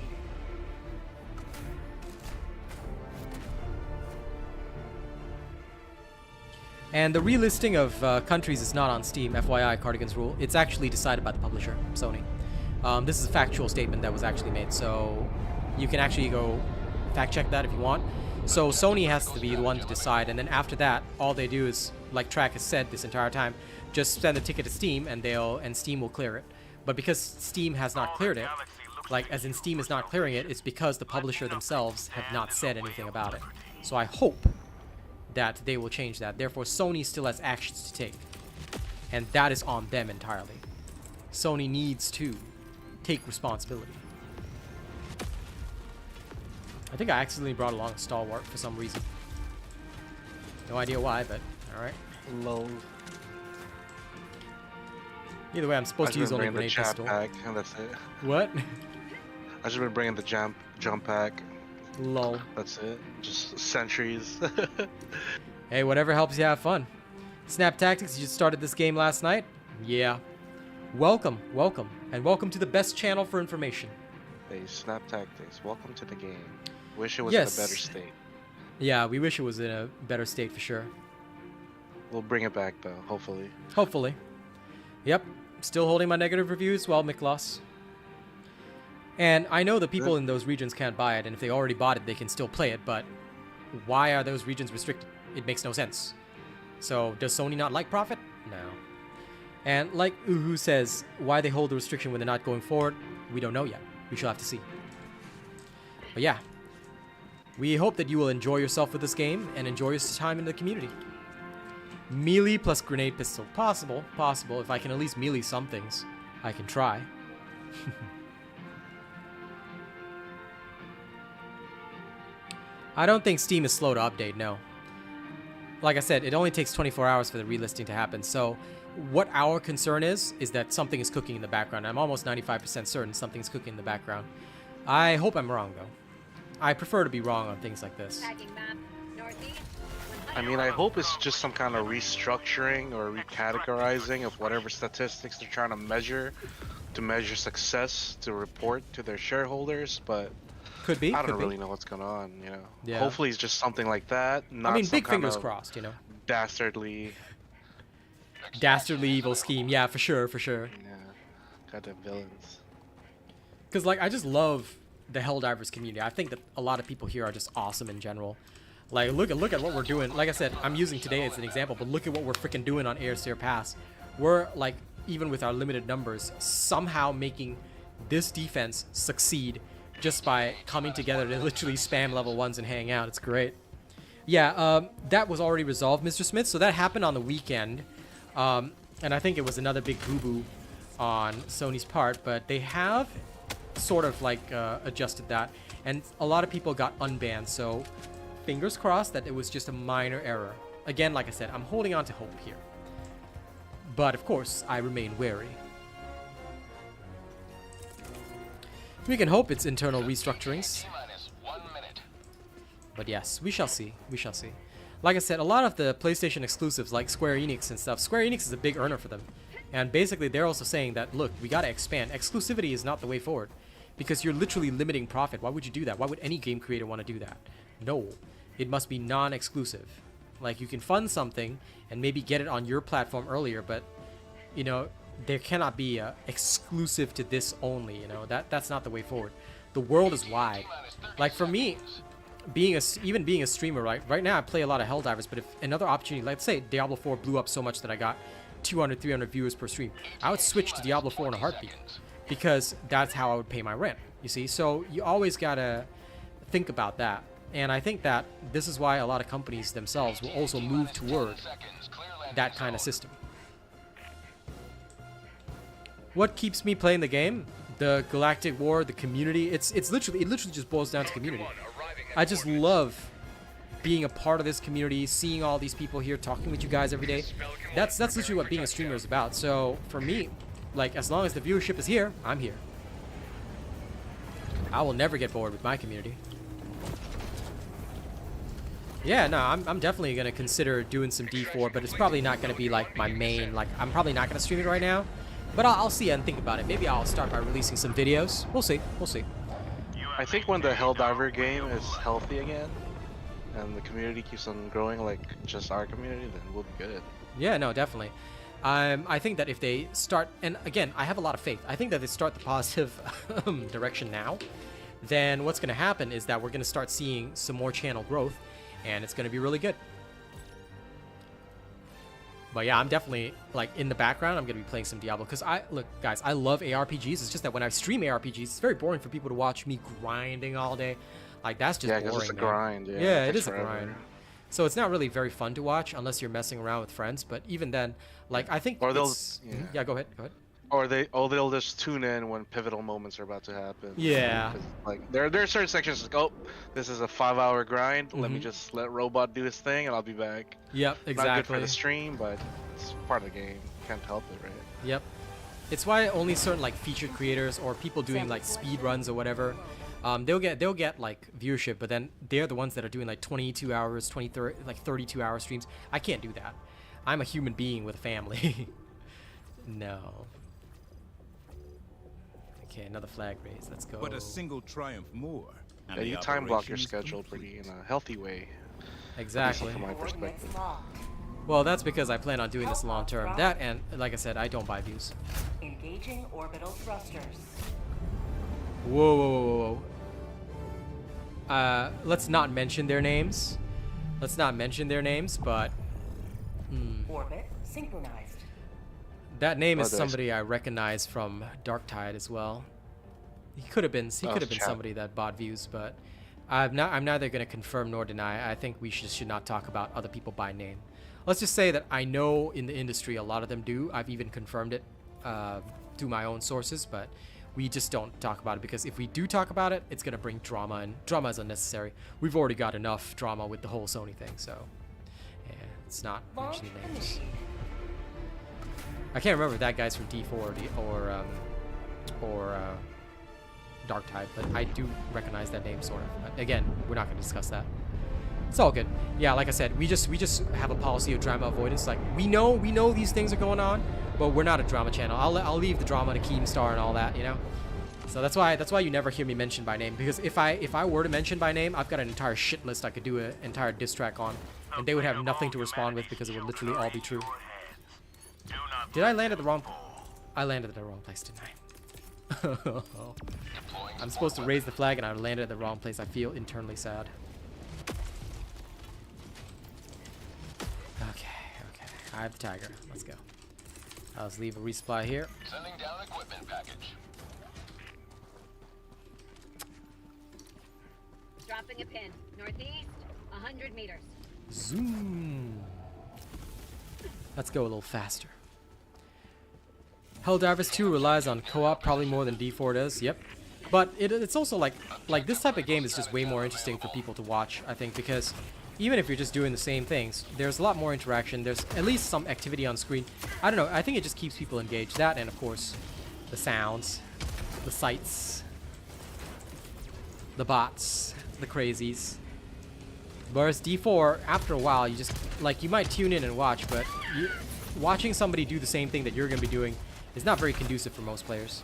And the relisting of countries is not on Steam, FYI, Cardigan's rule. It's actually decided by the publisher, Sony. This is a factual statement that was actually made, so you can actually go fact check that if you want. So Sony has to be the one to decide, and then after that, all they do is, like Track has said this entire time, just send the ticket to Steam, and Steam will clear it. But because Steam has not cleared it, like, as in Steam is not clearing it, it's because the publisher themselves have not said anything about it. So I hope that they will change that. Therefore, Sony still has actions to take. And that is on them entirely. Sony needs to take responsibility. I think I accidentally brought along a stalwart for some reason. No idea why, but alright. Lol. Either way, I'm supposed to use only a the grenade jump pistol. pack, and that's it. What? I just been bringing the jump pack. Lol. That's it. Just sentries. Hey, whatever helps you have fun. Snap Tactics, you just started this game last night? Yeah. Welcome, welcome, and welcome to the best channel for information. Hey, Snap Tactics, welcome to the game. Wish it was Yes. in a better state. Yeah, we wish it was in a better state for sure. We'll bring it back though, hopefully. Hopefully. Yep, still holding my negative reviews, well, Miklos. And I know the people in those regions can't buy it, and if they already bought it, they can still play it, but why are those regions restricted? It makes no sense. So, does Sony not like profit? No. And like Uhu says, why they hold the restriction when they're not going forward, we don't know yet. We shall have to see. But yeah, we hope that you will enjoy yourself with this game and enjoy your time in the community. Melee plus grenade pistol. Possible, possible. If I can at least melee some things, I can try. I don't think Steam is slow to update, no. Like I said, it only takes 24 hours for the relisting to happen, so what our concern is that something is cooking in the background. I'm almost 95% certain something's cooking in the background. I hope I'm wrong, though. I prefer to be wrong on things like this. I mean, I hope it's just some kind of restructuring or recategorizing of whatever statistics they're trying to measure success to report to their shareholders, but could be. I don't really know what's going on, you know. Yeah. Hopefully it's just something like that. Not I mean, some big kind fingers of crossed, you know. Dastardly Dastardly evil scheme. Yeah, for sure, for sure. Yeah. Goddamn villains. Because, like, I just love the Helldivers community. I think that a lot of people here are just awesome in general. Like, look at what we're doing. Like I said, I'm using today as an example, but look at what we're freaking doing on Air Stair Pass. We're, like, even with our limited numbers, somehow making this defense succeed just by coming together to literally spam level 1s and hang out. It's great. Yeah, that was already resolved, Mr. Smith. So that happened on the weekend. And I think it was another big boo-boo on Sony's part, but they have sort of like adjusted that, and a lot of people got unbanned, so fingers crossed that it was just a minor error. Again, like I said, I'm holding on to hope here, but of course I remain wary. We can hope it's internal restructurings, but yes, we shall see. We shall see. Like I said, a lot of the PlayStation exclusives like Square Enix and stuff, Square Enix is a big earner for them. And basically, they're also saying that, look, we gotta expand. Exclusivity is not the way forward. Because you're literally limiting profit. Why would you do that? Why would any game creator want to do that? No. It must be non-exclusive. Like, you can fund something and maybe get it on your platform earlier, but, you know, there cannot be a exclusive to this only, you know? That's not the way forward. The world is wide. Like, for me, even being a streamer, right now I play a lot of Helldivers, but if another opportunity, let's say Diablo 4 blew up so much that I got 200, 300 viewers per stream, I would switch to Diablo 4 in a heartbeat, because that's how I would pay my rent, you see? So you always gotta think about that, and I think that this is why a lot of companies themselves will also move toward that kind of system. What keeps me playing the game? The Galactic War, the community. It literally just boils down to community. I just love being a part of this community, seeing all these people here, talking with you guys every day. That's literally what being a streamer is about. So for me, like, as long as the viewership is here, I'm here. I will never get bored with my community. Yeah, no, I'm definitely gonna consider doing some D4, but it's probably not gonna be like my main. Like, I'm probably not gonna stream it right now, but I'll see and think about it. Maybe I'll start by releasing some videos. We'll see. We'll see. I think when the Helldiver game is healthy again, and the community keeps on growing like just our community, then we'll be good. Yeah, no, definitely. I think that if they start, and again, I have a lot of faith. I think that they start the positive direction now, then what's going to happen is that we're going to start seeing some more channel growth, and it's going to be really good. But yeah, I'm definitely, like, in the background, I'm going to be playing some Diablo. Because look, guys, I love ARPGs. It's just that when I stream ARPGs, it's very boring for people to watch me grinding all day. Like, that's just boring, it's a man. grind. Yeah, it is a grind. So it's not really very fun to watch unless you're messing around with friends. But even then, like, I think or they'll, yeah, go ahead. Or they'll just tune in when pivotal moments are about to happen. Yeah. Like, there are certain sections like, oh, this is a 5-hour grind. Let me just let Robot do his thing, and I'll be back. Yep, exactly. Not good for the stream, but it's part of the game. Can't help it, right? Yep. It's why only certain, like, featured creators or people doing, like, speed runs or whatever, they'll get like viewership, but then they're the ones that are doing like 22 hours, 32-hour streams. I can't do that. I'm a human being with a family. No. Okay, another flag raise. Let's go. But a single triumph more. Yeah, you time block your schedule pretty in a healthy way. Exactly. From my perspective. Well, that's because I plan on doing this long term. That, and like I said, I don't buy views. Engaging orbital thrusters. Whoa, whoa, whoa, whoa. Let's not mention their names. Let's not mention their names, but... Orbit synchronized. That name is somebody I recognize from Darktide as well. He could have been somebody that bought views, but I'm neither going to confirm nor deny. I think we should not talk about other people by name. Let's just say that I know in the industry a lot of them do. I've even confirmed it through my own sources, but we just don't talk about it because if we do talk about it, it's going to bring drama, and drama is unnecessary. We've already got enough drama with the whole Sony thing, so yeah, it's not mentioning names. I can't remember if that guy's from D4 or Darktide, but I do recognize that name sort of. But again, we're not going to discuss that. It's all good. Yeah, like I said, we just have a policy of drama avoidance. Like we know these things are going on, but we're not a drama channel. I'll leave the drama to Keemstar and all that, you know. So that's why you never hear me mention by name, because if I were to mention by name, I've got an entire shit list I could do an entire diss track on, and they would have nothing to respond with because it would literally all be true. Did I land at the wrong... I landed at the wrong place, didn't I? I'm supposed to raise the flag and I landed at the wrong place. I feel internally sad. Okay. I have the tiger. Let's go. Let's leave a resupply here. Sending down equipment package. Dropping a pin. Northeast, 100 meters. Zoom. Let's go a little faster. Helldivers 2 relies on co-op probably more than D4 does. Yep. But it's also like this type of game is just way more interesting for people to watch, I think, because even if you're just doing the same things, there's a lot more interaction. There's at least some activity on screen. I don't know. I think it just keeps people engaged. That and, of course, the sounds, the sights, the bots, the crazies. Whereas D4, after a while, you just, like, you might tune in and watch, but watching somebody do the same thing that you're going to be doing is not very conducive for most players.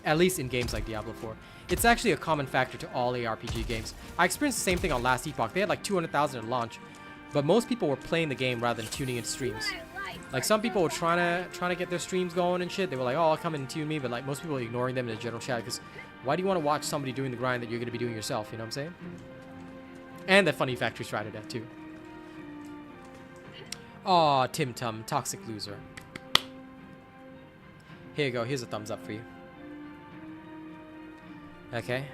At least in games like Diablo 4. It's actually a common factor to all ARPG games. I experienced the same thing on Last Epoch. They had like 200,000 at launch, but most people were playing the game rather than tuning in streams. Like some people were trying to get their streams going and shit. They were like, oh, I'll come in and tune me, but like most people were ignoring them in the general chat because why do you want to watch somebody doing the grind that you're going to be doing yourself? You know what I'm saying? And that Funny Factory tried it too. Aw, Tim Tum, toxic loser. Here you go. Here's a thumbs up for you. Okay.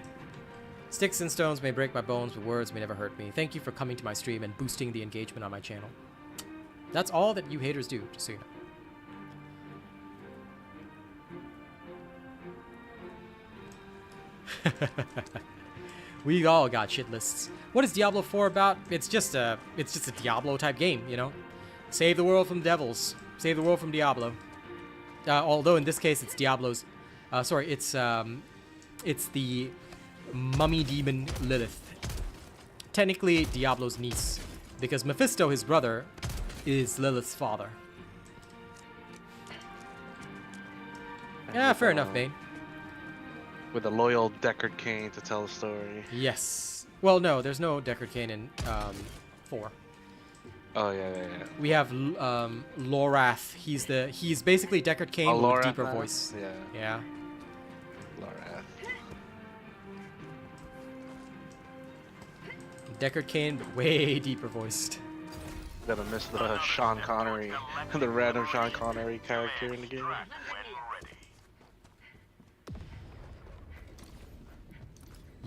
Sticks and stones may break my bones, but words may never hurt me. Thank you for coming to my stream and boosting the engagement on my channel. That's all that you haters do, just so you know. We all got shit lists. What is Diablo 4 about? It's just a Diablo type game, you know? Save the world from devils. Save the world from Diablo. Although in this case it's Diablo's it's the mummy demon Lilith. Technically Diablo's niece, because Mephisto, his brother, is Lilith's father. Yeah, fair enough, Bane. With a loyal Deckard Cain to tell the story. Yes. Well, no, there's no Deckard Cain in 4. Oh yeah. We have Lorath. He's basically Deckard Cain with a deeper voice. Yeah. Lorath. Deckard Cain, but way deeper voiced. Gotta miss the Sean Connery, the random Sean Connery character in the game.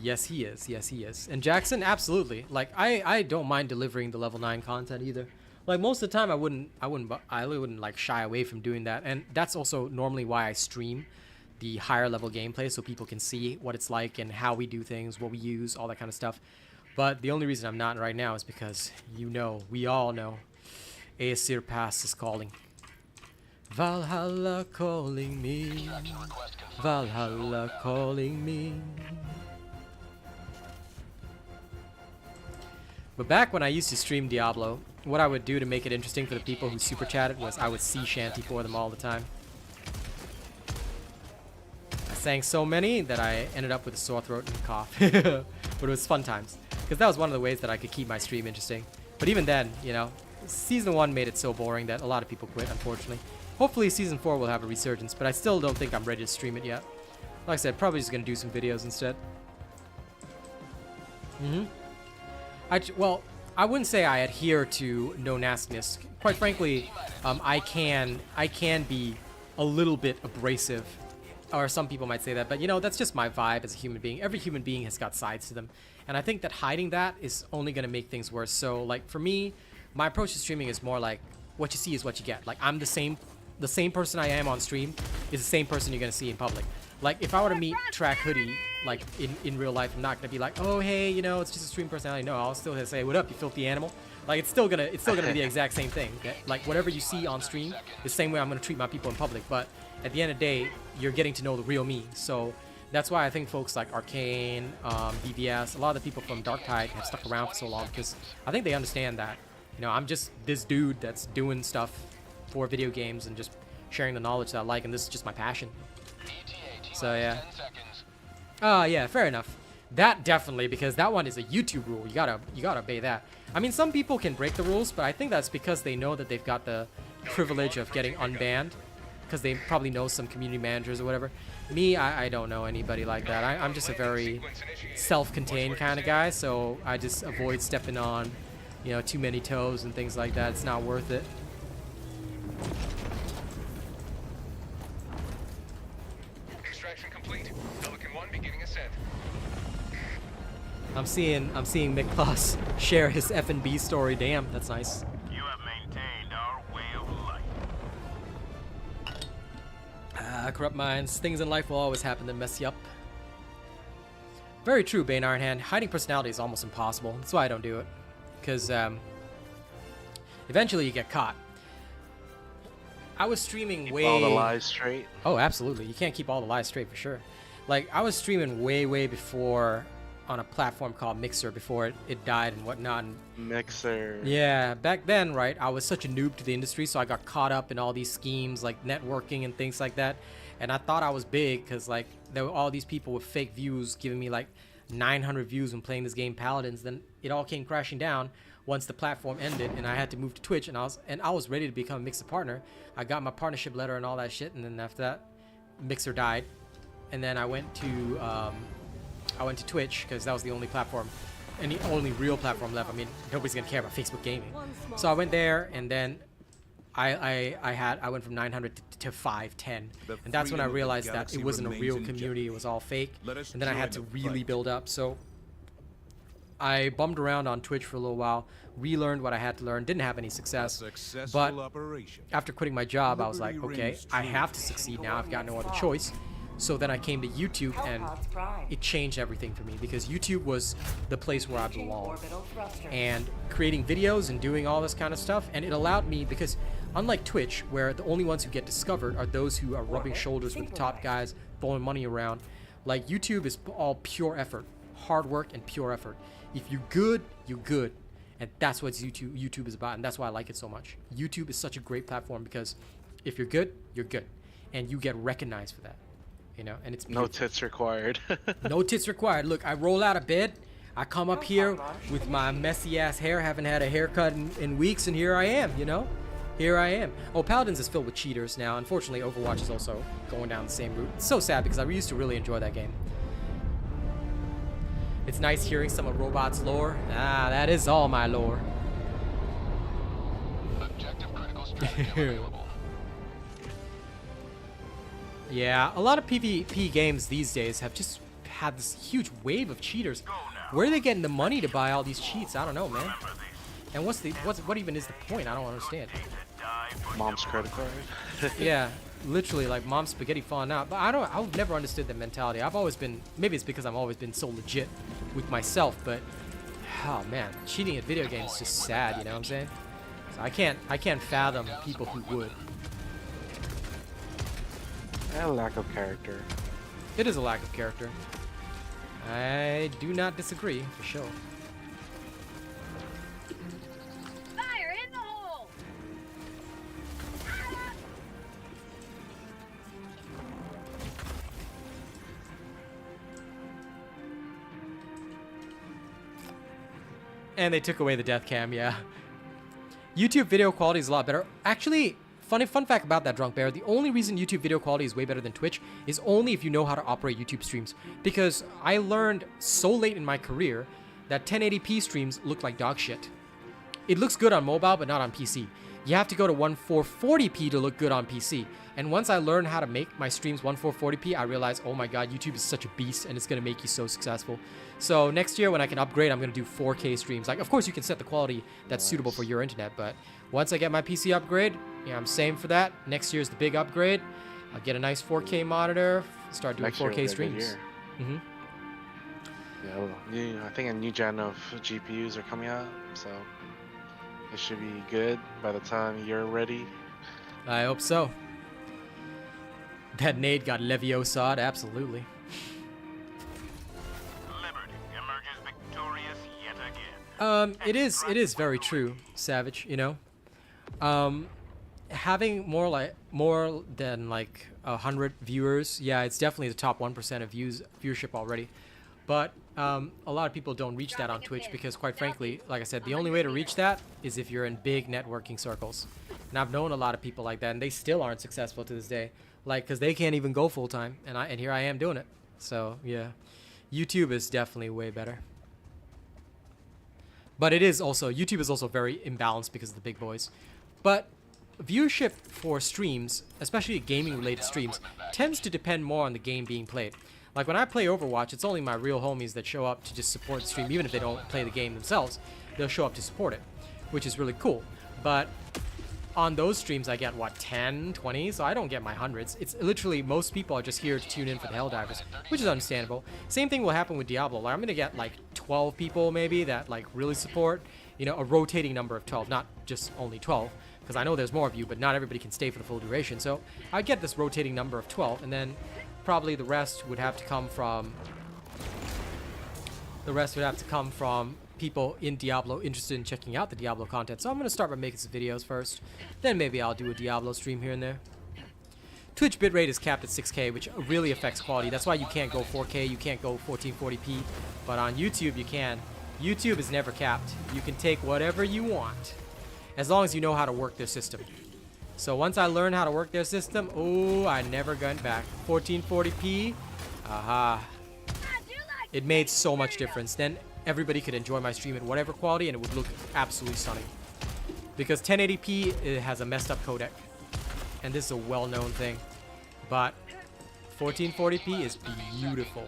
Yes, he is. Yes, he is. And Jackson, absolutely. Like, I don't mind delivering the level 9 content either. Like, most of the time, I wouldn't like shy away from doing that. And that's also normally why I stream the higher level gameplay, so people can see what it's like and how we do things, what we use, all that kind of stuff. But the only reason I'm not right now is because, you know, we all know, Aesir Pass is calling. Valhalla calling me. Valhalla calling me. But back when I used to stream Diablo, what I would do to make it interesting for the people who super chatted was I would sea shanty for them all the time. I sang so many that I ended up with a sore throat and cough. But it was fun times, because that was one of the ways that I could keep my stream interesting. But even then, you know, Season 1 made it so boring that a lot of people quit, unfortunately. Hopefully Season 4 will have a resurgence, but I still don't think I'm ready to stream it yet. Like I said, probably just going to do some videos instead. Well, I wouldn't say I adhere to no nastiness. Quite frankly, I can be a little bit abrasive, or some people might say that, but you know, that's just my vibe as a human being. Every human being has got sides to them, and I think that hiding that is only going to make things worse. So, like, for me, my approach to streaming is more like, what you see is what you get. Like, I'm the same person I am on stream is the same person you're going to see in public. Like, if I were to meet Track Hoodie, like, in real life, I'm not going to be like, oh, hey, you know, it's just a stream personality. No, I'll still say, what up, you filthy animal? Like, it's still gonna be the exact same thing. Like, whatever you see on stream, the same way I'm going to treat my people in public. But at the end of the day, you're getting to know the real me. So that's why I think folks like Arcane, BVS, a lot of the people from Dark Tide have stuck around for so long, because I think they understand that, you know, I'm just this dude that's doing stuff for video games and just sharing the knowledge that I like, and this is just my passion. So yeah. Yeah, fair enough. That definitely, because that one is a YouTube rule. You gotta obey that. I mean, some people can break the rules, but I think that's because they know that they've got the privilege of getting unbanned because they probably know some community managers or whatever. Me, I don't know anybody like that. I'm just a very self-contained kind of guy, so I just avoid stepping on, you know, too many toes and things like that. It's not worth it. Extraction complete. Pelican 1 beginning ascent. I'm seeing Mick Plus share his F&B story. Damn, that's nice. You have maintained our way of life. Corrupt minds. Things in life will always happen to mess you up. Very true, Bane Ironhand. Hiding personality is almost impossible. That's why I don't do it. Because eventually you get caught. I was streaming Keep way... all the lies straight. Oh, absolutely. You can't keep all the lies straight for sure. Like, I was streaming way before on a platform called Mixer before it died and whatnot. And Mixer. yeah, back then, right, I was such a noob to the industry, so I got caught up in all these schemes like networking and things like that. And I thought I was big because, like, there were all these people with fake views giving me like 900 views when playing this game Paladins. Then it all came crashing down once the platform ended and I had to move to Twitch, and I was ready to become a Mixer partner. I got my partnership letter and all that shit, and then after that, Mixer died. And then I went to Twitch because that was the only platform and the only real platform left. I mean, nobody's gonna care about Facebook gaming. So I went there, and then I went from 900 to 510, and that's when I realized that it wasn't a real community. It was all fake, and then I had to really build up. So I bummed around on Twitch for a little while, relearned what I had to learn, didn't have any success. But after quitting my job, I was like, okay, I have to succeed now. I've got no other choice. So then I came to YouTube, and it changed everything for me because YouTube was the place where I belonged. And creating videos and doing all this kind of stuff, and it allowed me, because unlike Twitch, where the only ones who get discovered are those who are rubbing shoulders with the top guys, throwing money around, like YouTube is all pure effort, hard work and pure effort. If you're good, you're good. And that's what YouTube is about, and that's why I like it so much. YouTube is such a great platform because if you're good, you're good. And you get recognized for that. You know, and it's beautiful. No tits required. No tits required. Look, I roll out of bed, I come up here with my messy ass hair, haven't had a haircut in weeks, and here I am, you know? Here I am. Oh, Paladins is filled with cheaters now. Unfortunately, Overwatch is also going down the same route. It's so sad because I used to really enjoy that game. It's nice hearing some of Robot's lore. Ah, that is all my lore. Objective critical strategy available. Yeah, a lot of PvP games these days have just had this huge wave of cheaters. Where are they getting the money to buy all these cheats? I don't know, man. And what even is the point? I don't understand. Mom's credit card. Yeah, literally like mom's spaghetti falling out. But I've never understood that mentality. I've always been, maybe it's because I've always been so legit with myself, but oh man, cheating at video games is just sad, you know what I'm saying? So I can't fathom people who would. A lack of character. It is a lack of character. I do not disagree, for sure. Fire in the hole! And they took away the death cam, yeah. YouTube video quality is a lot better. Actually, fun fact about that, Drunk Bear, the only reason YouTube video quality is way better than Twitch is only if you know how to operate YouTube streams. Because I learned so late in my career that 1080p streams look like dog shit. It looks good on mobile, but not on PC. You have to go to 1440p to look good on PC. And once I learned how to make my streams 1440p, I realized, oh my god, YouTube is such a beast and it's going to make you so successful. So next year when I can upgrade, I'm going to do 4K streams. Like, of course you can set the quality that's suitable for your internet, but once I get my PC upgrade, yeah, I'm saying for that. Next year's the big upgrade. I'll get a nice 4K monitor, start doing 4K streams. Mm-hmm. Yeah, I think a new gen of GPUs are coming out, so it should be good by the time you're ready. I hope so. That nade got Leviosa'd, absolutely. Liberty emerges victorious yet again. It is very true, Savage, you know. Having more than like 100 viewers, yeah, it's definitely the top 1% of viewership already. But a lot of people don't reach that on Twitch because, quite frankly, like I said, the only way to reach that is if you're in big networking circles. And I've known a lot of people like that, and they still aren't successful to this day. Like, because they can't even go full time, and here I am doing it. So yeah, YouTube is definitely way better. But YouTube is also very imbalanced because of the big boys. But viewership for streams, especially gaming-related streams, tends to depend more on the game being played. Like when I play Overwatch, it's only my real homies that show up to just support the stream, even if they don't play the game themselves. They'll show up to support it, which is really cool. But on those streams, I get, what, 10, 20? So I don't get my hundreds. It's literally, most people are just here to tune in for the Helldivers, which is understandable. Same thing will happen with Diablo. Like, I'm going to get, like, 12 people, maybe, that, like, really support. You know, a rotating number of 12, not just only 12. Because I know there's more of you, but not everybody can stay for the full duration. So I get this rotating number of 12, and then probably the rest would have to come from... people in Diablo interested in checking out the Diablo content. So I'm going to start by making some videos first. Then maybe I'll do a Diablo stream here and there. Twitch bitrate is capped at 6K, which really affects quality. That's why you can't go 4K, you can't go 1440p. But on YouTube, you can. YouTube is never capped. You can take whatever you want, as long as you know how to work their system. So once I learned how to work their system, oh, I never went back. 1440p, aha. It made so much difference. Then everybody could enjoy my stream at whatever quality, and it would look absolutely stunning. Because 1080p, it has a messed up codec, and this is a well-known thing. But 1440p is beautiful.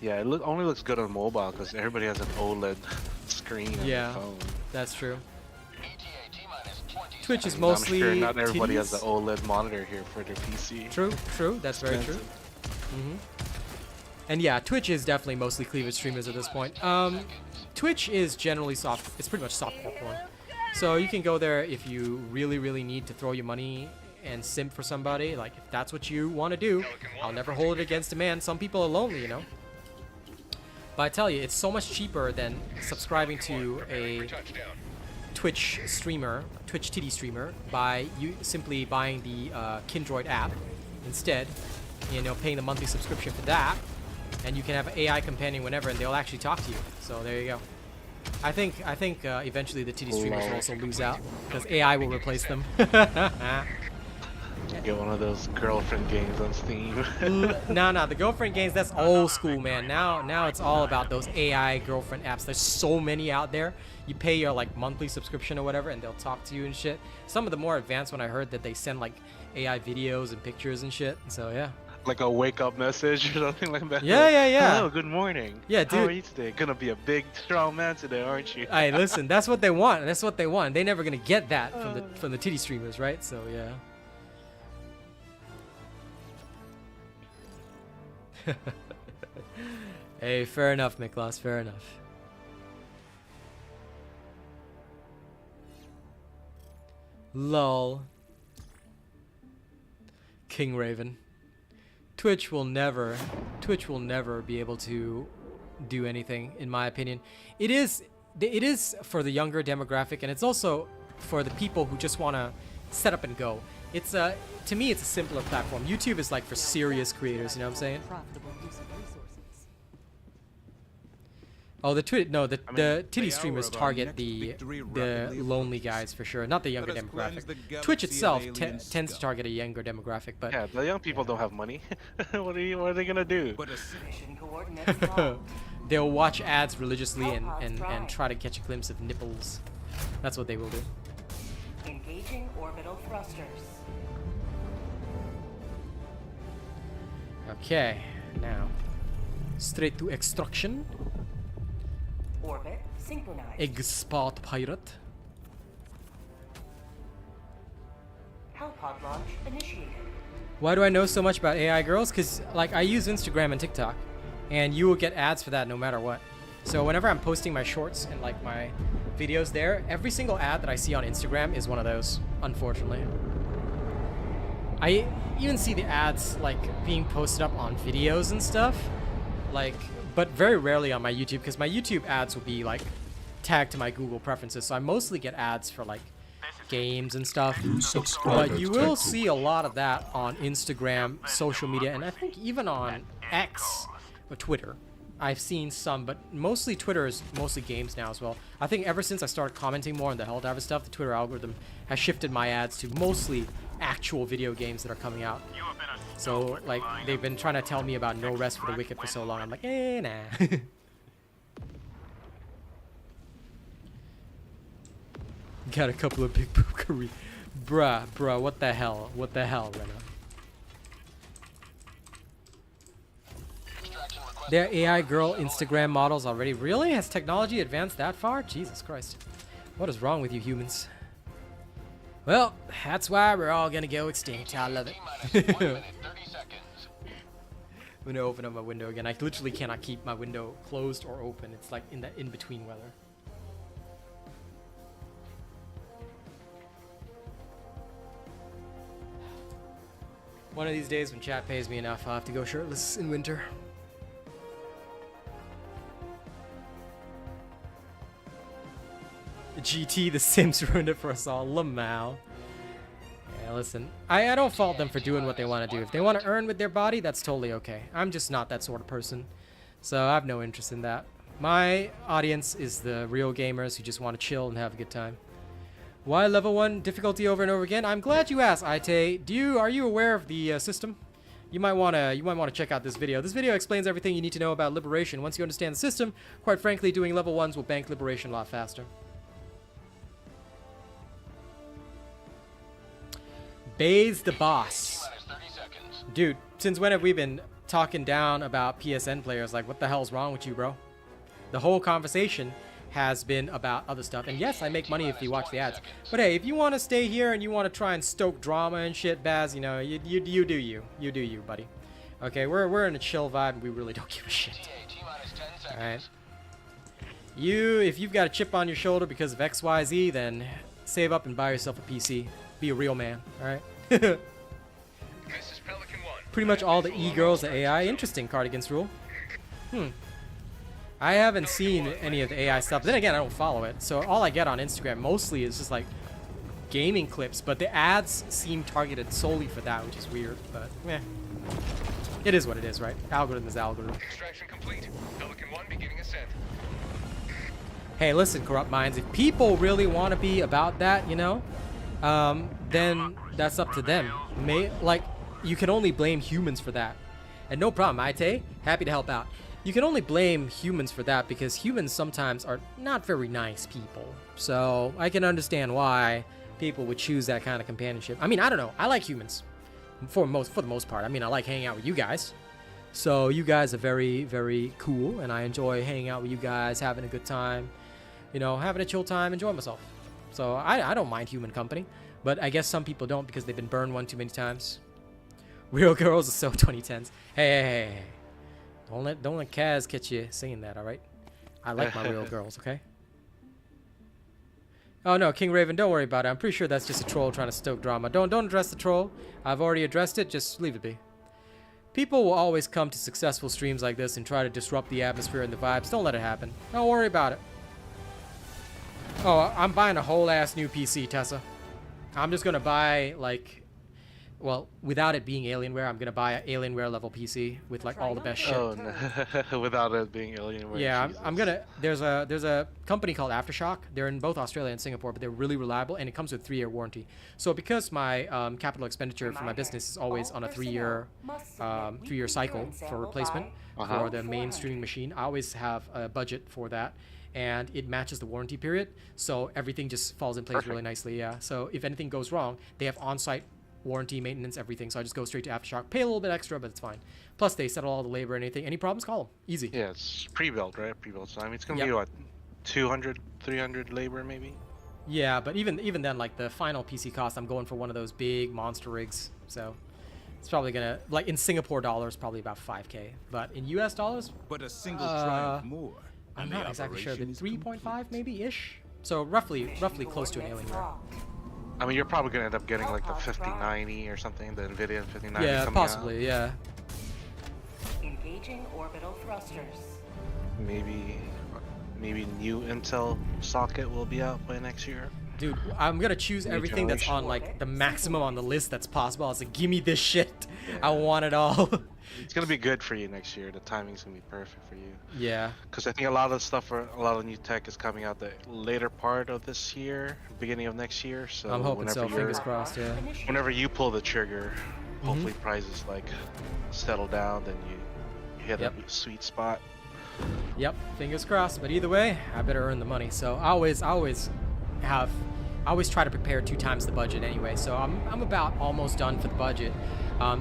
Yeah, it only looks good on mobile because everybody has an OLED screen on their phone. That's true. Twitch is mostly I'm sure not everybody titties. has the OLED monitor here for their PC. True. That's very true. And yeah, Twitch is definitely mostly cleavage streamers at this point. Twitch is generally soft. It's pretty much softcore porn. So you can go there if you really, really need to throw your money and simp for somebody. Like, if that's what you want to do, I'll never hold it against a man. Some people are lonely, you know. But I tell you, it's so much cheaper than subscribing to a Twitch streamer, Twitch titty streamer, by you simply buying the Kindroid app instead. You know, paying the monthly subscription for that, and you can have an AI companion whenever, and they'll actually talk to you. So there you go. I think eventually the titty streamers will also lose out because AI will replace them. Get one of those girlfriend games on Steam. No, the girlfriend games, that's old school, man. Now it's all about those AI girlfriend apps. There's so many out there. You pay your like monthly subscription or whatever, and they'll talk to you and shit. Some of the more advanced one I heard that they send like AI videos and pictures and shit. So yeah. Like a wake-up message or something like that. Yeah. Hello, good morning. Yeah, dude. How are you today? Gonna be a big, strong man today, aren't you? Hey, listen, that's what they want. That's what they want. They're never gonna get that from the titty streamers, right? So yeah. Hey, fair enough, Miklas, fair enough. Lol. King Raven. Twitch will never be able to do anything, in my opinion. It is for the younger demographic, and it's also for the people who just want to set up and go. It's to me, it's a simpler platform. YouTube is like for serious creators, you know what I'm saying? Oh, the titty streamers target the lonely guys for sure, not the younger demographic. Twitch itself tends to target a younger demographic, but yeah, the young people don't have money. What are they gonna do? They'll watch ads religiously and try to catch a glimpse of nipples. That's what they will do. Engaging orbital thrusters. Okay, now straight to extraction. Orbit synchronized. Egg spot pirate. Hellpod launch initiated. Why do I know so much about AI girls? Because like I use Instagram and TikTok, and you will get ads for that no matter what. So whenever I'm posting my shorts and like my videos there, every single ad that I see on Instagram is one of those, unfortunately. I even see the ads like being posted up on videos and stuff, like, but very rarely on my YouTube, because my YouTube ads will be like tagged to my Google preferences. So I mostly get ads for like games and stuff, but you will see a lot of that on Instagram, social media, and I think even on X or Twitter. I've seen some, but mostly Twitter is mostly games now as well. I think ever since I started commenting more on the Helldivers stuff, the Twitter algorithm has shifted my ads to mostly actual video games that are coming out. So, like, they've been trying to tell me about No Rest for the Wicked for so long. I'm like, nah. Got a couple of big bookery. Bruh, what the hell? What the hell, Rena? They're AI girl Instagram models already. Really? Has technology advanced that far? Jesus Christ. What is wrong with you humans? Well, that's why we're all gonna go extinct. I love it. I'm gonna open up my window again. I literally cannot keep my window closed or open. It's like in the in-between weather. One of these days when chat pays me enough, I'll have to go shirtless in winter. GT, The Sims ruined it for us all. Lamau. Yeah, listen. I don't fault them for doing what they want to do. If they want to earn with their body, that's totally okay. I'm just not that sort of person. So I have no interest in that. My audience is the real gamers who just want to chill and have a good time. Why level 1 difficulty over and over again? I'm glad you asked, Ite. Are you aware of the system? You might want to check out this video. This video explains everything you need to know about liberation. Once you understand the system, quite frankly, doing level 1s will bank liberation a lot faster. Bathe the boss. Dude, since when have we been talking down about PSN players? Like, what the hell's wrong with you, bro? The whole conversation has been about other stuff. And yes, I make money if you watch the ads. But hey, if you want to stay here and you want to try and stoke drama and shit, Baz, you know, you do you. You do you, buddy. Okay, we're in a chill vibe and we really don't give a shit. Alright. If you've got a chip on your shoulder because of XYZ, then save up and buy yourself a PC. Be a real man, alright? Pretty much all the e-girls are AI. Interesting, Cardigan's rule. I haven't seen any of the AI stuff. Then again, I don't follow it. So all I get on Instagram mostly is just like gaming clips. But the ads seem targeted solely for that, which is weird. But eh. It is what it is, right? Algorithm is algorithm. Extraction complete. Pelican 1 beginning ascent. Hey, listen, Corrupt Minds. If people really want to be about that, you know, then that's up to them. You can only blame humans for that. And no problem, Ite. Happy to help out. You can only blame humans for that because humans sometimes are not very nice people. So I can understand why people would choose that kind of companionship. I mean, I don't know. I like humans for the most part. I mean, I like hanging out with you guys. So you guys are very, very cool, and I enjoy hanging out with you guys, having a good time, you know, having a chill time, enjoying myself. So I don't mind human company, but I guess some people don't because they've been burned one too many times. Real girls are so 2010s. Hey. Don't let Kaz catch you saying that, alright? I like my real girls, okay? Oh no, King Raven, don't worry about it. I'm pretty sure that's just a troll trying to stoke drama. Don't address the troll. I've already addressed it, just leave it be. People will always come to successful streams like this and try to disrupt the atmosphere and the vibes. Don't let it happen. Don't worry about it. Oh, I'm buying a whole ass new PC, Tessa. I'm just gonna buy, like... Well, without it being Alienware, I'm gonna buy an Alienware level PC with like all the best shit. Oh no, without it being Alienware. Yeah, I'm gonna. There's a company called Aftershock. They're in both Australia and Singapore, but they're really reliable, and it comes with a 3-year warranty. So because my capital expenditure for my business is always on a 3-year cycle for replacement for the main streaming machine, I always have a budget for that. And it matches the warranty period, so everything just falls in place really nicely. Yeah. So if anything goes wrong, they have on-site warranty, maintenance, everything. So I just go straight to Aftershock, pay a little bit extra, but it's fine. Plus they settle all the labor and anything. Any problems, call them. Easy. Yeah, it's pre-built, right? Pre-built. So I mean, it's gonna be what, 200, 300 labor maybe. Yeah, but even then, like the final PC cost, I'm going for one of those big monster rigs. So it's probably gonna, like in Singapore dollars, probably about 5K. But in US dollars, but a single triumph more. I'm not exactly sure. The 3.5 maybe ish. So roughly close to an Alienware. I mean, you're probably gonna end up getting like the 5090 or something, the Nvidia 5090. Yeah, possibly. Yeah. Engaging orbital thrusters. Maybe new Intel socket will be out by next year. Dude, I'm gonna choose everything that's on like the maximum on the list that's possible. I was like, give me this shit. I want it all. It's gonna be good for you next year. The timing's gonna be perfect for you. Yeah. Because I think a lot of stuff, a lot of new tech is coming out the later part of this year, beginning of next year. So I'm hoping so. Fingers crossed. Yeah. Whenever you pull the trigger, hopefully prices like settle down, then you hit a sweet spot. Yep. Fingers crossed. But either way, I better earn the money. So I always try to prepare 2 times the budget anyway. So I'm about almost done for the budget.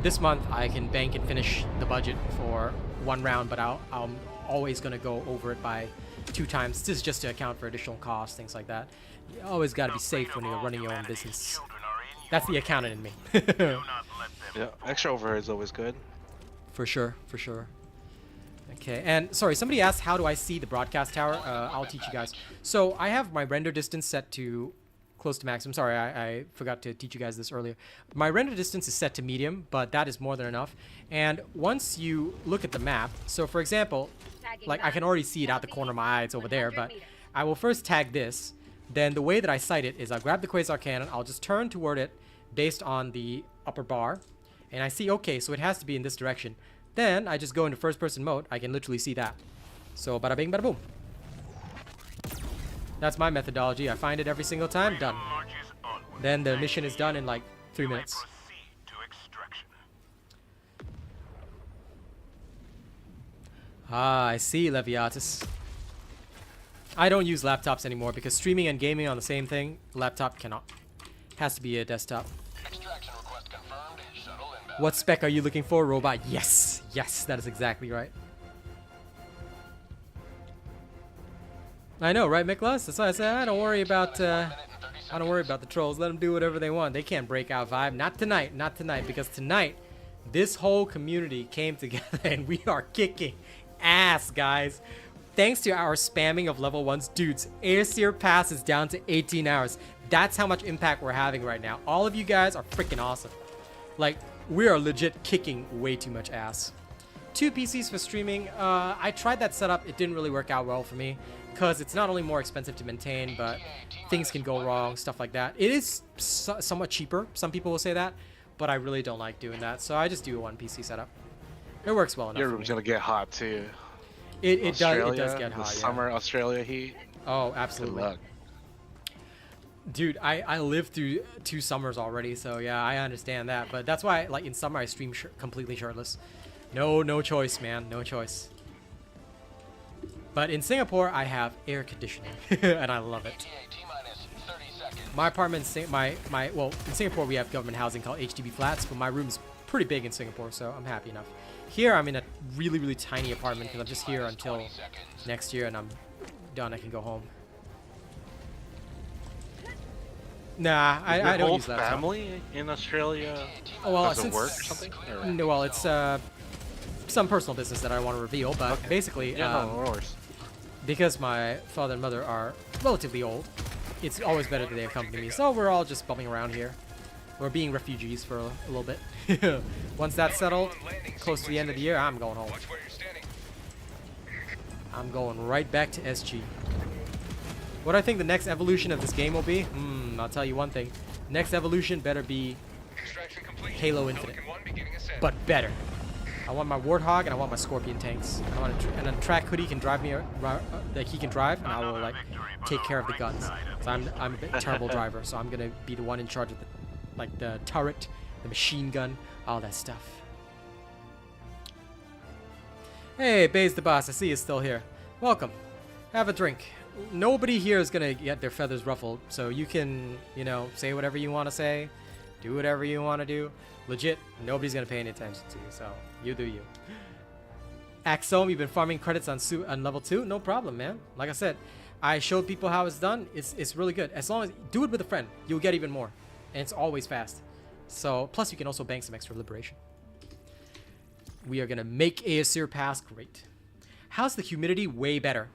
This month I can bank and finish the budget for 1 round, but I'm always going to go over it by 2 times. This is just to account for additional costs, things like that. You always got to be safe when you're running your own business. That's the accountant in me. Yeah, extra overhead is always good. For sure, for sure. Okay, and sorry, somebody asked how do I see the broadcast tower? I'll teach you guys. So I have my render distance set to close to maximum. Sorry, I forgot to teach you guys this earlier. My render distance is set to medium, but that is more than enough. And once you look at the map, so for example, like I can already see it out the corner of my eye, it's over there, but I will first tag this. Then the way that I sight it is I'll grab the Quasar Cannon, I'll just turn toward it based on the upper bar, and I see, okay, so it has to be in this direction. Then I just go into first person mode, I can literally see that. So bada bing, bada boom. That's my methodology. I find it every single time, done. Then the mission is done in like 3 minutes. Ah, I see, Leviatus. I don't use laptops anymore because streaming and gaming on the same thing, laptop cannot. Has to be a desktop. Extraction request confirmed. Shuttle inbound. What spec are you looking for, robot? Yes, yes, that is exactly right. I know, right, Miklas? That's why I said I don't worry about the trolls. Let them do whatever they want. They can't break out Vibe. Not tonight, not tonight, because tonight this whole community came together and we are kicking ass, guys. Thanks to our spamming of level 1s, dudes, Air Pass is down to 18 hours. That's how much impact we're having right now. All of you guys are freaking awesome. Like, we are legit kicking way too much ass. 2 PCs for streaming. I tried that setup. It didn't really work out well for me because it's not only more expensive to maintain, but things can go wrong, stuff like that. It is somewhat cheaper. Some people will say that, but I really don't like doing that. So I just do a 1 PC setup. It works well enough. Your room's gonna get hot too. It does get hot. Summer Australia heat. Oh, absolutely. Good luck. Dude, I lived through 2 summers already, so yeah, I understand that. But that's why, like, in summer I stream completely shirtless. No choice, man. No choice. But in Singapore, I have air conditioning, and I love it. My apartment, well, in Singapore we have government housing called HDB flats, but my room's pretty big in Singapore, so I'm happy enough. Here, I'm in a really, really tiny apartment because I'm just here until next year, and I'm done. I can go home. Nah, I don't use laptop. Family in Australia? Oh, well, doesn't work or something? Or? No, well, it's some personal business that I want to reveal, but okay. Basically, no, because my father and mother are relatively old, it's always better that they accompany me. So we're all just bumming around here. We're being refugees for a little bit. Once that's settled, close to the end of the year, I'm going home. I'm going right back to SG. What I think the next evolution of this game will be? I'll tell you one thing. Next evolution better be Halo Infinite, but better. I want my Warthog and I want my Scorpion tanks. I want and a track hoodie can drive me, like he can drive, and I will like take care of the guns. So I'm a terrible driver, so I'm gonna be the one in charge of the turret, the machine gun, all that stuff. Hey, Baze the boss, I see you still here. Welcome. Have a drink. Nobody here is gonna get their feathers ruffled, so you can, say whatever you want to say, do whatever you want to do. Legit, nobody's gonna pay any attention to you, so you do you. Axome, you've been farming credits on level 2? No problem, man. Like I said, I showed people how it's done. It's really good. As long as do it with a friend, you'll get even more, and it's always fast. So plus you can also bank some extra liberation. We are gonna make Aesir Pass great. How's the humidity? Way better.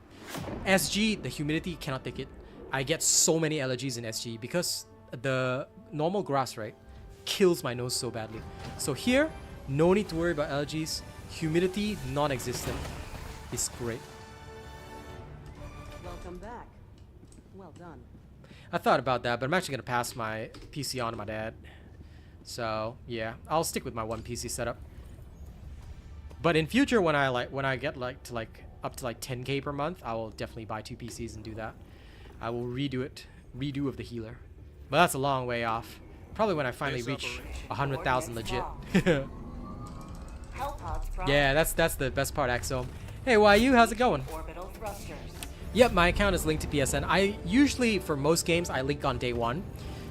SG, the humidity cannot take it. I get so many allergies in SG because the normal grass, right, kills my nose so badly. So here, no need to worry about allergies. Humidity, non-existent. It's great. Welcome back. Well done. I thought about that, but I'm actually gonna pass my PC on to my dad. So yeah, I'll stick with my one PC setup. But in future, when I get up to like 10K per month, I will definitely buy 2 PCs and do that. I will redo of the healer. But that's a long way off. Probably when I finally reach 100,000 legit. Yeah, that's the best part, Axel. Hey, YU, how's it going? Orbital thrusters. Yep, my account is linked to PSN. I usually, for most games, I link on day 1.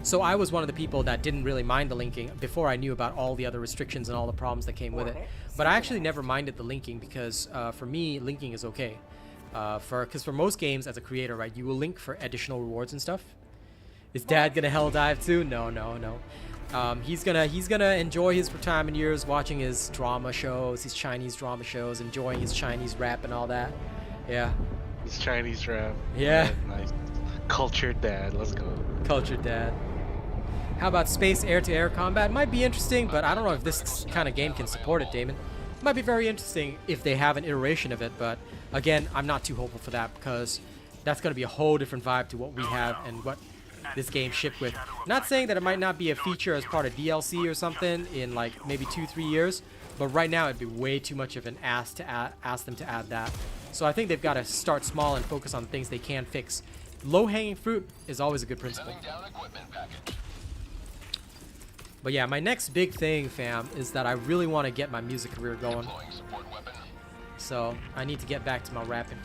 So I was one of the people that didn't really mind the linking before I knew about all the other restrictions and all the problems that came with it. But I actually never minded the linking because for me, linking is okay. Because for most games as a creator, right, you will link for additional rewards and stuff. Is Dad gonna hell dive too? No. He's gonna enjoy his retirement years watching his drama shows, his Chinese drama shows, enjoying his Chinese rap and all that. Yeah. His Chinese rap. Yeah. Nice. Cultured dad. Let's go. Cultured dad. How about space air-to-air combat? Might be interesting, but I don't know if this kind of game can support it, Damon. Might be very interesting if they have an iteration of it, but again, I'm not too hopeful for that because that's going to be a whole different vibe to what we have and what this game shipped with. Not saying that it might not be a feature as part of DLC or something in like maybe 2-3 years, but right now it'd be way too much of an ask them to add that. So I think they've got to start small and focus on things they can fix. Low-hanging fruit is always a good principle. But yeah, my next big thing, fam, is that I really want to get my music career going. So I need to get back to my rapping.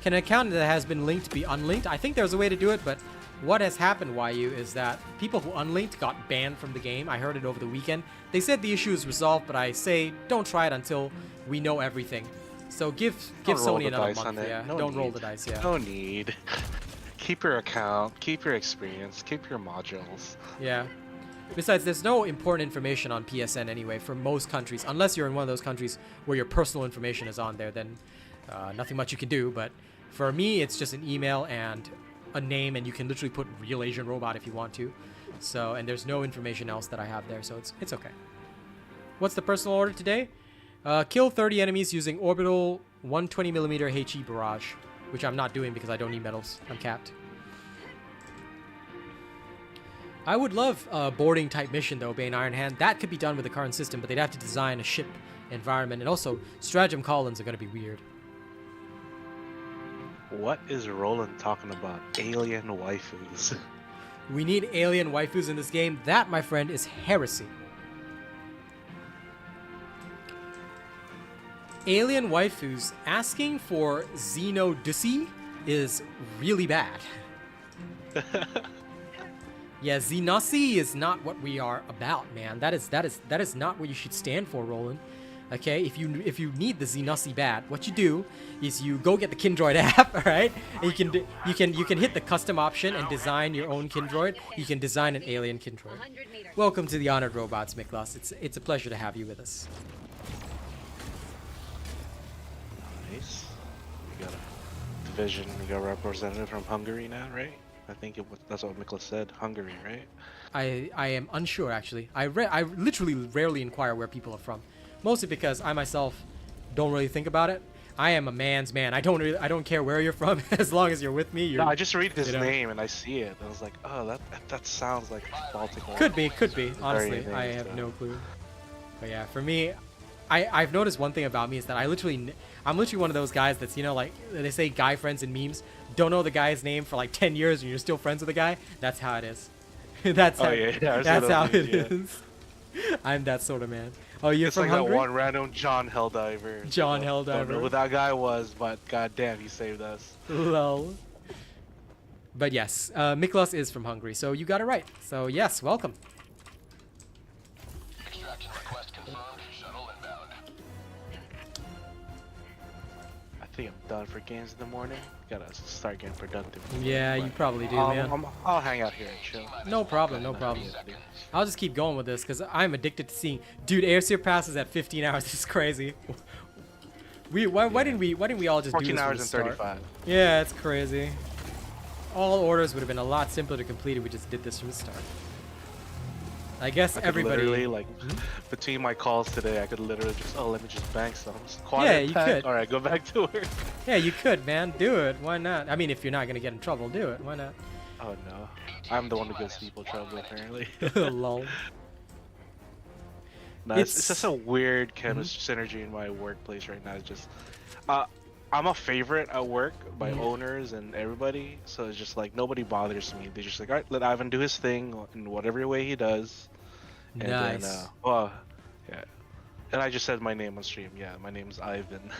Can an account that has been linked be unlinked? I think there's a way to do it, but what has happened, YU, is that people who unlinked got banned from the game. I heard it over the weekend. They said the issue is resolved, but I say don't try it until we know everything. So give Sony another month. Yeah, don't roll the dice. Yeah. No need. Keep your account, keep your experience, keep your modules. Yeah. Besides, there's no important information on PSN anyway for most countries. Unless you're in one of those countries where your personal information is on there, then nothing much you can do. But for me, it's just an email and a name, and you can literally put RealAsianRobot if you want to. So, and there's no information else that I have there, so it's okay. What's the personal order today? Kill 30 enemies using orbital 120mm HE barrage, which I'm not doing because I don't need medals. I'm capped. I would love a boarding type mission though, Bane Ironhand. That could be done with the current system, but they'd have to design a ship environment, and also stratagem columns are going to be weird. What is Roland talking about? Alien waifus. We need alien waifus in this game. That, my friend, is heresy. Alien waifus asking for Xenodussy is really bad. Yeah, Xenodussy is not what we are about, man. That is not what you should stand for, Roland. Okay, if you need the Xenodussy bad, what you do is you go get the Kindroid app, all right? And you can hit the custom option and design your own Kindroid. You can design an alien Kindroid. Welcome to the Honored Robots, Miklas. It's a pleasure to have you with us. Nice. We got a division. We got a representative from Hungary now, right? I think that's what Miklas said. Hungary, right? I am unsure actually. I literally rarely inquire where people are from. Mostly because I myself don't really think about it. I am a man's man. I don't care where you're from as long as you're with me. No, I just read his name and I see it. And I was like, oh, that sounds like Baltic. Could be. Honestly, I have no clue. But yeah, for me, I've noticed one thing about me is that I'm literally one of those guys that's, you know, like they say guy friends in memes, don't know the guy's name for like 10 years and you're still friends with the guy. That's how it is. That's how it is. I'm that sort of man. Oh, you're from Hungary? It's like that one random John Helldiver. John Helldiver. Don't know who that guy was, but goddamn, he saved us. Lol. But yes, Miklas is from Hungary, so you got it right. So yes, welcome. Extraction request confirmed. Shuttle inbound. I think I'm done for games in the morning. Gotta start getting productive. Yeah, you probably do, man. I'll hang out here and chill. No problem, no problem. I'll just keep going with this because I'm addicted to seeing. Dude, Airseer passes at 15 hours. This is crazy. Why didn't we all just do this 14 hours and start? 35. Yeah, it's crazy. All orders would have been a lot simpler to complete if we just did this from the start. I guess I could everybody. literally, like, between my calls today, I could literally just, let me just bank some. Yeah, you could. All right, go back to work. Yeah, you could, man. Do it. Why not? I mean, if you're not gonna get in trouble, do it. Why not? Oh no, I'm the one who gives people trouble apparently. Lol. No, it's just a weird kind of synergy in my workplace right now. It's just, I'm a favorite at work by owners and everybody, so it's just like nobody bothers me. They're just like, all right, let Ivan do his thing in whatever way he does. And Nice. then, yeah. And I just said my name on stream. Yeah, my name's Ivan.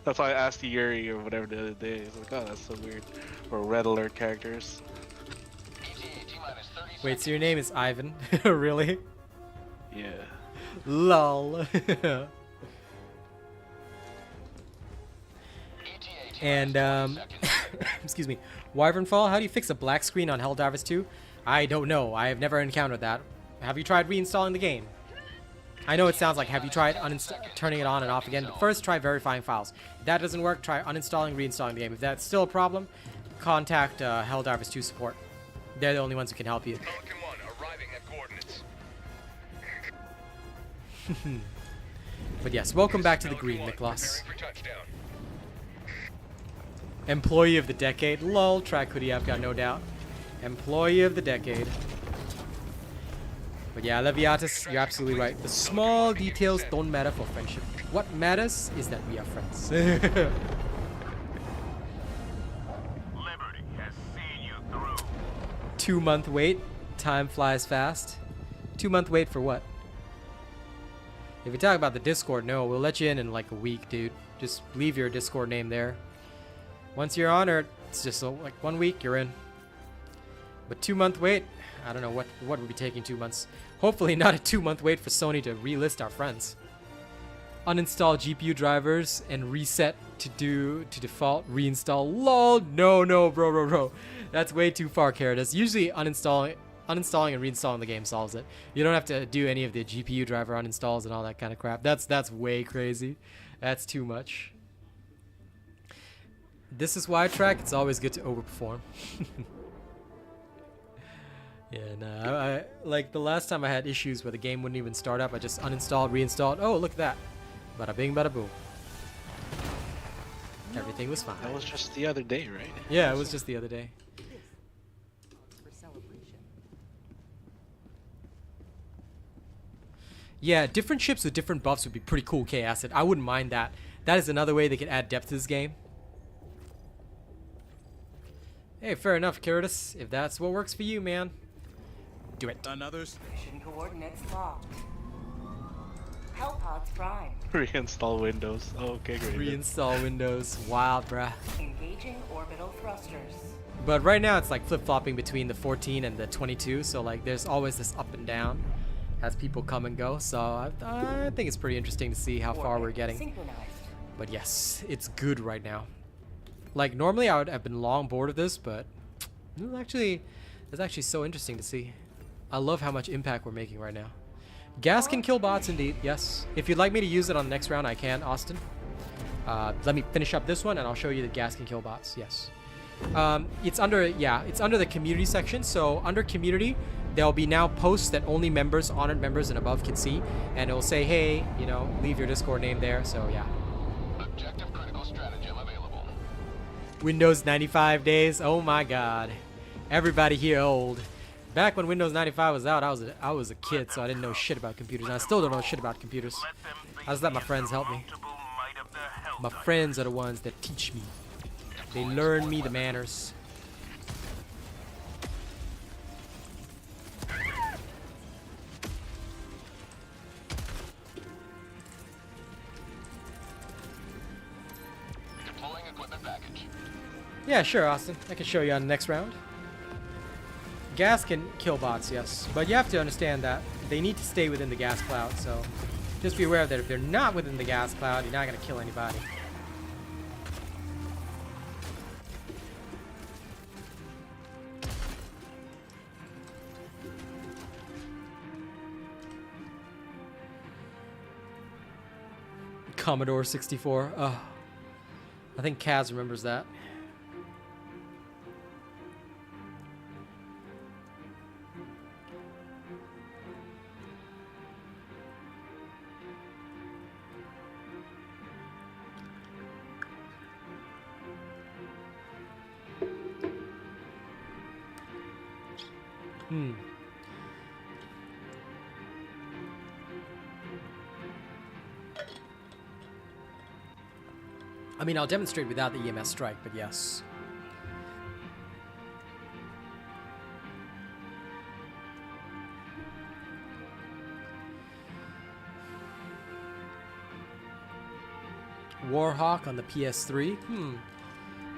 That's why I asked Yuri or whatever the other day. It's like, oh, that's so weird. Or red alert characters. Wait, so your name is Ivan? Really? Yeah. Lol. And excuse me, Wyvernfall, how do you fix a black screen on Helldivers 2? I don't know. I have never encountered that. Have you tried reinstalling the game? I know it sounds like have you tried turning it on and off again, but first try verifying files. If that doesn't work, try uninstalling, reinstalling the game. If that's still a problem, contact Helldivers 2 support. They're the only ones who can help you. Pelican 1 arriving at coordinates. But yes, welcome back to the green, Miklos. Preparing for touchdown. Employee of the decade. Lol, track hoodie, I've got no doubt. Employee of the decade. But yeah, Leviatus, you're absolutely right. The small details don't matter for friendship. What matters is that we are friends. Liberty has seen you through. 2-month wait. Time flies fast. 2-month wait for what? If you talk about the Discord, no, we'll let you in like a week, dude. Just leave your Discord name there. Once you're on it, it's just like 1 week, you're in. But 2-month wait, I don't know what would be taking 2 months. Hopefully not a 2-month wait for Sony to relist our friends. Uninstall GPU drivers and reset to default. Reinstall. Lol. No, bro. That's way too far, Caritas. Usually uninstalling and reinstalling the game solves it. You don't have to do any of the GPU driver uninstalls and all that kind of crap. That's way crazy. That's too much. This is why, track, it's always good to overperform. Yeah, no, I like the last time I had issues where the game wouldn't even start up, I just uninstalled, reinstalled. Oh, look at that. Bada bing, bada boom. Everything was fine. That was just the other day, right? Yeah, it was just the other day. For celebration. Yeah, different ships with different buffs would be pretty cool, K-Acid. I wouldn't mind that. That is another way they could add depth to this game. Hey, fair enough, Curtis. If that's what works for you, man. Do it. Another Mission coordinates locked. Hellpods prime. Reinstall Windows. Oh, okay, great. Reinstall Windows. Wild, bruh. Engaging orbital thrusters. But right now it's like flip-flopping between the 14 and the 22, so like there's always this up and down as people come and go. So I think it's pretty interesting to see how far we're getting. Synchronized. But yes, it's good right now. Like normally I would have been long bored of this, but it's actually so interesting to see. I love how much impact we're making right now. Gas can kill bots indeed, yes. If you'd like me to use it on the next round, I can, Austin. Let me finish up this one and I'll show you that gas can kill bots, yes. It's under the community section. So under community, there'll be now posts that only members, honored members and above can see. And it'll say, hey, you know, leave your Discord name there, so yeah. Objective critical stratagem available. Windows 95 days, oh my god. Everybody here old. Back when Windows 95 was out, I was a kid, so I didn't know shit about computers. And I still don't know shit about computers. I just let my friends help me. My friends are the ones that teach me. They learn me the manners. Deploying equipment package. Yeah, sure, Austin. I can show you on the next round. Gas can kill bots, yes. But you have to understand that they need to stay within the gas cloud, so just be aware that if they're not within the gas cloud, you're not going to kill anybody. Commodore 64. Oh, I think Kaz remembers that. I mean, I'll demonstrate without the EMS strike, but yes. Warhawk on the PS3?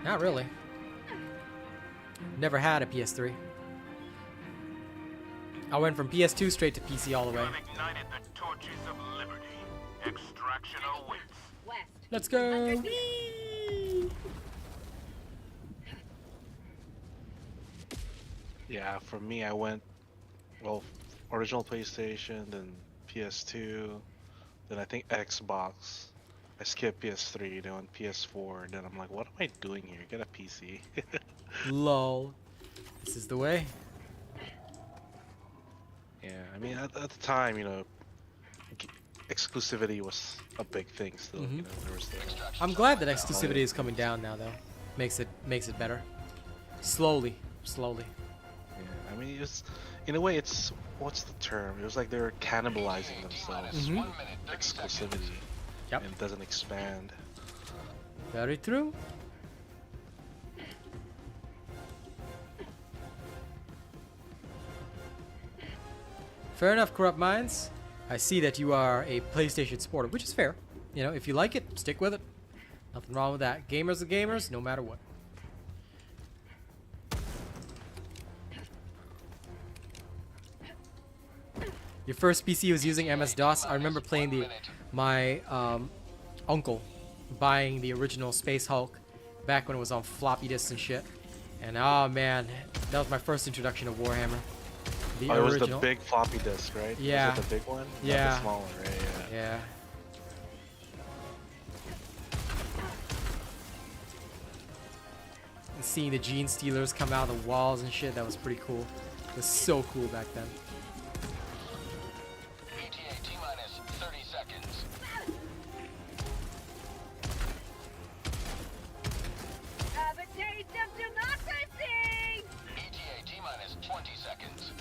Not really. Never had a PS3. I went from PS2 straight to PC all the way. Ignited the torches of liberty. Extraction awaits. West. Let's go! Yeah, for me, I went, well, original PlayStation, then PS2, then I think Xbox. I skipped PS3, then went PS4, and then I'm like, what am I doing here? Get a PC. Lol. This is the way. Yeah, I mean, at the time, you know, exclusivity was a big thing still, you know, there was the... I'm glad that exclusivity is coming down now, though. Makes it better. Slowly. Yeah, I mean, it's, in a way, it's, what's the term? It was like they were cannibalizing themselves. Exclusivity. Yep. And it doesn't expand. Very true. Fair enough, Corrupt Minds. I see that you are a PlayStation supporter, which is fair. You know, if you like it, stick with it. Nothing wrong with that. Gamers are gamers, no matter what. Your first PC was using MS-DOS. I remember playing my uncle buying the original Space Hulk back when it was on floppy disks and shit. And oh man, that was my first introduction to Warhammer. The original. It was the original. big floppy disk, right? Yeah. Was it the big one? Yeah. Not the small one, right? Yeah. And seeing the gene stealers come out of the walls and shit, that was pretty cool. It was so cool back then. ETA T-minus 30 seconds. Have a taste of democracy! ETA T-minus 20 seconds.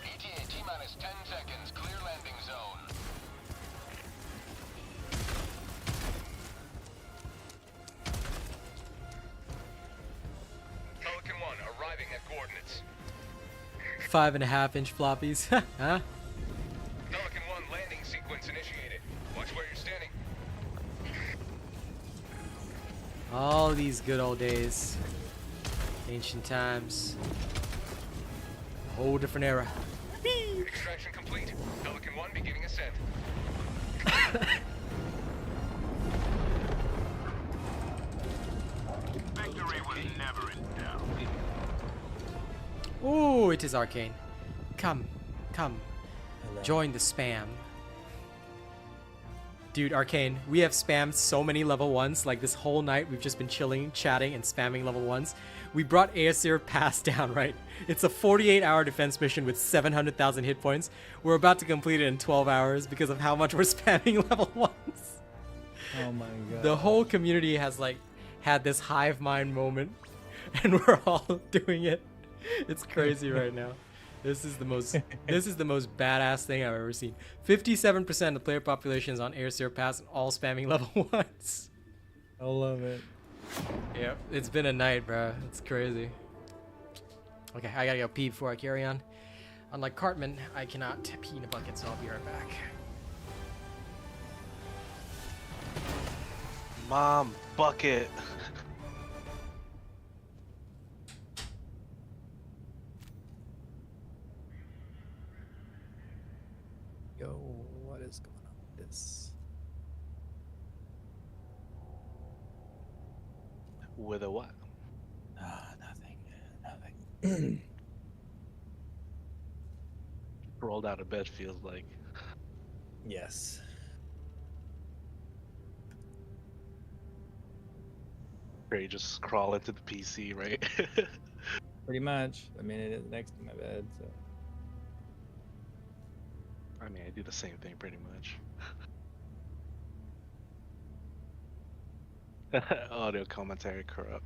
ETA T-minus 10 seconds. Clear landing zone. Pelican 1 arriving at coordinates. 5.5-inch floppies. Huh? Pelican 1 landing sequence initiated. Watch where you're standing. All these good old days. Ancient times. A whole different era. Extraction complete. Pelican 1 beginning ascent. Victory was never in doubt. Ooh, it is Arcane. Come. Join the spam. Dude, Arcane, we have spammed so many level 1s. Like this whole night, we've just been chilling, chatting, and spamming level 1s. We brought Aesir Pass down, right? It's a 48-hour defense mission with 700,000 hit points. We're about to complete it in 12 hours because of how much we're spamming level 1s. Oh my god. The whole community has like had this hive mind moment, and we're all doing it. It's crazy right now. This is the most badass thing I've ever seen. 57% of the player population is on Aesir Pass and all spamming level 1s. I love it. Yep, it's been a night, bro. It's crazy. Okay, I gotta go pee before I carry on. Unlike Cartman, I cannot pee in a bucket, so I'll be right back. Mom, bucket. Yo, what is going on with this? With a what? Nothing. Rolled out of bed feels like. Yes. Or you just crawl into the PC, right? Pretty much. I mean, it is next to my bed, so. I mean, I do the same thing pretty much. Audio commentary corrupt.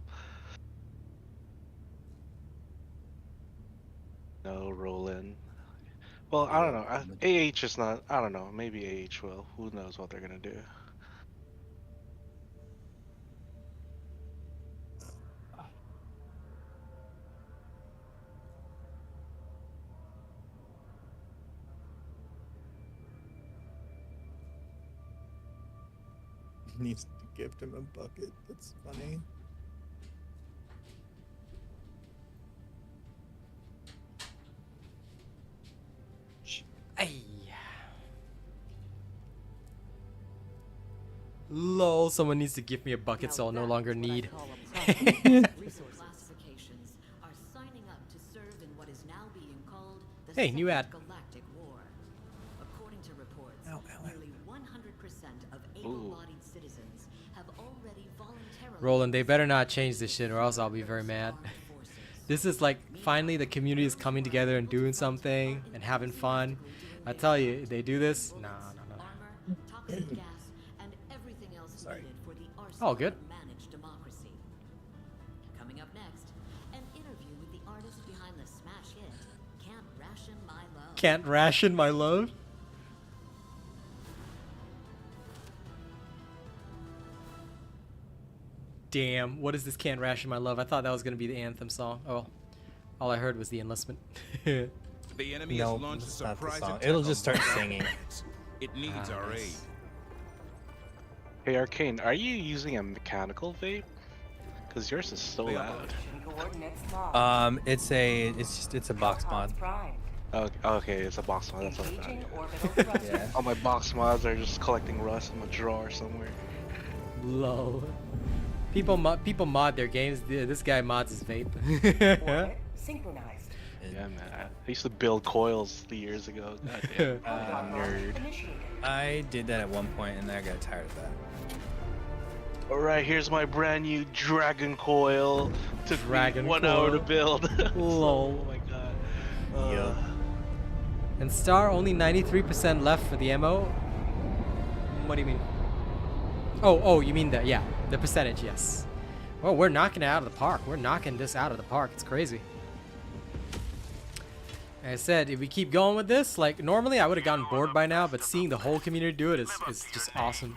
No, Roland. Well, I don't know. AH is not. I don't know. Maybe AH will. Who knows what they're gonna do? Needs to gift him a bucket. That's funny. Ay. Lol, someone needs to give me a bucket so I'll no longer need. Resource classifications are signing up to serve in what is now being called the Hey, new ad. Galactic War. According to reports, Ow. nearly 100% of able-bodied citizens have already voluntarily. Roland, they better not change this shit or else I'll be very mad. This is like finally the community is coming together and doing something and having fun. I tell you, they do this. No. Armor, toxic gas, and everything else needed for the arsenal Oh, good. of managed democracy. Coming up next, an interview with the artist behind the smash hit "Can't Ration My Love." Can't ration my love. Damn, what is this Can't Ration My Love? I thought that was gonna be the anthem song. Oh, all I heard was the enlistment. The enemy No, has launched a it's not the surprise song. attack It'll on just one start of our singing. planets. It needs our aid. Nice. Hey, Arcane, are you using a mechanical vape? Because yours is so They are. loud. Coordinates locked. It's a box mod. Automatons primed. Okay, it's a box mod. That's what I Engaging thought. orbital thrust. Yeah. All my box mods are just collecting rust in my drawer somewhere. Lol. People mod their games. This guy mods his vape. Orbit synchronized. Yeah, man. I used to build coils years ago. Goddamn. Loadout Nerd. initiated. I did that at one point, and then I got tired of that. Alright, here's my brand new dragon coil. Took Dragon me 1 hour to coil. build. Lol. Oh my god. Yup. And Star, only 93% left for the MO. What do you mean? Oh, you mean the the percentage? Yes. Well, we're knocking it out of the park. We're knocking this out of the park. It's crazy. Like I said, if we keep going with this, like normally I would have gotten bored by now, but seeing the whole community do it is just awesome.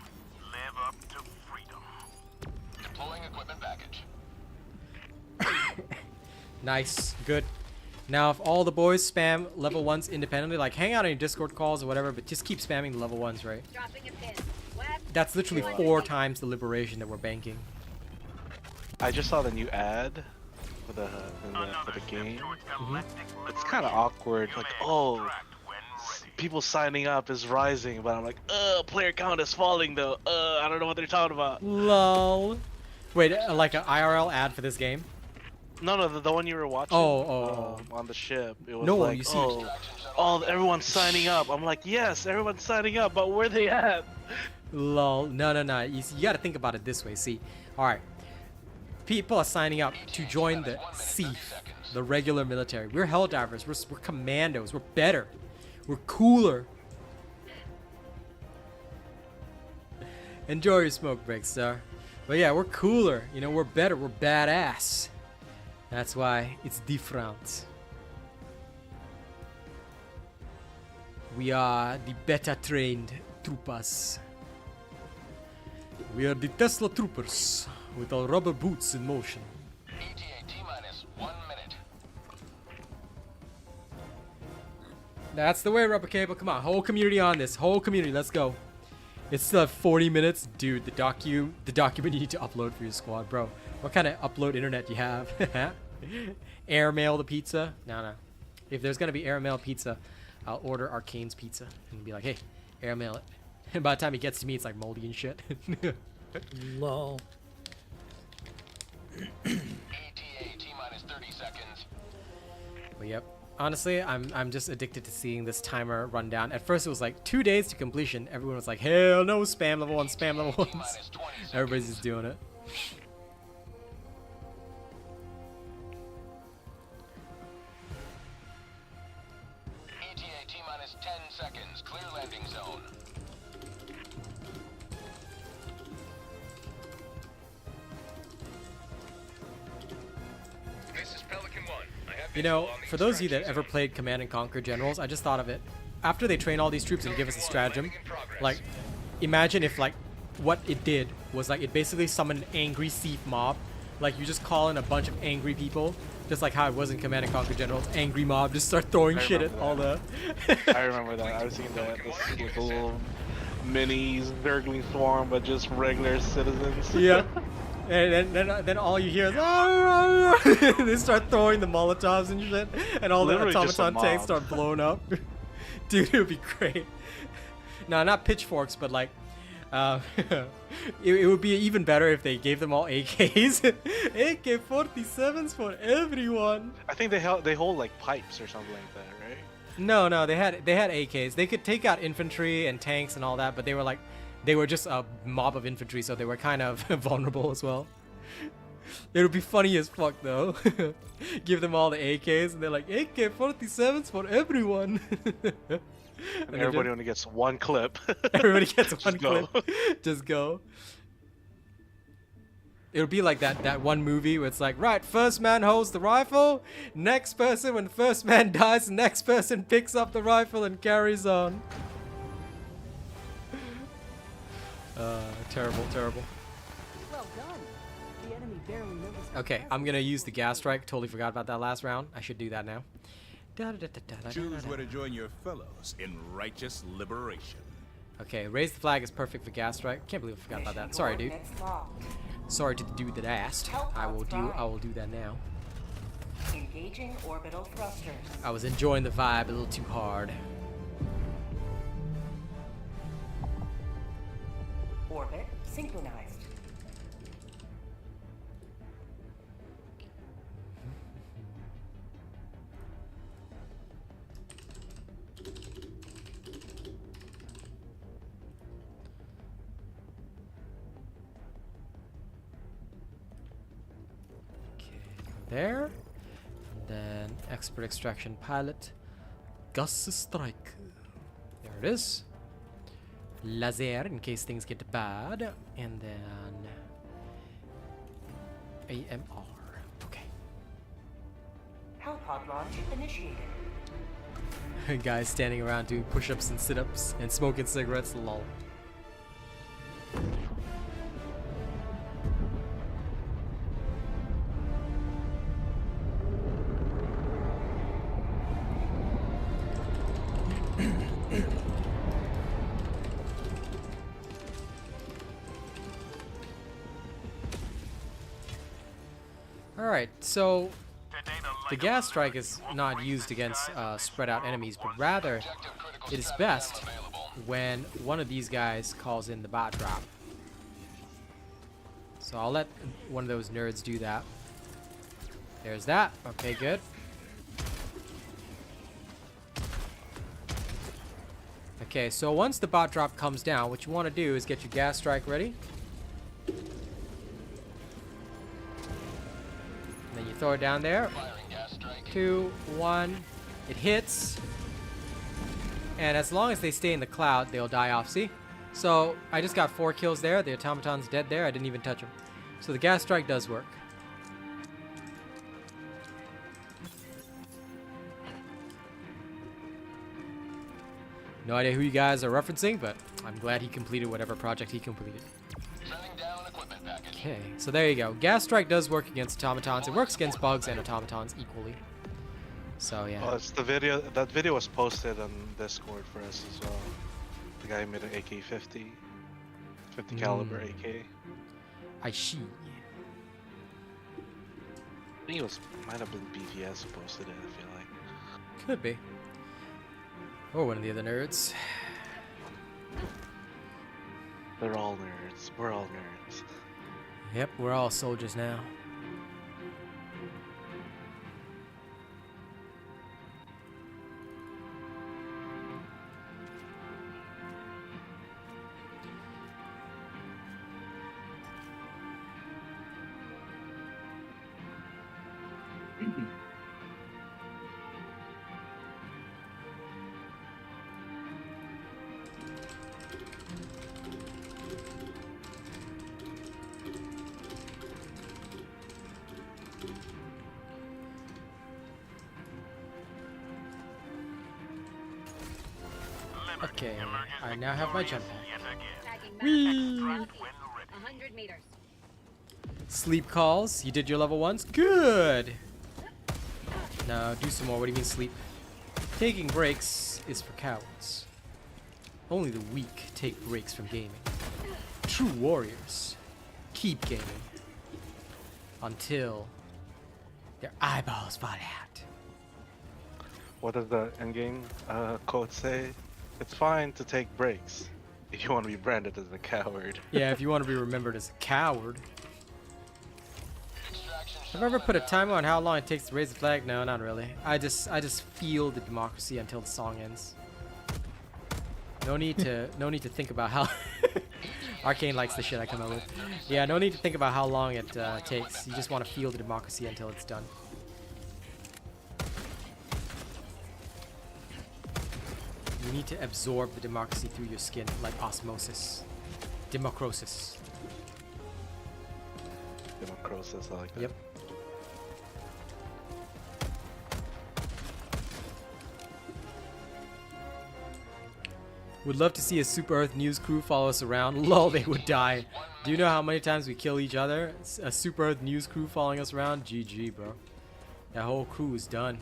Live up to freedom. Deploying equipment package. Nice, good. Now, if all the boys spam level 1s independently, like hang out on your Discord calls or whatever, but just keep spamming the level 1s, right? Dropping a pin. West. That's literally 4 times the liberation that we're banking. I just saw the new ad for the game. It's kind of awkward. Like, oh, people signing up is rising, but I'm like, player count is falling though. I don't know what they're talking about. Lol. Wait, like an IRL ad for this game? No, the one you were watching. Oh. On the ship. It was No, like, you see- everyone's signing up. I'm like, yes, everyone's signing up, but where they at? Lol. No. You gotta think about it this way. See, alright. People are signing up to join the SEAF, the regular military. We're Helldivers. We're commandos. We're better. We're cooler. Enjoy your smoke break, sir. But yeah, we're cooler. You know, we're better. We're badass. That's why it's different. We are the better trained troopers. We are the Tesla troopers with our rubber boots in motion. ETA T-minus 1 minute. That's the way, Rubber Cable. Come on, whole community on this. Whole community, let's go. It's still at 40 minutes. Dude, the document you need to upload for your squad, bro. What kind of upload internet do you have? Airmail the pizza? No. If there's gonna be airmail pizza, I'll order Arcane's pizza and be like, hey, airmail it. And by the time it gets to me, it's like moldy and shit. Lol. ETA T-minus 30 seconds. But yep. Honestly, I'm just addicted to seeing this timer run down. At first it was like 2 days to completion. Everyone was like, hell no, spam level 1, spam level 1. T-minus 20 seconds. Everybody's just doing it. ETA T-minus 10 seconds. Clear landing zone. You know, for those of you that ever played Command and Conquer Generals, I just thought of it. After they train all these troops and give us a stratagem, like, imagine if, like, what it did was, like, it basically summoned an angry thief mob. Like, you just call in a bunch of angry people, just like how it was in Command and Conquer Generals. Angry mob just start throwing shit at all the... I remember that. I was seeing that. This like a little mini Zergling swarm, but just regular citizens. Yeah. And then all you hear is "Ah!" They start throwing the Molotovs and shit, and all Literally the just a automaton tanks mob. start blowing up. Dude, it would be great. No, not pitchforks, but like, it would be even better if they gave them all AKs. AK-47s for everyone. I think they hold like pipes or something like that, right? No, they had AKs. They could take out infantry and tanks and all that, but they were just a mob of infantry, so they were kind of vulnerable as well. It would be funny as fuck though. Give them all the AKs and they're like, AK-47s for everyone. And everybody only gets one clip. Everybody gets one Just go. clip. Just go. It would be like that one movie where it's like, right, first man holds the rifle, next person, when the first man dies, the next person picks up the rifle and carries on. Terrible, terrible. Well done. The enemy barely noticed. Okay, I'm gonna use the gas strike. Totally forgot about that last round. I should do that now. Choose where to join your fellows in righteous liberation. Okay, raise the flag is perfect for gas strike. Can't believe I forgot about that. Sorry, dude. Coordinates locked. Sorry to the dude that asked. I will do that now. Engaging orbital thrusters. I was enjoying the vibe a little too hard. Orbit synchronized. There. And then expert extraction pilot. Gus strike. There it is. Laser in case things get bad. And then AMR. Okay. Hellpod launch initiated. Guys standing around doing push-ups and sit-ups and smoking cigarettes. Lol. Alright, so the gas strike is not used against spread out enemies, but rather it is best when one of these guys calls in the bot drop. So I'll let one of those nerds do that. There's that. Okay, good. Okay, so once the bot drop comes down, what you want to do is get your gas strike ready. Then you throw it down there. 2, 1. It hits. And as long as they stay in the cloud, they'll die off. See? So I just got 4 kills there. The automaton's dead there. I didn't even touch him. So the gas strike does work. No idea who you guys are referencing, but I'm glad he completed whatever project he completed. Okay, so there you go. Gas strike does work against automatons. It works against bugs and automatons equally. So yeah. Oh, it's the video. That video was posted on Discord for us as well. The guy made an AK-50, 50 caliber AK. I see. I think it was might have been BVS who posted it. I feel like. Could be. Or one of the other nerds. They're all nerds. We're all nerds. Yep, we're all soldiers now. Okay, I now have my jump pack. Yet again. Tagging Whee! map. 100 meters. Sleep calls. You did your level 1s? Good! Now do some more. What do you mean sleep? Taking breaks is for cowards. Only the weak take breaks from gaming. True warriors keep gaming until their eyeballs fall out. What does the endgame quote say? It's fine to take breaks if you want to be branded as a coward. Yeah, if you want to be remembered as a coward. Extraction Have I ever put a timer on how long it takes to raise the flag? No, not really. I just feel the democracy until the song ends. No need to think about how Arcane likes the shit I come up with. Yeah, no need to think about how long it takes. You just want to feel the democracy until it's done. You need to absorb the democracy through your skin like osmosis. Democrosis. Democrosis, I like that. Yep. Would love to see a Super Earth News crew follow us around. Lol, they would die. Do you know how many times we kill each other? A Super Earth News crew following us around? GG, bro. That whole crew is done.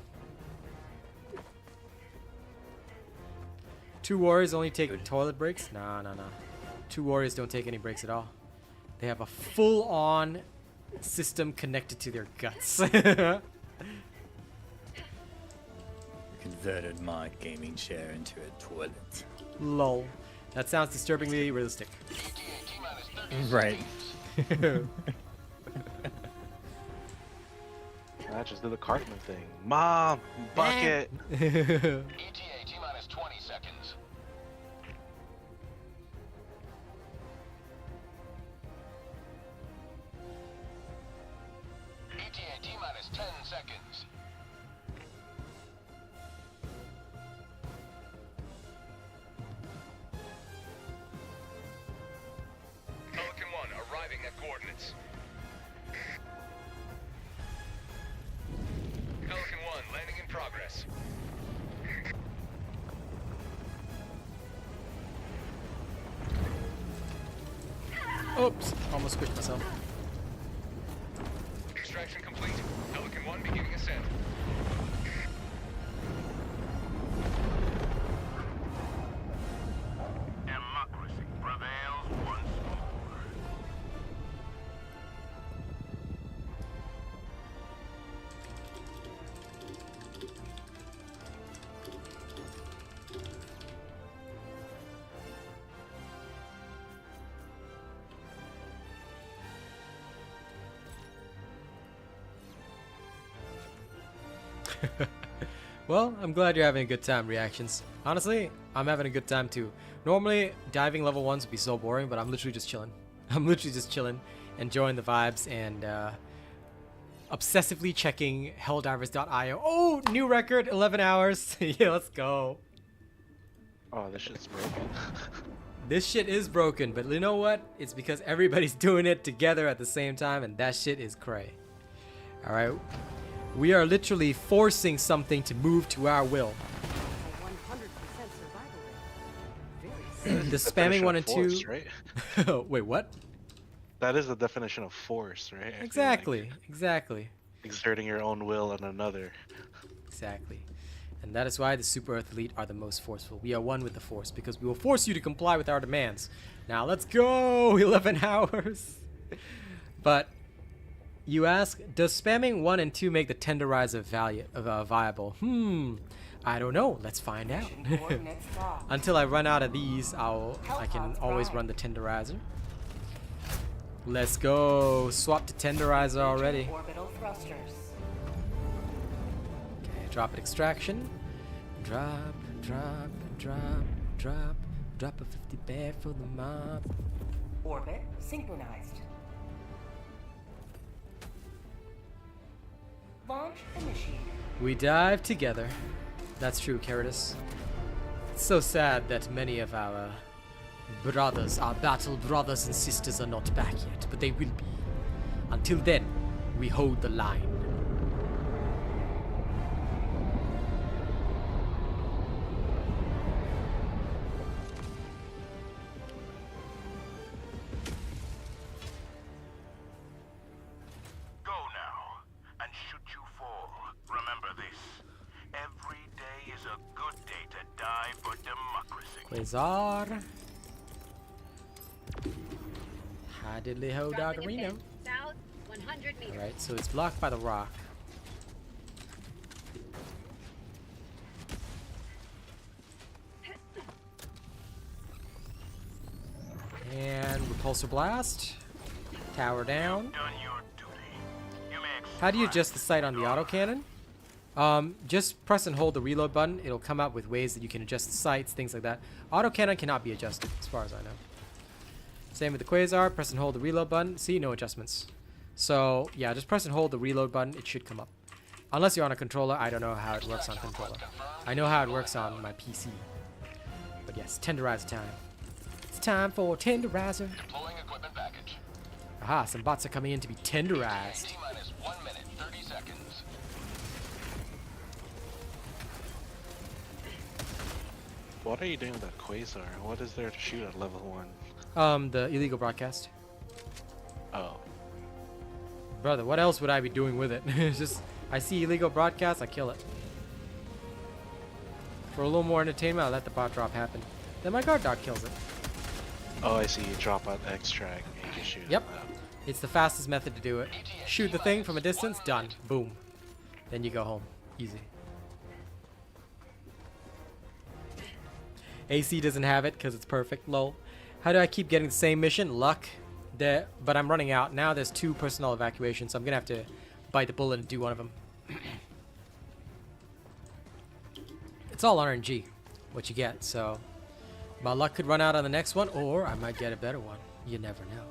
2 warriors only take toilet breaks? Nah. 2 warriors don't take any breaks at all. They have a full-on system connected to their guts. Converted my gaming chair into a toilet. Lol. That sounds disturbingly realistic. Right. I just do the Cartman thing. Mom, bucket. ETA T-minus 20 seconds. ETA T-minus 10 seconds. Pelican 1 arriving at coordinates. Pelican 1 landing in progress. Oops, almost squished myself. Extraction complete. Pelican 1 beginning ascent. Democracy prevails once more. Well, I'm glad you're having a good time, Reactions. Honestly, I'm having a good time too. Normally, diving level 1s would be so boring, but I'm literally just chilling. I'm literally just chilling, enjoying the vibes, and obsessively checking Helldivers.io. Oh, new record, 11 hours. Yeah, let's go. Oh, this shit's broken. This shit is broken, but you know what? It's because everybody's doing it together at the same time, and that shit is cray. Alright? We are literally forcing something to move to our will. 100% survival rate. The spamming 1 and 2. Force, right? Wait, what? That is the definition of force, right? I feel Exactly, like exactly, exerting your own will on another. exactly. And that is why the Super Earth Elite are the most forceful. We are one with the Force because we will force you to comply with our demands. Now let's go! 11 hours! But you ask, does spamming 1 and 2 make the tenderizer viable? I don't know. Let's find out. Coordinates locked. Until I run out of these, I can always run the tenderizer. Let's go. Swap to tenderizer already. Orbital thrusters. Okay, drop at extraction. Drop, drop, drop, drop. Drop a 50 bear for the mob. Orbit synchronized. Launch initiated. We dive together. That's true, Caritas. It's so sad that many of our brothers, our battle brothers and sisters, are not back yet, but they will be. Until then, we hold the line. Quasar. Hi diddly ho doggerino. South 100 meters. Alright, so it's blocked by the rock. And repulsor blast. Tower down. Done your duty. You may How do you adjust the sight on the autocannon? Just press and hold the reload button. It'll come up with ways that you can adjust the sights, things like that. Autocannon cannot be adjusted, as far as I know. Same with the Quasar. Press and hold the reload button. See, no adjustments. So, yeah, just press and hold the reload button. It should come up. Unless you're on a controller, I don't know how it works on controller. I know how it works on my PC. But yes, tenderizer time. It's time for tenderizer. Deploying equipment package. Aha, some bots are coming in to be tenderized. T-minus 1 minute, 30 seconds. What are you doing with that Quasar? What is there to shoot at level 1? The illegal broadcast. Oh. Brother, what else would I be doing with it? It's just, I see illegal broadcast, I kill it. For a little more entertainment, I let the bot drop happen. Then my guard dog kills it. Oh, I see. You drop out the extract and you can shoot Yep. it. Oh. It's the fastest method to do it. Shoot the thing from a distance, done. Boom. Then you go home. Easy. AC doesn't have it because it's perfect. Lol. How do I keep getting the same mission? Luck. But I'm running out. Now there's 2 personnel evacuations, so I'm going to have to bite the bullet and do one of them. It's all RNG, what you get, so my luck could run out on the next one, or I might get a better one. You never know.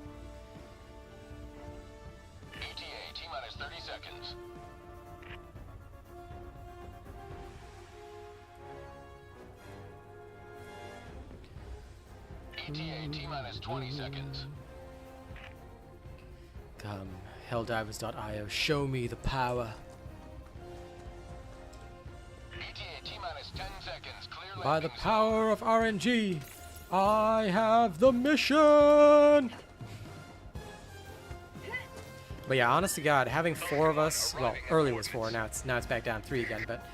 ETA, T-minus 30 seconds. ETA, T-minus 20 seconds. Come, helldivers.io, show me the power. ETA, T-minus 10 seconds. Clear By the landing power of RNG, I have the mission! But yeah, honest to God, having 4 of us, well, earlier was 4, now it's back down 3 again, but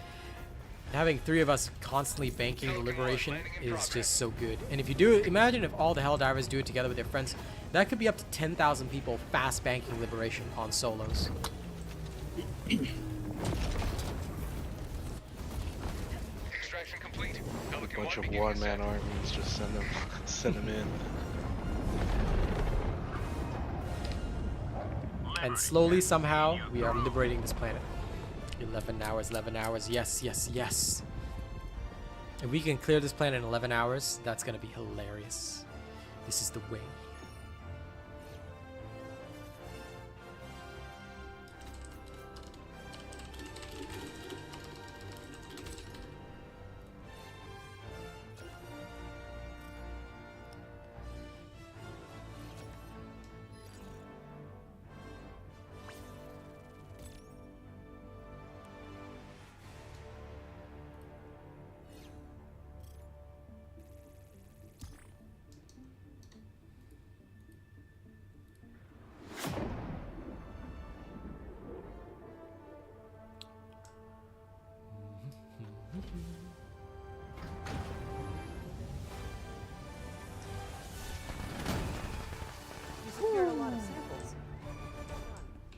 having 3 of us constantly banking the liberation is just so good. And if you do it, imagine if all the Helldivers do it together with their friends, that could be up to 10,000 people fast banking liberation on solos. Extraction complete. A Pelican bunch 1 of beginning one-man ascent. armies, just send them in. And slowly, somehow, we are liberating this planet. 11 hours, yes, yes, yes. If we can clear this planet in 11 hours, that's gonna be hilarious. This is the way.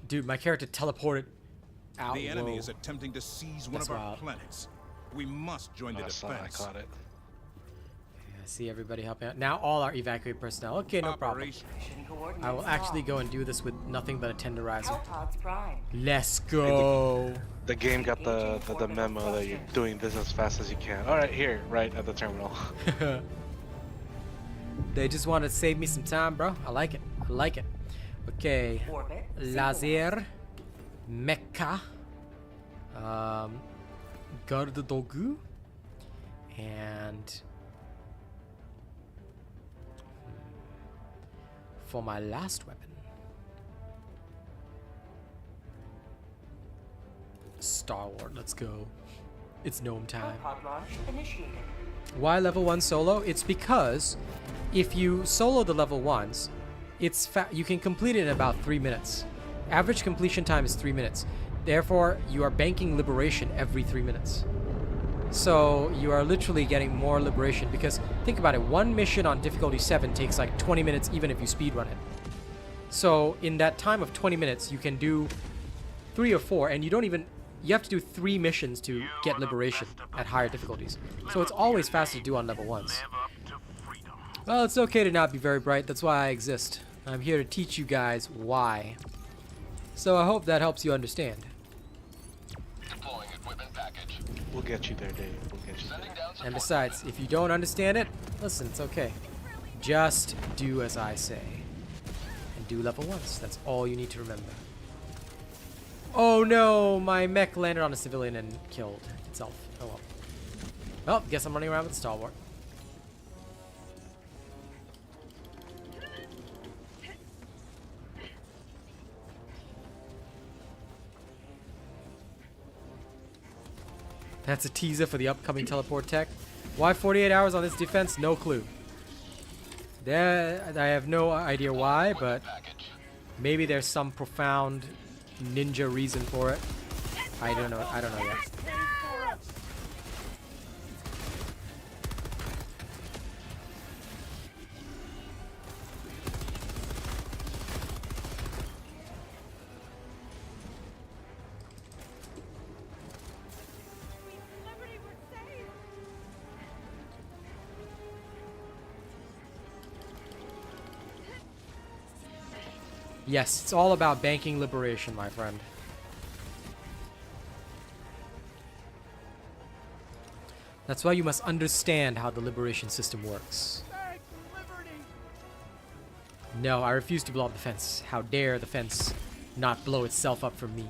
Dude, my character teleported out. The enemy Whoa. is attempting to seize one That's of our wild. planets. We must join the I saw it, I defense. caught it. I see everybody helping out. Now all our evacuated personnel. Okay, no problem. Operation. Mission coordinates I will actually locked. go and do this with nothing but a tenderizer. Hellpods prime. Let's go. The game got the memo that you're doing this as fast as you can. Alright, here, right at the terminal. They just want to save me some time, bro. I like it. I like it. Okay. Orbit. Laser. Mecha. Garde Dogu. And for my last weapon, Star Wars. Let's go. It's gnome time. Hellpod launch initiated. Why level 1 solo? It's because if you solo the level 1s, you can complete it in about 3 minutes. Average completion time is 3 minutes. Therefore, you are banking liberation every 3 minutes. So you are literally getting more liberation because think about it, one mission on difficulty 7 takes like 20 minutes even if you speedrun it. So in that time of 20 minutes you can do 3 or 4 and you have to do 3 missions to get liberation at higher difficulties. So it's always faster to do on level 1s. Well, it's okay to not be very bright, that's why I exist. I'm here to teach you guys why. So I hope that helps you understand. Deploying equipment package. We'll get you there, Dave. We'll get you there. And besides, if you don't understand it, listen, it's okay. Just do as I say. And do level 1s. That's all you need to remember. Oh no, my mech landed on a civilian and killed itself. Oh well. Well, guess I'm running around with a stalwart. That's a teaser for the upcoming teleport tech. Why 48 hours on this defense? No clue. I have no idea why, but maybe there's some profound ninja reason for it. I don't know. I don't know yet. Yes, it's all about banking liberation, my friend. That's why you must understand how the liberation system works. No, I refuse to blow up the fence. How dare the fence not blow itself up for me.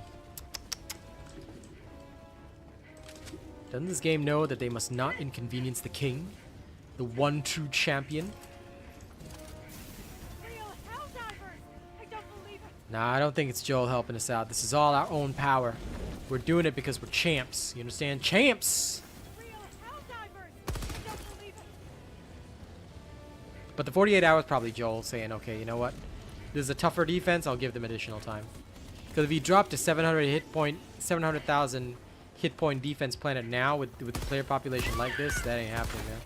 Doesn't this game know that they must not inconvenience the king? The one true champion? Nah, I don't think it's Joel helping us out. This is all our own power. We're doing it because we're champs. You understand? Champs! But the 48 hours probably Joel saying, okay, you know what? This is a tougher defense. I'll give them additional time. Because if you drop to 700,000 hit point defense planet now with the player population like this, that ain't happening, man.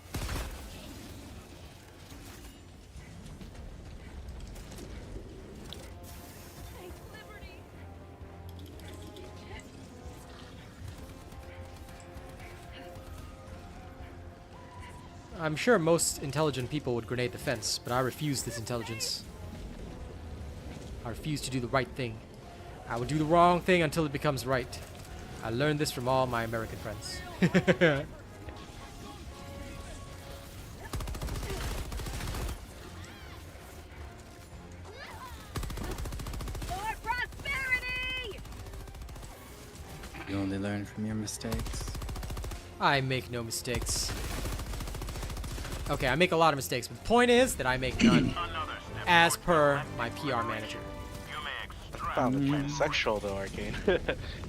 I'm sure most intelligent people would grenade the fence, but I refuse this intelligence. I refuse to do the right thing. I will do the wrong thing until it becomes right. I learned this from all my American friends. You only learn from your mistakes. I make no mistakes. Okay, I make a lot of mistakes, but the point is that I make none. As per my PR manager. I found it kind of sexual though, Arcane.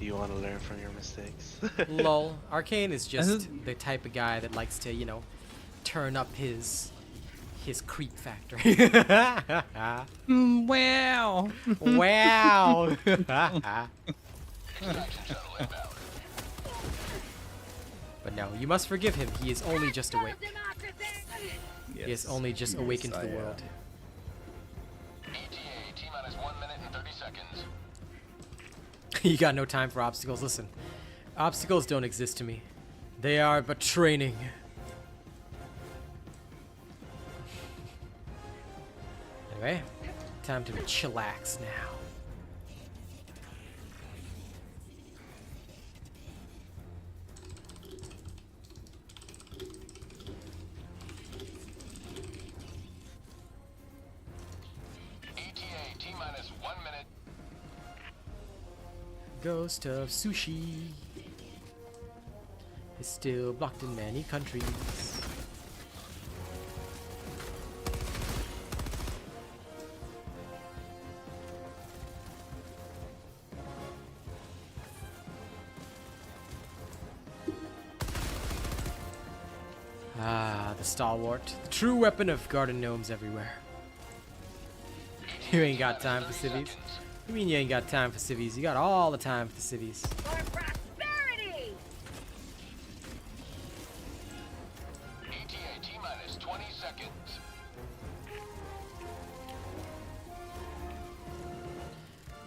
You want to learn from your mistakes. Lol. Arcane is just the type of guy that likes to, you know, turn up his creep factor. Wow. Wow. But no, you must forgive him. He is only just awake. Yes. He has only just awakened to the world. ETA, T-minus 1 minute and 30 seconds. You got no time for obstacles. Listen, obstacles don't exist to me. They are but training. Anyway, time to chillax now. Ghost of sushi is still blocked in many countries. Ah, the stalwart, the true weapon of garden gnomes everywhere. You ain't got time for civvies. What do you mean you ain't got time for civvies? You got all the time for the civvies. For prosperity!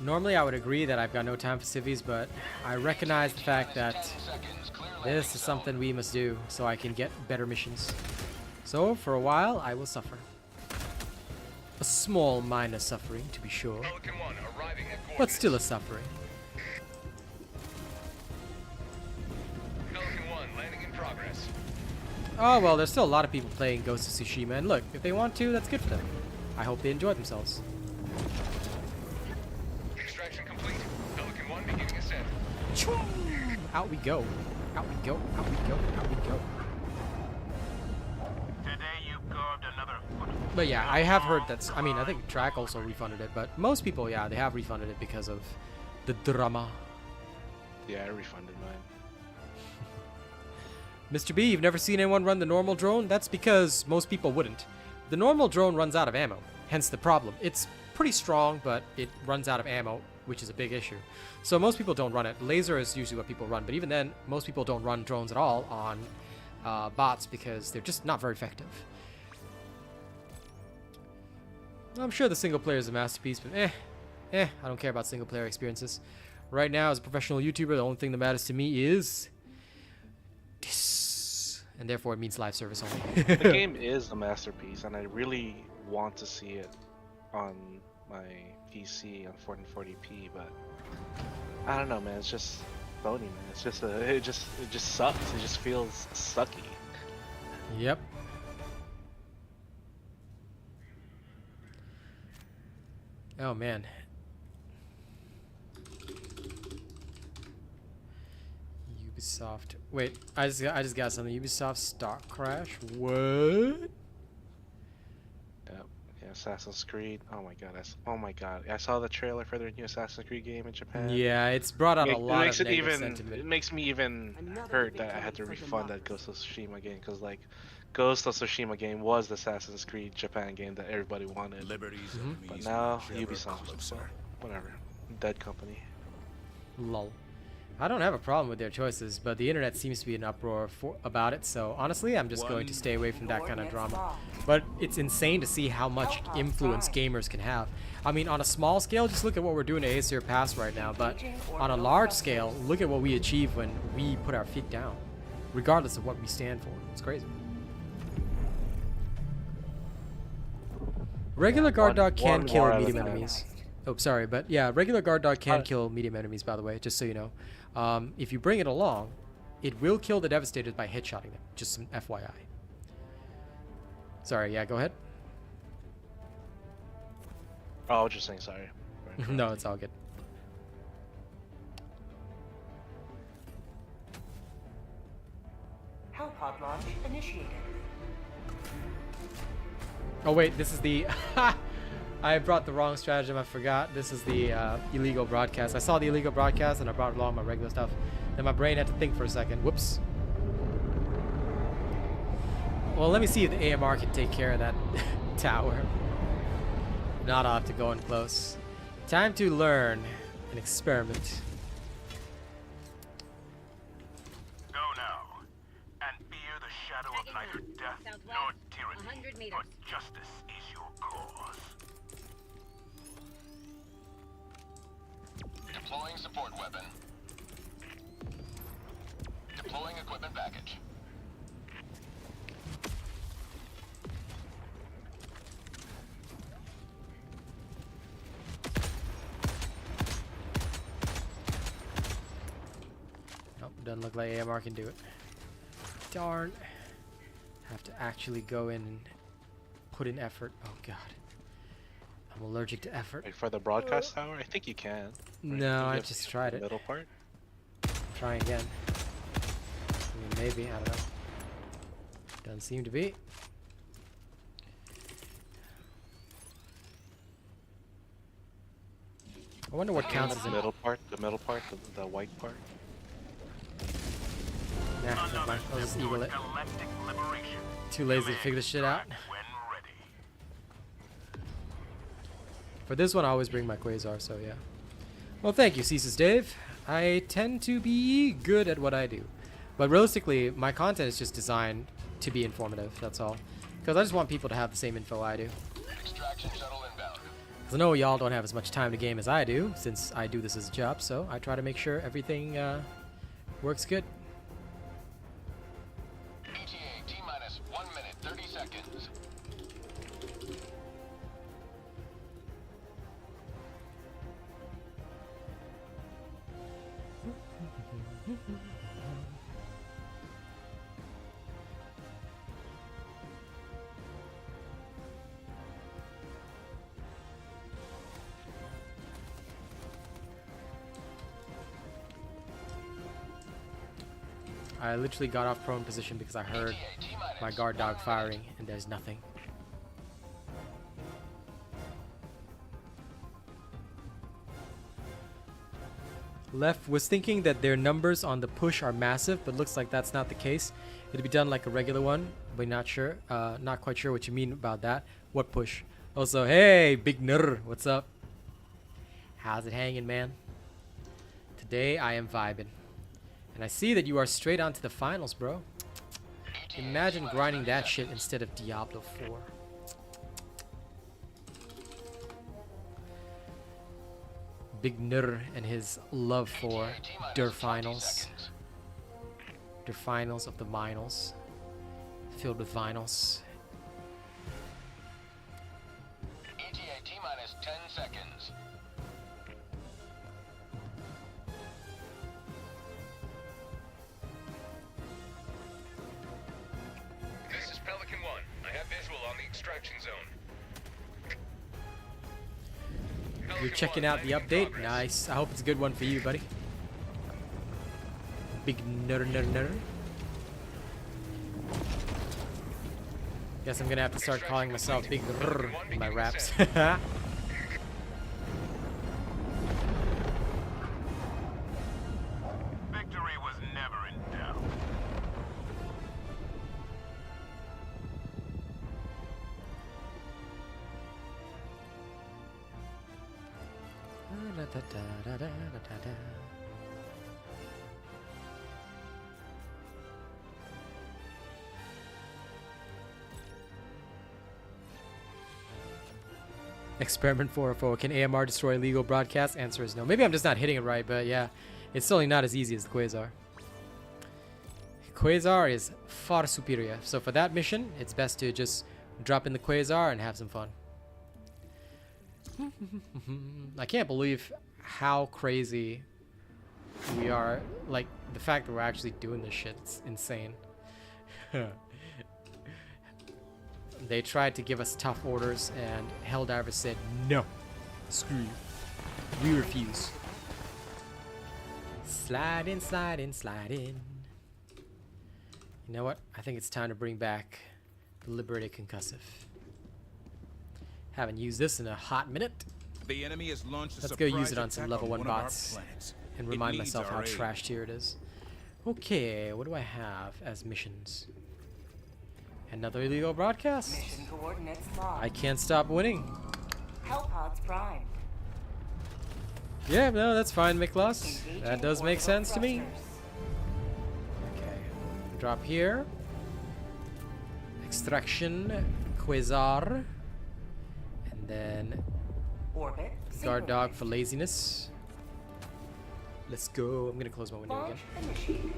Normally I would agree that I've got no time for civvies, but I recognize the fact that this is something we must do so I can get better missions. So for a while I will suffer. A small minor suffering to be sure, Pelican 1 arriving at but still a suffering. Pelican 1 landing in progress. Oh well, there's still a lot of people playing Ghost of Tsushima, and look, if they want to, that's good for them. I hope they enjoy themselves. Extraction complete. Pelican 1 beginning ascent. Out we go. Out we go. Out we go. Out we go. Today you carved another foot. But yeah, I have heard that's. I mean, I think Track also refunded it, but most people, yeah, they have refunded it because of the drama. Yeah, I refunded mine. Mr. B, you've never seen anyone run the normal drone? That's because most people wouldn't. The normal drone runs out of ammo, hence the problem. It's pretty strong, but it runs out of ammo, which is a big issue. So most people don't run it. Laser is usually what people run, but even then, most people don't run drones at all on bots because they're just not very effective. I'm sure the single player is a masterpiece, but I don't care about single player experiences. Right now, as a professional YouTuber, the only thing that matters to me is this, and therefore it means live service only. The game is a masterpiece, and I really want to see it on my PC on 1440p, but I don't know, man. It's just Sony, man. It's just it just sucks. It just feels sucky. Yep. Oh man. Ubisoft. Wait, I just got something. Ubisoft stock crash. What? Yep. Yeah, Assassin's Creed. Oh my god. I saw the trailer for their new Assassin's Creed game in Japan. Yeah, it's brought out a lot of negative It sentiment. makes me even hurt that I had to refund that Ghost of Tsushima game, because like Ghost of Tsushima game was the Assassin's Creed Japan game that everybody wanted. Liberties But now Ubisoft, so whatever, dead company. Lol. I don't have a problem with their choices, but the internet seems to be in uproar about it, so honestly, I'm just going to stay away from that kind of drama. But it's insane to see how much influence gamers can have. I mean, on a small scale, just look at what we're doing to Ace Pass right now, but on a large scale, look at what we achieve when we put our feet down, regardless of what we stand for. It's crazy. Regular guard dog can kill medium enemies. Oh, sorry, but yeah, regular guard dog can kill medium enemies, by the way, just so you know. If you bring it along, it will kill the Devastators by headshotting them. Just some FYI. Sorry, yeah, go ahead. Oh, I was just saying sorry. No, it's all good. Hellpod launch initiated. Oh wait, this is the... I brought the wrong stratagem, I forgot. This is the illegal broadcast. I saw the illegal broadcast and I brought along my regular stuff. Then my brain had to think for a second. Whoops. Well, let me see if the AMR can take care of that tower. Not, I'll have to go in close. Time to learn and experiment. Go now, and fear the shadow of neither death nor tyranny, 100 meters. but justice is your cause. Deploying support weapon. Deploying equipment package. Nope, doesn't look like AMR can do it. Darn. Have to actually go in and put in effort. Oh god. I'm allergic to effort. Like for the broadcast tower, I think you can. Right? No, I just tried it. Middle part. Try again. I mean, maybe, I don't know. Doesn't seem to be. I wonder what counts as The a middle part, the white part. Nah, never mind. I'll just eagle it. Galactic liberation. Too lazy to figure this shit out. When ready. For this one, I always bring my Quasar, so yeah. Well, thank you, Ceases Dave. I tend to be good at what I do. But realistically, my content is just designed to be informative, that's all. Because I just want people to have the same info I do. Extraction shuttle inbound. 'Cause I know y'all don't have as much time to game as I do, since I do this as a job, so I try to make sure everything works good. ETA T-minus 1 minute, 30 seconds. I literally got off prone position because I heard my guard dog firing, and there's nothing. Left was thinking that their numbers on the push are massive, but looks like that's not the case. It'll be done like a regular one, but not sure. Not quite sure what you mean about that. What push? Also, hey, Big Nurr, what's up? How's it hanging, man? Today I am vibing. And I see that you are straight on to the finals, bro. Imagine grinding that shit instead of Diablo 4. Big Nurr and his love for Der Finals. Der Finals of the Vinyls. Filled with vinyls. ETA T-minus 10 seconds. This is Pelican 1. I have visual on the extraction zone. You're checking out the update? Nice. I hope it's a good one for you, buddy. Big Nurr. Guess I'm gonna have to start calling myself Big Nurr in my raps. Victory was never in doubt. Experiment 404. Can AMR destroy illegal broadcasts? Answer is no. Maybe I'm just not hitting it right, but yeah. It's certainly not as easy as the Quasar. Quasar is far superior. So for that mission, it's best to just drop in the Quasar and have some fun. I can't believe how crazy we are. Like, the fact that we're actually doing this shit is insane. They tried to give us tough orders, and Helldivers said, no, screw you. We refuse. Slide in, slide in, slide in. You know what? I think it's time to bring back the Liberated Concussive. Haven't used this in a hot minute. The enemy has launched a Let's go use surprise it on some attack level 1 one of our bots planets. and It remind needs myself how our aid. trashed here it is. Okay, what do I have as missions? Another illegal broadcast. Mission coordinates locked. I can't stop winning. Hellpods primed. Yeah, no, that's fine, Miklos. Engaging That does make orbital sense to me. thrusters. Okay, drop here. Extraction, Quasar, and then Orbit. guard dog for laziness. Let's go. I'm gonna close my window again. Launch initiated.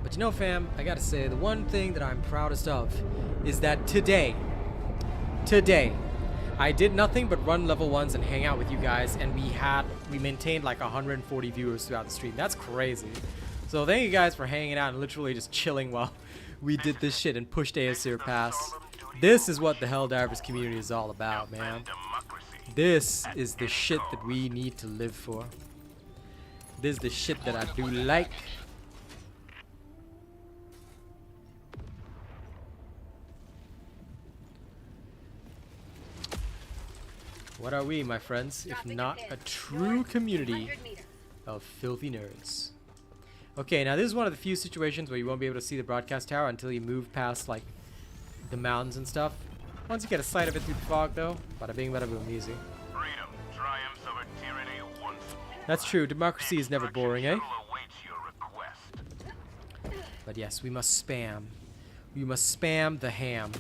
But you know, fam, I gotta say, the one thing that I'm proudest of is that today, I did nothing but run level 1s and hang out with you guys, and we maintained like 140 viewers throughout the stream. That's crazy. So thank you guys for hanging out and literally just chilling while we did this shit and pushed Aesir past. This is what the Helldivers community is all about, man. This is the shit that we need to live for. This is the shit that I do like. What are we, my friends, if not a true community of filthy nerds? Okay, now this is one of the few situations where you won't be able to see the broadcast tower until you move past, like, the mountains and stuff. Once you get a sight of it through the fog, though, bada bing, bada boom, easy. Freedom triumphs over tyranny once more. That's true. Democracy is never boring, eh? Shuttle awaits your request. But yes, we must spam. We must spam the ham.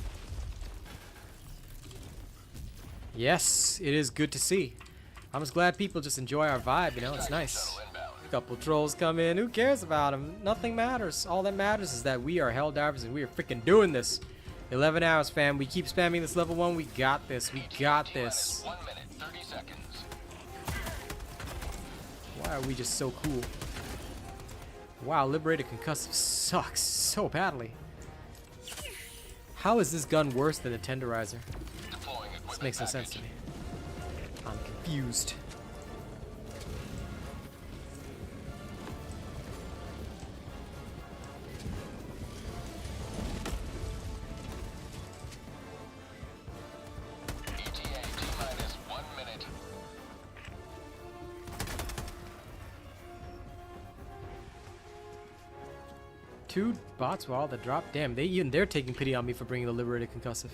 Yes, it is good to see. I'm just glad people just enjoy our vibe, you know, it's nice. A couple trolls come in, who cares about them? Nothing matters. All that matters is that we are Helldivers and we are freaking doing this. 11 hours, fam. We keep spamming this level 1. We got this. We got this. 1 minute, 30 seconds. Why are we just so cool? Wow, Liberated Concussive sucks so badly. How is this gun worse than the Tenderizer? This makes no sense to me. I'm confused. ETA T-minus 1 minute. Two bots with all the drop. Damn, they're taking pity on me for bringing the Liberated Concussive.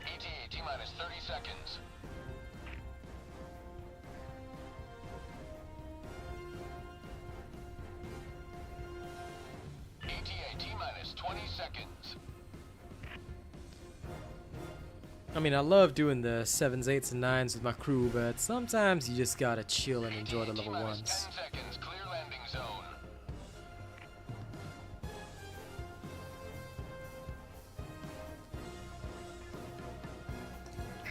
ETA T-minus 30 seconds. ETA T-minus 20 seconds. I mean, I love doing the 7s, 8s, and 9s with my crew, but sometimes you just gotta chill and enjoy the level 1s. 10 seconds, clear landing zone.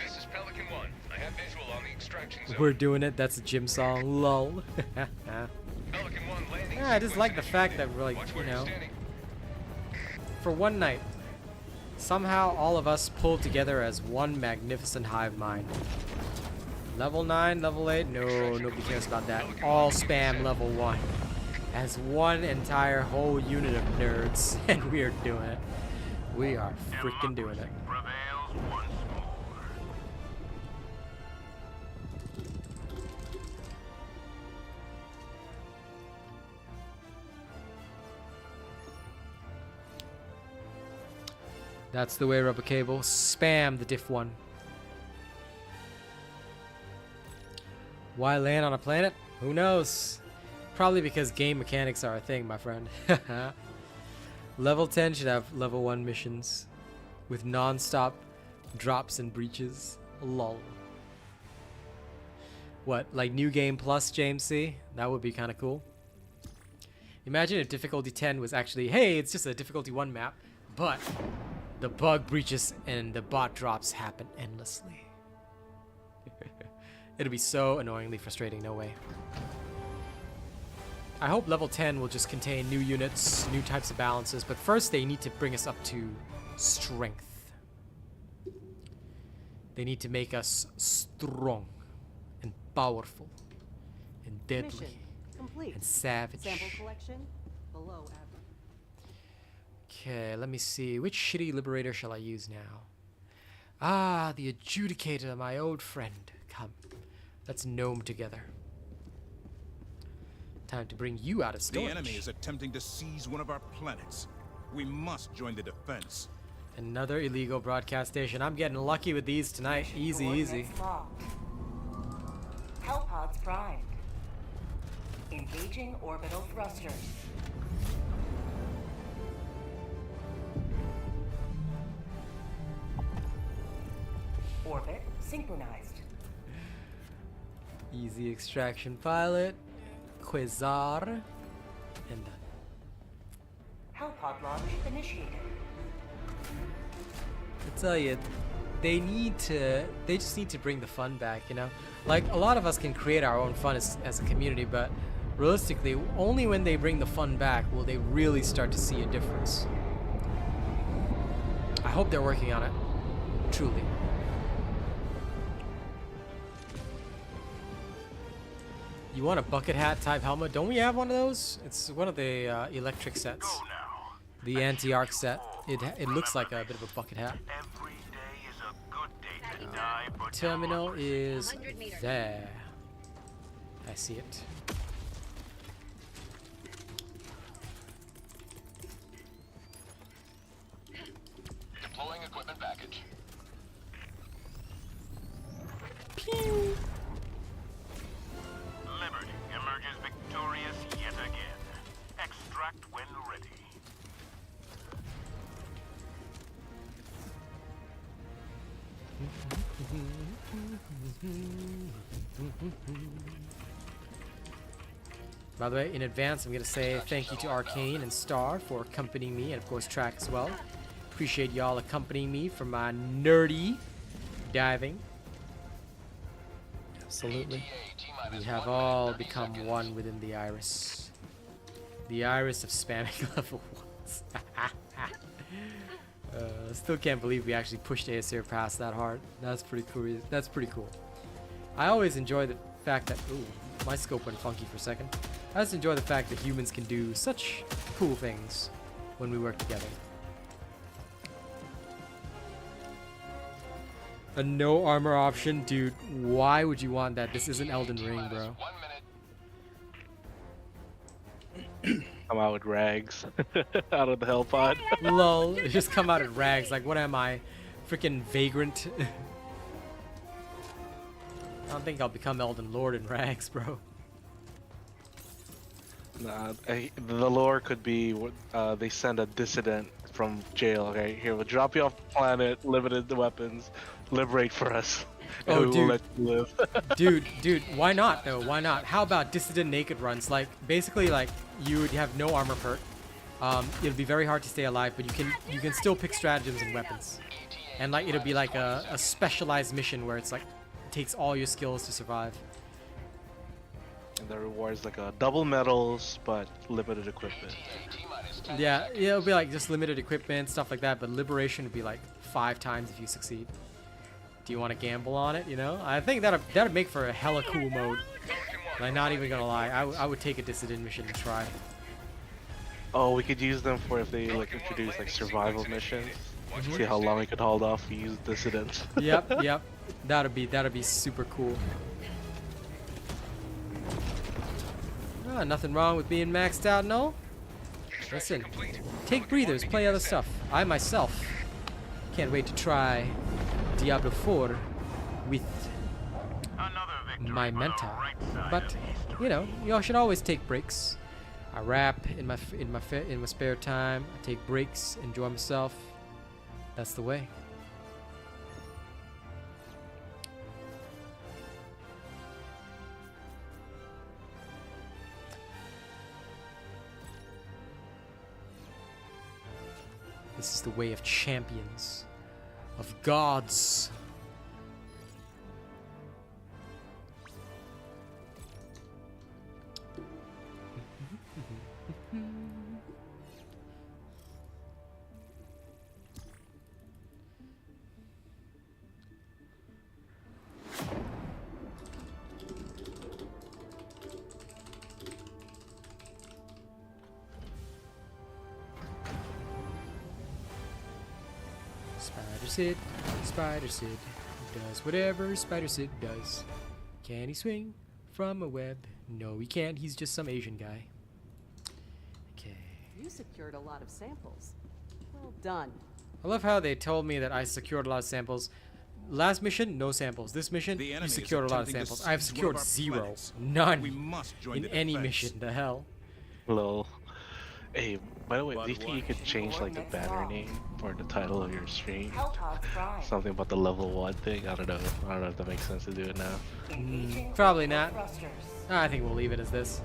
This is Pelican 1. I have visual on the extraction zone. We're doing it. That's a gym song. Lol. Pelican 1 landing. Yeah, I just like the sequence fact that initiated. we're like, Watch you where you're know, standing. for one night, somehow all of us pulled together as one magnificent hive mind. Level 9, level 8, no, nobody cares about that. All spam level 1 as one entire whole unit of nerds, and we are doing it. We are freaking doing it. Prevails once more. That's the way, Rubber Cable. Spam the diff 1. Why land on a planet? Who knows? Probably because game mechanics are a thing, my friend. Level 10 should have level 1 missions with non-stop drops and breaches. Lol. What, like New Game Plus, James C? That would be kind of cool. Imagine if difficulty 10 was actually, hey, it's just a difficulty 1 map, but the bug breaches and the bot drops happen endlessly. It'll be so annoyingly frustrating, no way. I hope level 10 will just contain new units, new types of balances, but first they need to bring us up to strength. They need to make us strong and powerful and deadly Mission complete. and savage. Sample collection below average. Okay, let me see. Which shitty liberator shall I use now? Ah, the Adjudicator, my old friend. Come, let's gnome together. Time to bring you out of The storage. enemy is attempting to seize one of our planets. We must join the defense. Another illegal broadcast station. I'm getting lucky with these tonight. Easy, easy. Coordinates locked. Hellpods primed. Engaging orbital thrusters. Orbit synchronized. Easy extraction pilot. Quasar. And done. Hellpod launch initiated. I tell you, they just need to bring the fun back, you know? Like, a lot of us can create our own fun as a community, but realistically, only when they bring the fun back will they really start to see a difference. I hope they're working on it. Truly. You want a bucket hat type helmet? Don't we have one of those? It's one of the electric sets. Go now. The anti-arc set. It looks like a bit of a bucket hat. Every day is a good day to die for Terminal democracy. is 100 meters. there. I see it. Deploying equipment package. Pew! Liberty emerges victorious yet again. Extract when ready. By the way, in advance, I'm going to say thank you to Arcane and Star for accompanying me, and of course Track as well. Appreciate y'all accompanying me for my nerdy diving. Absolutely. We have all become one within the iris. The iris of spamming level 1s. Still can't believe we actually pushed Aesir past that hard. That's pretty cool. That's pretty cool. I always enjoy the fact that... Ooh, my scope went funky for a second. I just enjoy the fact that humans can do such cool things when we work together. A no armor option? Dude, why would you want that? This isn't Elden Ring, bro. Come out with rags out of the hell pod. Lol, just come out in rags. Like, what am I? Freaking vagrant? I don't think I'll become Elden Lord in rags, bro. Nah, the lore could be they send a dissident from jail. Okay, here we'll drop you off the planet, limited the weapons, liberate for us. Oh, and we'll let you live. dude, why not though? Why not? How about dissident naked runs? Like basically, like you would have no armor perk. It'll be very hard to stay alive, but you can still pick stratagems and weapons. And like it'll be like a specialized mission where it's like it takes all your skills to survive. And the rewards like double medals, but limited equipment. Yeah, it'll be like just limited equipment, stuff like that. But liberation would be like 5 times if you succeed. Do you want to gamble on it? You know, I think that'd make for a hella cool mode. Like, not even gonna lie, I would take a dissident mission and try. Oh, we could use them for if they like introduce like survival missions. See how long we could hold off. We use dissidents. Yep. That'd be super cool. Ah, nothing wrong with being maxed out, no? Listen, take breathers, play other stuff. I myself can't wait to try Diablo 4 with my mentor. But you know, y'all should always take breaks. I rap in my spare time. I take breaks, enjoy myself. That's the way. This is the way of champions, of gods. Spider Sid does whatever Spider Sid does. Can he swing from a web? No, he can't. He's just some Asian guy. Okay. You secured a lot of samples. Well done. I love how they told me that I secured a lot of samples. Last mission, no samples. This mission, you secured a lot of samples. I've secured 0. None in any mission. The hell? Lol. Hey, by the way, do you think you could change like the banner name for the title of your stream? Something about the level 1 thing? I don't know if that makes sense to do it now. Probably not. I think we'll leave it as this.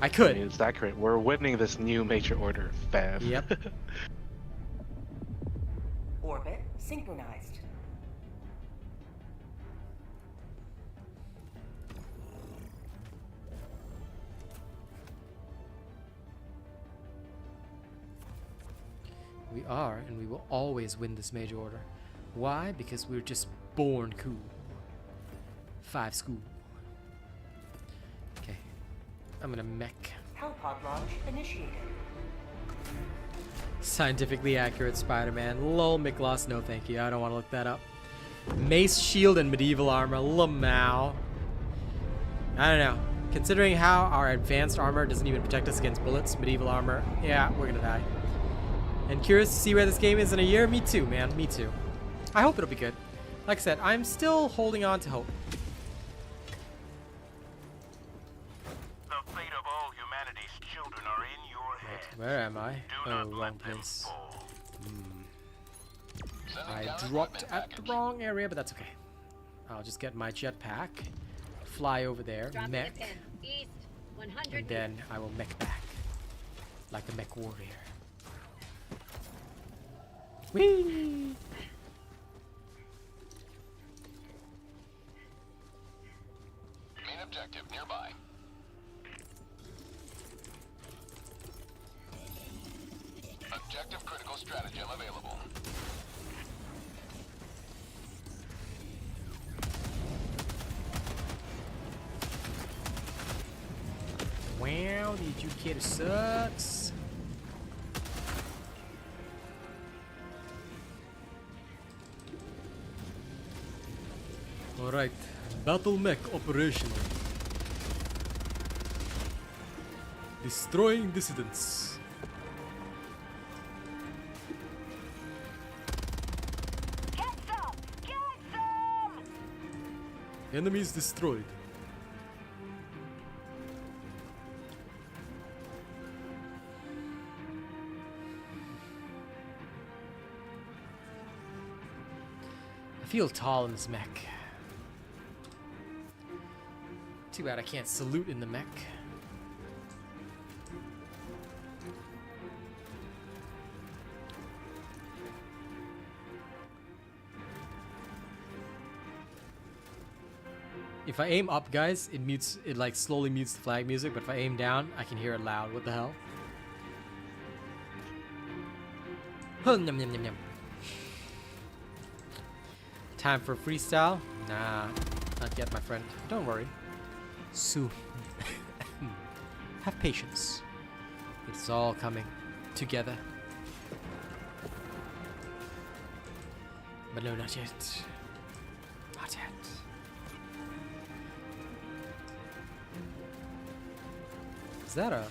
I could. I mean, it's accurate. We're winning this new major order, fam. Yep. Orbit synchronized. We are, and we will always win this major order. Why? Because we're just born cool. 5 school. Okay. I'm gonna mech. Hellpod launch initiated. Scientifically accurate Spider-Man. Lol, Miklos, no thank you. I don't want to look that up. Mace, shield, and medieval armor. Lamau. I don't know. Considering how our advanced armor doesn't even protect us against bullets, medieval armor, yeah, we're gonna die. And curious to see where this game is in a year. Me too, man. Me too. I hope it'll be good. Like I said, I'm still holding on to hope. The fate of all humanity's children are in your hands. Where am I? Do Oh, not wrong let them place. fall. I dropped at the wrong area, but that's okay. I'll just get my jetpack, fly over there, mech, East, 100 and then I will mech back. Like a mech warrior. Whee! Main objective nearby. Objective critical stratagem available. Wow, the educator sucks. Alright, battle mech operational. Destroying dissidents. Get some! Get some! Enemies destroyed. I feel tall in this mech. Too bad I can't salute in the mech. If I aim up, guys, it like slowly mutes the flag music, but if I aim down, I can hear it loud. What the hell? Huh, nyam, nyam, nyam, nyam. Time for freestyle? Nah, not yet, my friend. Don't worry. Soon. Have patience. It's all coming together. But no, not yet. Not yet. Is that a...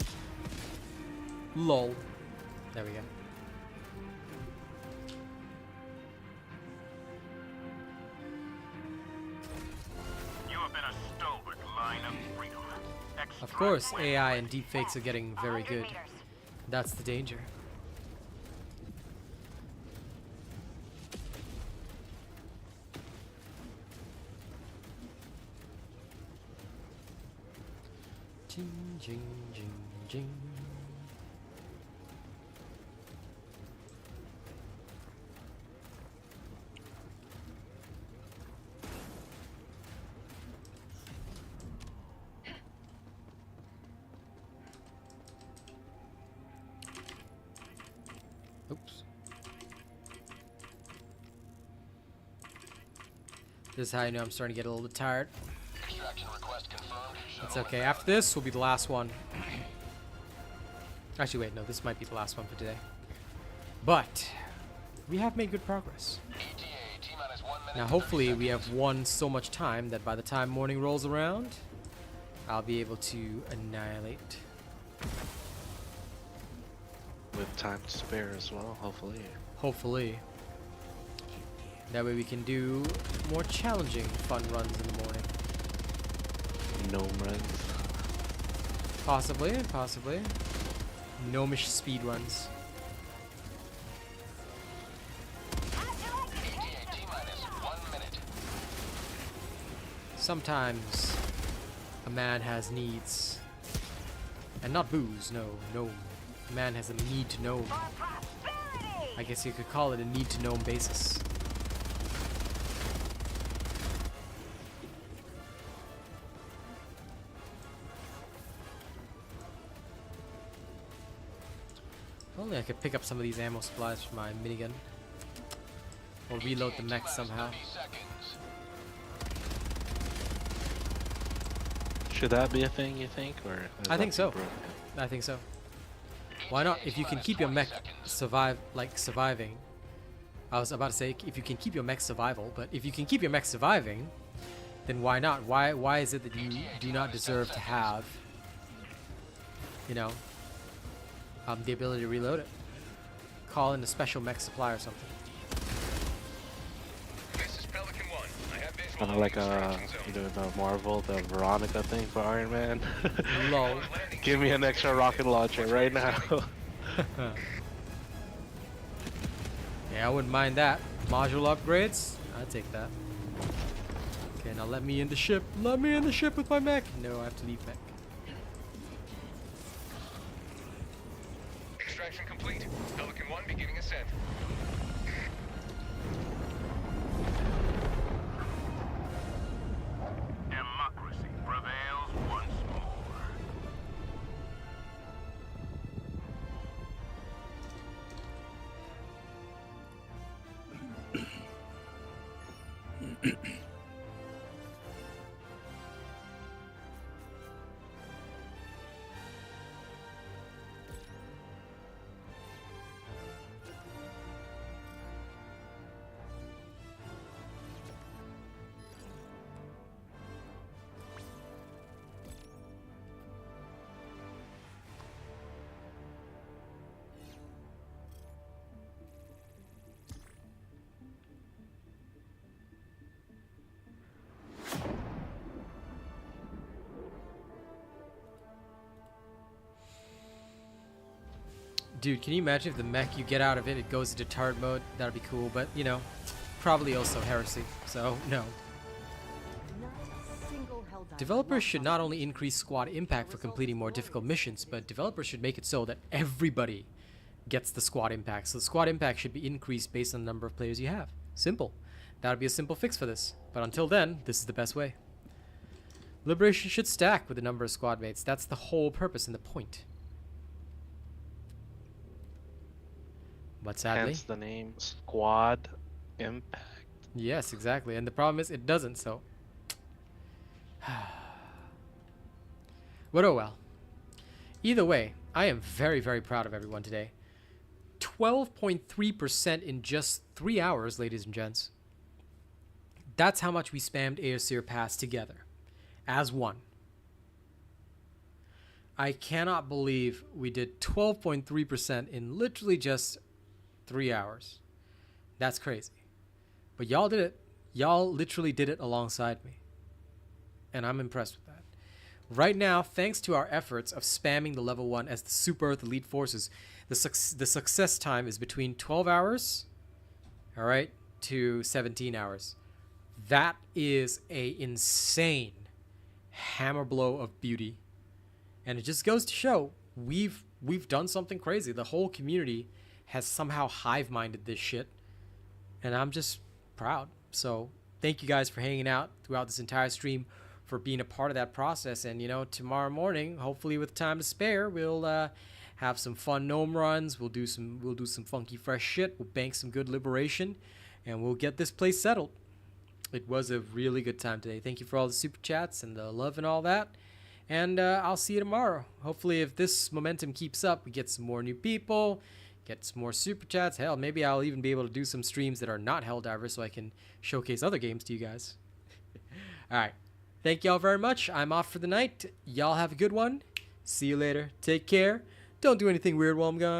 lol. There we go. You have been a stalwart line of freedom. Of course, AI and deepfakes are getting very good. That's the danger. Jing, jing, jing, jing. Oops. This is how I know I'm starting to get a little bit tired. Extraction request confirmed. It's okay. After this will be the last one. Actually, wait, no, this might be the last one for today. But we have made good progress. ETA, T-minus 1 minute. Now, hopefully, we have won so much time that by the time morning rolls around, I'll be able to annihilate. With time to spare as well, hopefully. Hopefully. That way we can do more challenging, fun runs in the morning. Gnome runs. Possibly, possibly. Gnomish speed runs. ETA, T-minus 1 minute. Sometimes a man has needs. And not booze, no, no. A man has a need to know. I guess you could call it a need to know basis. If only I could pick up some of these ammo supplies for my minigun. Or reload the mech somehow. 30 seconds. Should that be a thing, you think? Or is I think that so. broken? I think so. Why not? If you can keep your mech surviving. I was about to say if you can keep your mech survival, but if you can keep your mech surviving, then why not? Why is it that you do not deserve to have, you know, the ability to reload it? call in a special mech supply or something. This is Pelican 1. I have visual Kind of on like the extraction zone. the Marvel, the Veronica thing for Iron Man. Lol. Give me an extra rocket launcher right now. Yeah, I wouldn't mind that. Module upgrades? I'd take that. Okay, now let me in the ship. Let me in the ship with my mech. No, I have to leave mech. Extraction complete. Pelican 1 beginning ascent. Democracy prevails once more. Dude, can you imagine if the mech you get out of it, it goes into turret mode? That'd be cool, but you know, probably also heresy. So no. Not a single Helldiver Developers lost should on not the only mission. increase squad impact for completing more difficult missions, but developers should make it so that everybody gets the squad impact. So the squad impact should be increased based on the number of players you have. Simple. That would be a simple fix for this. But until then, this is the best way. Liberation should stack with the number of squad mates. That's the whole purpose and the point. But sadly, Hence the name Squad Impact. yes, exactly. And the problem is it doesn't, so. But oh well. Either way, I am very, very proud of everyone today. 12.3% in just 3 hours, ladies and gents. That's how much we spammed Aesir Pass together. As one. I cannot believe we did 12.3% in literally just 3 hours. That's crazy. But y'all did it. Y'all literally did it alongside me. And I'm impressed with that. Right now, thanks to our efforts of spamming the level 1 as the Super Earth Elite Forces, the success time is between 12 hours, all right, to 17 hours. That is a insane hammer blow of beauty. And it just goes to show we've done something crazy. The whole community has somehow hive-minded this shit. And I'm just proud. So thank you guys for hanging out throughout this entire stream, for being a part of that process. And, you know, tomorrow morning, hopefully with time to spare, we'll have some fun gnome runs. We'll do some funky fresh shit. We'll bank some good liberation. And we'll get this place settled. It was a really good time today. Thank you for all the super chats and the love and all that. And I'll see you tomorrow. Hopefully, if this momentum keeps up, we get some more new people, get some more super chats. Hell, maybe I'll even be able to do some streams that are not Helldivers so I can showcase other games to you guys. All right. Thank y'all very much. I'm off for the night. Y'all have a good one. See you later. Take care. Don't do anything weird while I'm gone.